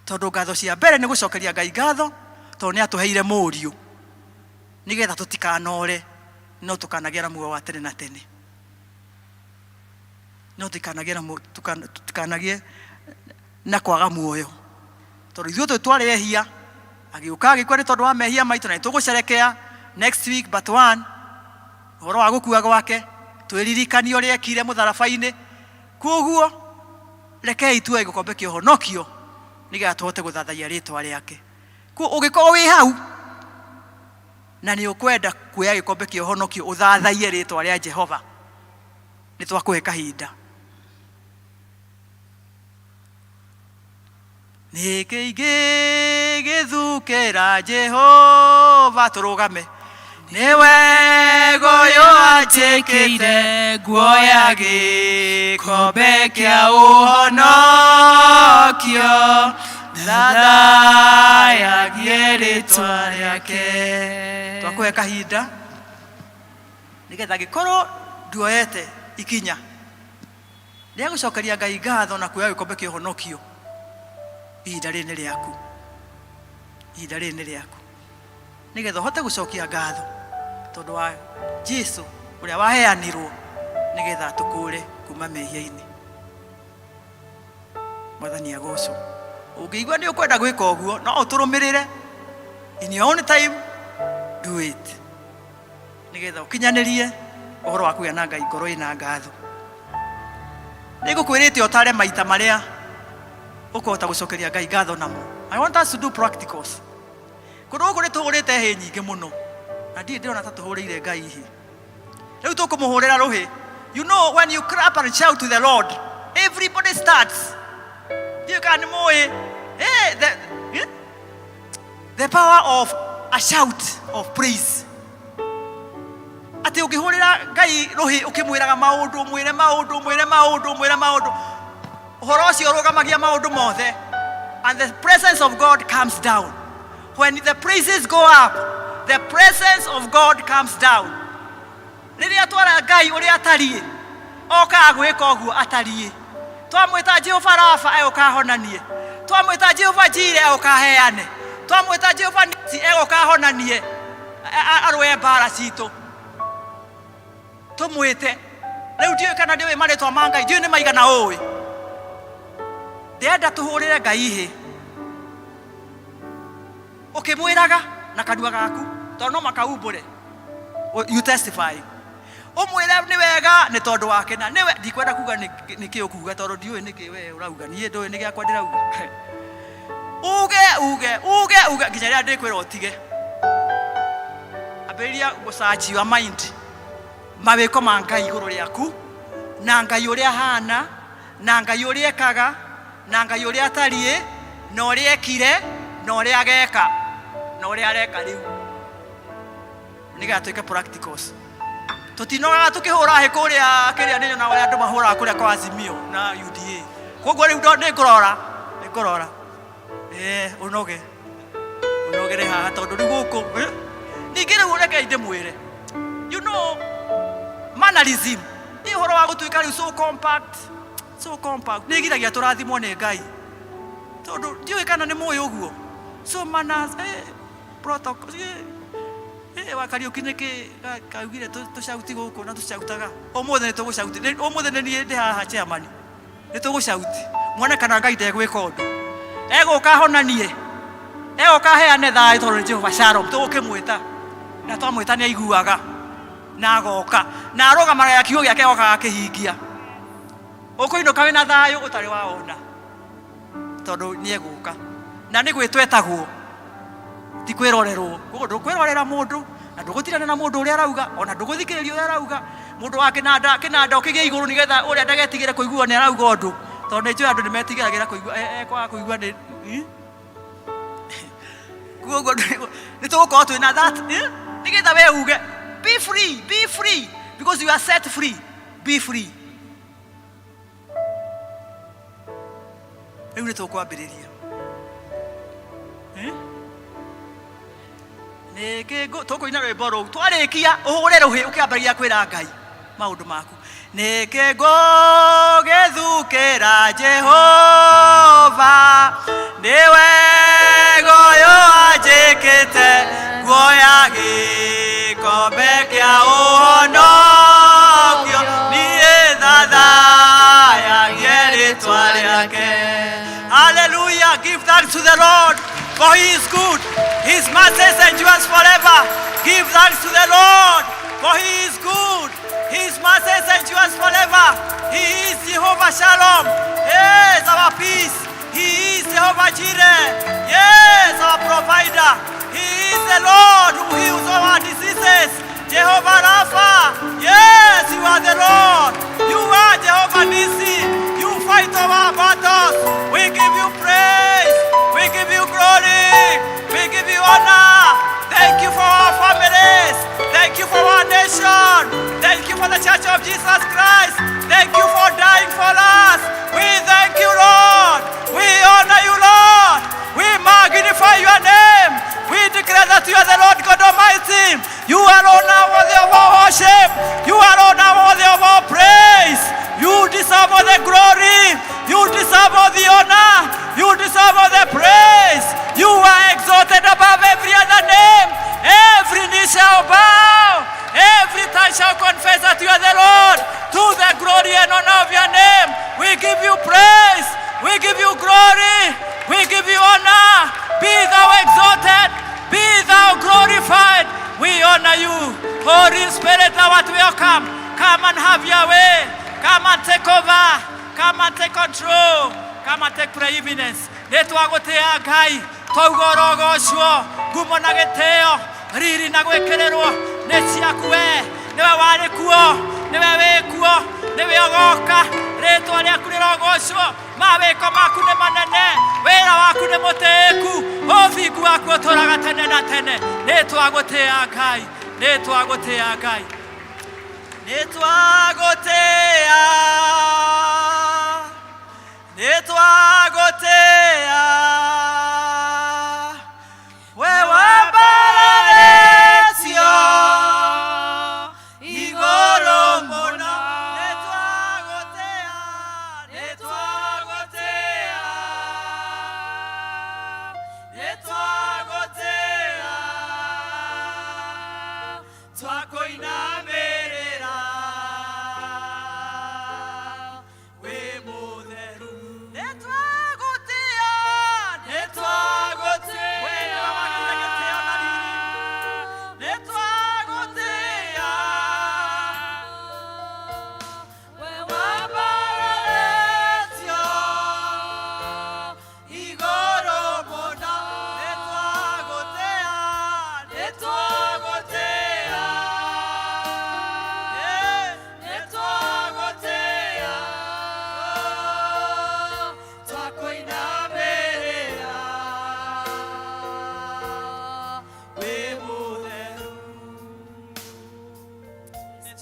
Tondũ ngatho cia mbere nĩ gũcokeria Ngai ngatho tondũ nĩ atũheire mũriũ nĩgetha tũtikanore no tũkanagĩa na muoyo wa tene na tene. No tũkanagĩe na kwaga muoyo. Tondũ ithuĩ twarehia agĩũka agĩkua nĩ tondũ wa mehia maitũ na nĩtũgũcerekea next week but one ũhoro wa gũkua gwake twĩririkanie ũrĩa ekire mũtharaba-inĩ. Koguo rekei tuoe gĩkombe kĩa ũhonokio nĩgetha tũhote gũthathaia rĩĩtwa rĩake. Ũngĩkorwo wĩ hau na nĩ ũkwenda kuoya gĩkombe kĩa ũhonokio ũthathaie rĩĩtwa rĩa Jehova, nĩ twakũhe kahinda. Nĩ kĩĩ ingĩgĩthukĩra Jehova? Tũrũgame. Nĩwe ũyũ anjĩkĩte nguoya gĩkombe kĩa ũhonokio thathayagie rĩĩtwa rĩake. Twakũhe kahinda nĩgetha angĩkorwo nduoyete ikinya rĩa gũcokeria Ngai ngatho na kuoya gĩkombe kĩa ũhonokio, ihinda rĩrĩ nĩ rĩaku. Ihinda rĩrĩ nĩ rĩaku nĩgetha ũhote gũcokia ngatho tondũ wa Jesũ ũrĩa waheanirwo nĩgetha tũkũre kuma mehia-inĩ. Mwathani agocwo. Ũngĩigua nĩ ũkwenda gwĩka ũguo no ũtũrũmĩrĩre in your own time, do it nĩgetha ũkinyanĩrie ũhoro wa kũgĩa na Ngai ngoro ĩna ngatho. Nĩngũkwĩrĩte ũtare maita marĩa ũkũhota gũcokeria Ngai ngatho namo. I want us to do practicals. Kũndũ gũkũ nĩ tũhũrĩte hĩ nyingĩ mũno na ndirĩ ndĩrona ta tũhũrĩire Ngai hĩ. Rĩu tũkũmũhũrĩra rũhĩ. You know when you clap and shout to the Lord, everybody starts. You can move. The power of a shout of praise. Ati ũngĩhũrĩra Ngai rũhĩ ũkĩmwĩraga maũndũ, mwĩre maũndũ. Uhoro ucio urugamagia maundu mothe. And the presence of God comes down. When the praises go up, the presence of God comes down. Riria twara Ngai uria atariĩ, oka gwĩka ũguo atariĩ. Twamwĩta Jehova Rafa egoka honanie. Twamwĩta Jehova Jire egoka heane. Twamwĩta Jehova Nisi egoka honanie. Arũe mbara citũ. Tumwĩte. Rĩu ndiũĩ kana ndiũĩ marĩtwa ma Ngai, ndiũĩ nĩ maigana ũĩ. Ndĩrenda tũhũrĩre Ngai ihĩ. Ũkĩmwĩraga na kanua gaku, tondũ no makaumbũre. You testify. Umwĩre nĩ wega nĩ tondũ wake na nĩwe ndikwenda kuga nĩkĩ ũkuga tondũ ndiũĩ nĩkĩ we ũrauga. Niĩ ndũĩ nĩ gĩakwa ndĩrauga. Uge nginya rĩrĩa ndĩkwĩra ũtige. Ambĩrĩria gũcanji wa mind. Mawĩko ma Ngai igũrũ rĩaku, na Ngai ũrĩa ahana, na Ngai ũrĩa ekaga, na Ngai ũrĩa atariĩ, na ũrĩa ekire, na ũrĩa ageka, na ũrĩa areka rĩu. Nĩgetha twĩke practicals. Tutinoga tukihura he kuria kiria ninyo na wale andu mahura kuria kwa Azimio na UDA. Koguo riu nĩ ngorora. Unogere haha tondu ri guku. Ningi riu reke ndimwire. You know, mannerism. Ni horo wa gutuika riu so compact. Ni giragia turathimwo nĩ Ngai. Tondu ndiũĩ kana nĩ mũĩ ũguo. So manners, protocols. Wakariuki niki kaugire tucauti guku na tucautaga. Omothe ni tugucauti. Omothe ni ndi haha chairman. Ni tugucauti. Muone kana Ngai ndegwika undu. Egoka honanie. Egoka heane thayũ tondu Jehova Shalom. Tugukimwita. Na twamwita ni aiguaga. Na agoka. Na arũgamagĩrĩra kiugo gĩake agoka akihingia. Ũkũinũka wĩna thayũ ũtarĩ waona. Tondu ni eguka. Na nĩ gwĩtwetagwo. Ti kwĩrorerwo. Koguo ndũkwĩrorera mũndũ na ndũgũtirana na mũndũ ũrĩa arauga, ona ndũgũthikĩrĩria ũrĩa arauga. Mũndũ wa kĩnanda ũkĩgĩa igũrũ nĩgetha ũrĩa ndagetigĩre kũigua nĩ arauga ũndũ. Tondũ nĩ njũĩ andũ nĩ metigagĩra kũigua kũigua nĩ koguo nĩ tũgũkorwo twĩna that nĩgetha we uge be free because you are set free. Be free. Rĩu nĩ tũkwambĩrĩria. Tukuina rwĩmbo rũu twarĩkia ũhũre rũhĩ ũkĩambĩrĩria kwĩra Ngai maũndũ maku. Nĩkĩ ngũgĩthukĩra Jehova, nĩwe ũyũ anjĩkĩte guoya gĩkombe kĩa ũhonokio, niĩ thathayagie rĩtwa rĩake. Hallelujah, give thanks to the Lord. For he is good, his mercy endures forever. Give thanks to the Lord, for he is good, his mercy endures forever. He is Jehovah Shalom, yes, our peace. He is Jehovah Jireh, yes, our provider. He is the Lord who heals all our diseases. Jehovah Rapha, yes, you are the Lord. You are Jehovah Nisi. You fight our battles. We give you praise. We give you glory. We give you honor. Thank you for our families. Thank you for our nation. Thank you for the Church of Jesus Christ. Thank you for dying for us. We thank you, Lord. We honor you, Lord. We magnify your name. We declare that you are the Lord God Almighty. You alone are worthy of our worship. You alone are worthy of our praise. You deserve all the glory. You deserve all the honor. You deserve all the praise. You are exalted above every other name. Every knee shall bow. Every tongue shall confess that you are the Lord. To the glory and honor of your name, we give you praise. We give you glory. We give you honor. Be thou exalted. Be thou glorified. We honor you. Holy Spirit, thou art welcome. Come and have your way. Come and take over. Come and take control. Come and take preeminence. Nĩtwagũtĩĩa Ngai, twauga ũrogocwo, ngumo na gĩtĩo, riri na gwĩkĩrĩrwo nĩ ciaku we. Nĩwe warĩ kuo, nĩwe wĩ kuo, nĩwe ũgoka, rĩtwa rĩaku rĩrogocwo, mawĩko maku nĩ manene, wĩra waku nĩ mũtĩĩku, ũthingu waku ũtũũraga tene na tene. Nĩtwagũtĩĩa Ngai, nĩtwagũtĩĩa Ngai, nĩtwagũtĩĩa,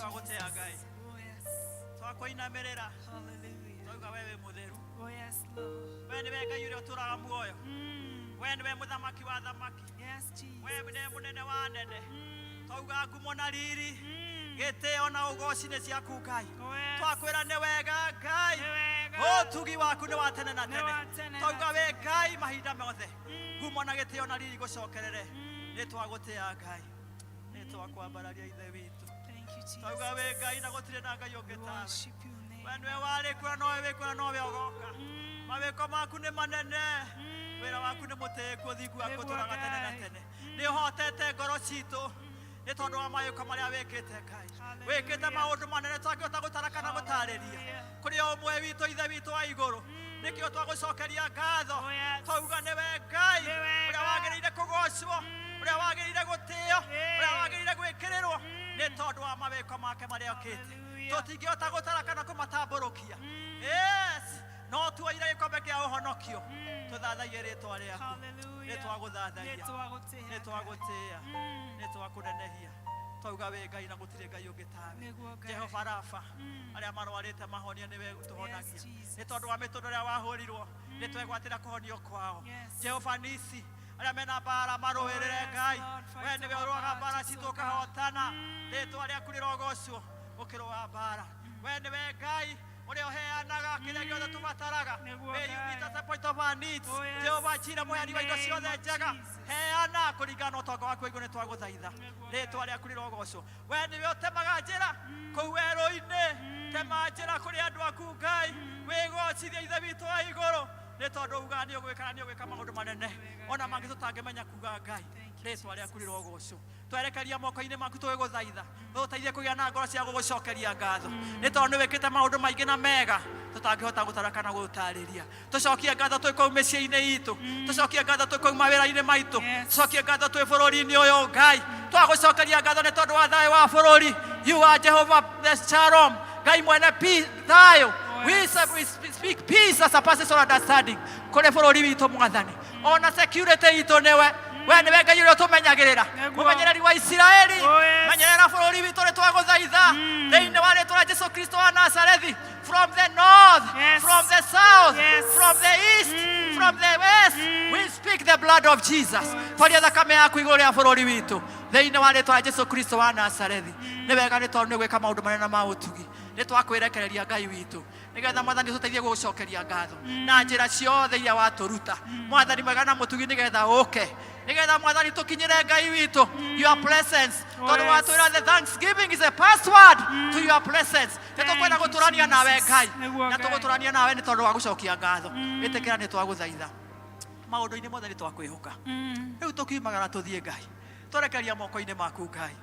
twagotea Ngai twakoinamerera twauga wewe mutheru wewe niwe Ngai uria uturaga muoyo wewe niwe muthamaki wa thamaki wewe niwe munene wa anene twauga ngumo na riri giteo na ugoci ni ciaku Ngai twakwira ni wega Ngai utugi waku ni wa tene na tene twauga we Ngai mahinda mothe ngumo na giteo na riri gucokerere ni twagotea Ngai ni twakwambararia ithe witu twauga we Ngai na gutire na Ngai ungi tawe we niwe wari kuo nowe wikura nowe ogoka mawiko maku ni manene wira waku ni muteku thigu waku turaga tene na tene ni hotete ngoro citu ni tondu wa mawiko maria wikite Ngai wikite maundu manene twangihota gutaraka na gutariria kuri umwe witu ithe witu wa iguru nikio twagucokeria ngatho twauga niwe Ngai uria wagiriire kugocwo uria wagiriire gutio uria wagiriire gwikirirwo ni tondu wa mawiko make maria okite tutingihota gutaraka na kumatamburukia yes no tuoire gikombe kia uhonokio tuthathaie ritwa riaku ni twaguthathaia ni twagutia ni twakunenehia twauga we Ngai na gutire Ngai ungi tawe Jehova Rafa aria marwarite mahonia niwe tuhonagia ni tondu wa mitundo ria wahurirwo ni twegwatira kuhonio kwao Jehova Nisi aria mena bara maruhirire Ngai we niwe uruaga bara citu ukahotana ritwa riaku rirogocwo ukirwa bara we niwe Ngai uria uheanaga kiria giothe tubataraga may you meet us at the point of our needs Jehova chira muheani wa indo ciothe njega heana kuringana na utonga waku iguru ni twaguthaitha ritwa riaku rirogocwo we niwe utemaga njira kuu werũ-inĩ tema njira kuri andu aku Ngai wigocithia ithe witu wa iguru ni tondu uga ni ugwika maundu manene ona mangi tutangimenya kuga Ngai ritwa riaku rirogocwo twerekeria moko-inĩ maku twiguthaitha uteithie kugia na ngoro cia gugucokeria ngatho ni tondu wikite maundu maingi na mega tutangihota gutaraka na gutariria tucokie ngatho twi kuu mĩciĩ-inĩ itu tucokie ngatho twi kuu mawĩra-inĩ maitu tucokie ngatho twi bũrũri-inĩ ũyũ Ngai twagucokeria ngatho ni tondu wa thayũ wa bũrũri you are Jehovah the Shalom Ngai mwene thayũ we speak peace that surpasses all understanding kuri bũrũri witu mwathani ona security itu niwe we niwe Ngai uria tumenyagirira mumenyereri wa Israeli menyerera bũrũri witu ni twaguthaitha thĩinĩ wa rĩtwa rĩa Jesu Kristo wa Nazarethi from the north from the south from the east from the west we speak the blood of Jesus twaria thakame yaku igũrũ rĩa bũrũri witu thĩinĩ wa rĩtwa rĩa Jesu Kristo wa Nazarethi nĩ wega nĩ tondu nĩ gwĩka maũndũ manene ma ũtugi nĩ twakwirekereria Ngai witu nigetha mwathani tuteithie gugucokeria ngatho na njĩra ciothe iria watũruta mwathani mwega na mũtugi nigetha ũke nigetha mwathani tukinyire Ngai witu your presence tondu watwĩra the thanksgiving is a password to your presence nĩtũkwenda gũtũrania nawe Ngai na tũgũtũrania nawe nĩ tondu wa gucokia ngatho ĩtĩkĩra nĩ twagũthaitha maũndũ-inĩ mothe nĩ twakwĩhoka rĩu tũkiumagara tũthiĩ Ngai tũrekeria moko-inĩ maku Ngai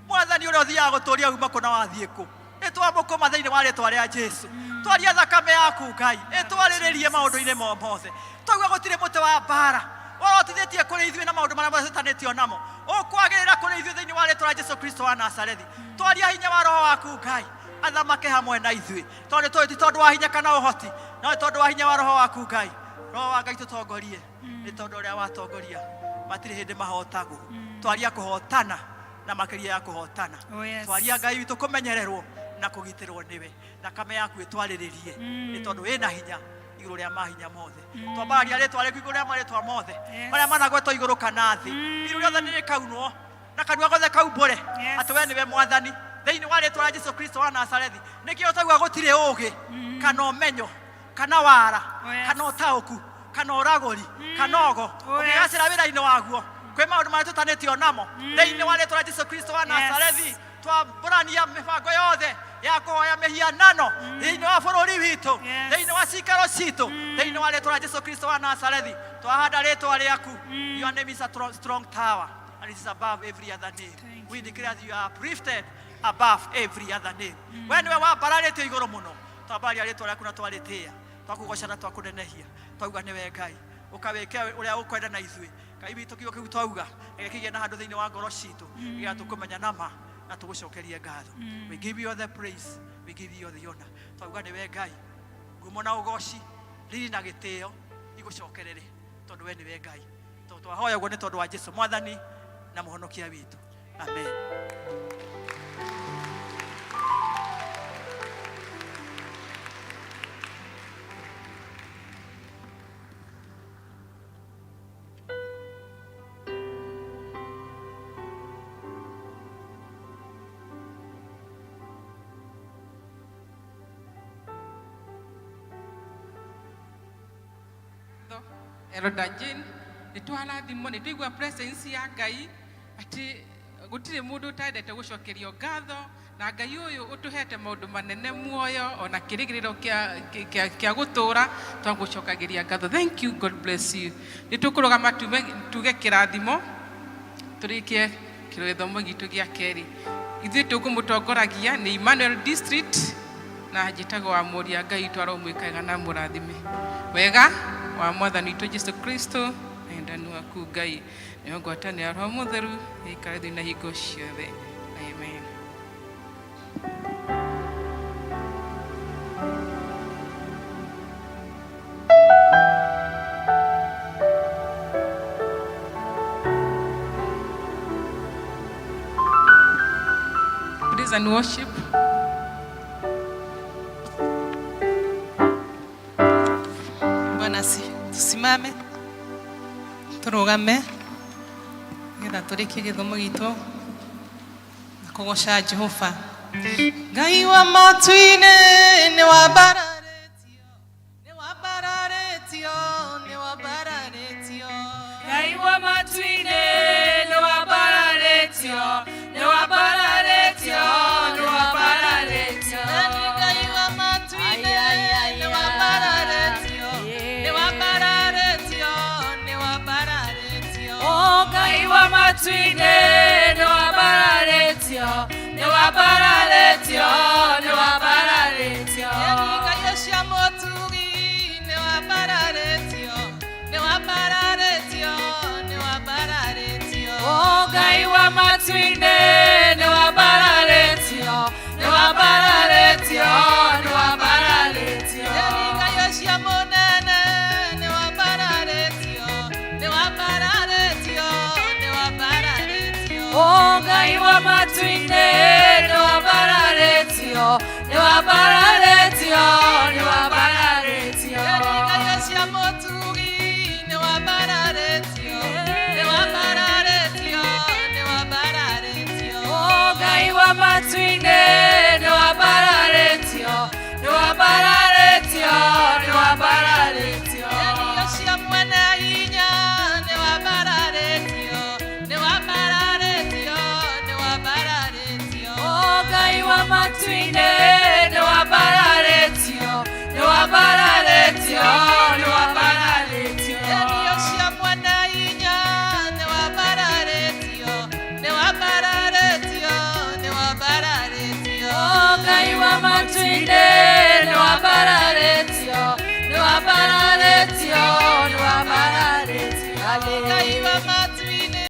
mwathani ũrĩa ũthiaga gũtũũria uma kũ na wathiĩ kũ nĩtwamũkũma thĩinĩ wa rĩtwa rĩa Jesu twaria thakame yaku Ngai ĩtwarĩrĩrie maũndũ-inĩ mothe twauga gũtirĩ mũtĩ wa mbara orotithĩtie kũrĩ ithuĩ na maũndũ marĩa macetanĩtio namo ũkwagĩrĩra kũrĩ ithuĩ thĩinĩ wa rĩtwa rĩa Jesu Kristo wa Nazarethi twaria hinya wa roho waku Ngai athamake hamwe na ithuĩ tondũ tũĩ ti tondũ wa hinya kana ũhoti no tondũ wa hinya wa roho waku Ngai roho wa Ngai tũtongorie nĩ tondũ ũrĩa watongoria matirĩ hĩndĩ mahotagwo twaria kũhotana na makĩria ya kũhotana twaria Ngai witũ kũmenyererwo na kũgitĩrwo nĩwe thakame yaku ĩtwarĩrĩrie nĩ tondũ wĩna hinya igũrũ rĩa mahinya mothe twambararia rĩtwa rĩaku igũrũ rĩa marĩtwa mothe marĩa managwetwo igũrũ kana thĩ iru rĩothe nĩ rĩkaunwo na kanua gothe kaumbũre atĩ we nĩwe mwathani thĩinĩ wa rĩtwa rĩa Jesu Kristo wa Nazarethi nĩkĩo twauga gũtirĩ ũũgĩ kana ũmenyo kana wara kana ũtaũku kana ũragũri kana ogo ũngĩgacĩra wĩra-inĩ waguo kwĩ maũndũ marĩa tũtanĩtio namo thĩinĩ wa rĩtwa rĩa Jesu Kristo wa Nazarethi twambũrania mĩbango yothe ya kuhoya mihianano thĩinĩ wa bũrũri witũ thĩinĩ wa cikaro citũ thĩinĩ wa rĩtwa rĩa Jesu Kristo wa Nazarethi twahanda rĩtwa rĩaku your name is a strong tower and it is above every other name we declare that you are lifted above every other name we nĩwe wambararĩtio igũrũ mũno twambararia rĩtwa rĩaku na twarĩtĩĩa twakũgoca na twakũnenehia twauga nĩwe Ngai ũkawĩke ũrĩa ũkwenda na ithuĩ Ngai witũ kiugo kĩu twauga gĩkĩgĩe na handũ thĩinĩ wa ngoro citũ nĩgetha tũkũmenya nama na tugucokerie ngatho we give you all the praise we give you all the honor twauga niwe Ngai ngumo na ugoci riri na gitio igucokerere tondu we niwe Ngai twahoya uguo ni tondu wa Jesu mwathani na muhonokia witu amen Elder Jane nitwarathimo nitwigua presence ya Ngai ati gutire mundu utendete gucokerio ngatho na Ngai uyu utuhete maundu manene muoyo ona kirigiriro kia gutura twagucokagiria ngatho. Thank you, God bless you. Nitukurugama tuge kirathimo turikie kirwethomo gitu gia keri ithuĩ tũkũmũtongoragia nĩ Emmanuel District na njĩtagwo wa mũria Ngai twaro mwĩkaga na mũrathime wega wa mwathani witũ Jesu Kristo na endani waku Ngai nĩ ngwatanĩra Roho Mũtheru ĩikare thĩ na hingo ciothe. Amen. Praise and worship. Bwana tusimame turugame ngetha turikie githomo gitu na kugoca Jehova. Ngai wa matu-inĩ nĩ wambararetio, nĩ wambararetio, nĩ wambararetio. Ngai wa matu-inĩ nĩ wambararetio, nĩ wambararetio, nĩ wambararetio. Ngai wa matu-inĩ nĩ wambararetio, nĩ wambararetio, nĩ wambararetio. Oh, Ngai wa matu-inĩ nĩ wambararetio, nĩ wambararetio, nĩ wambararetio. Ngai cia mũtugi nĩ wambararetio, nĩ wambararetio, nĩ wambararetio. Oh, Ngai wa matu-inĩ nĩ wambararetio.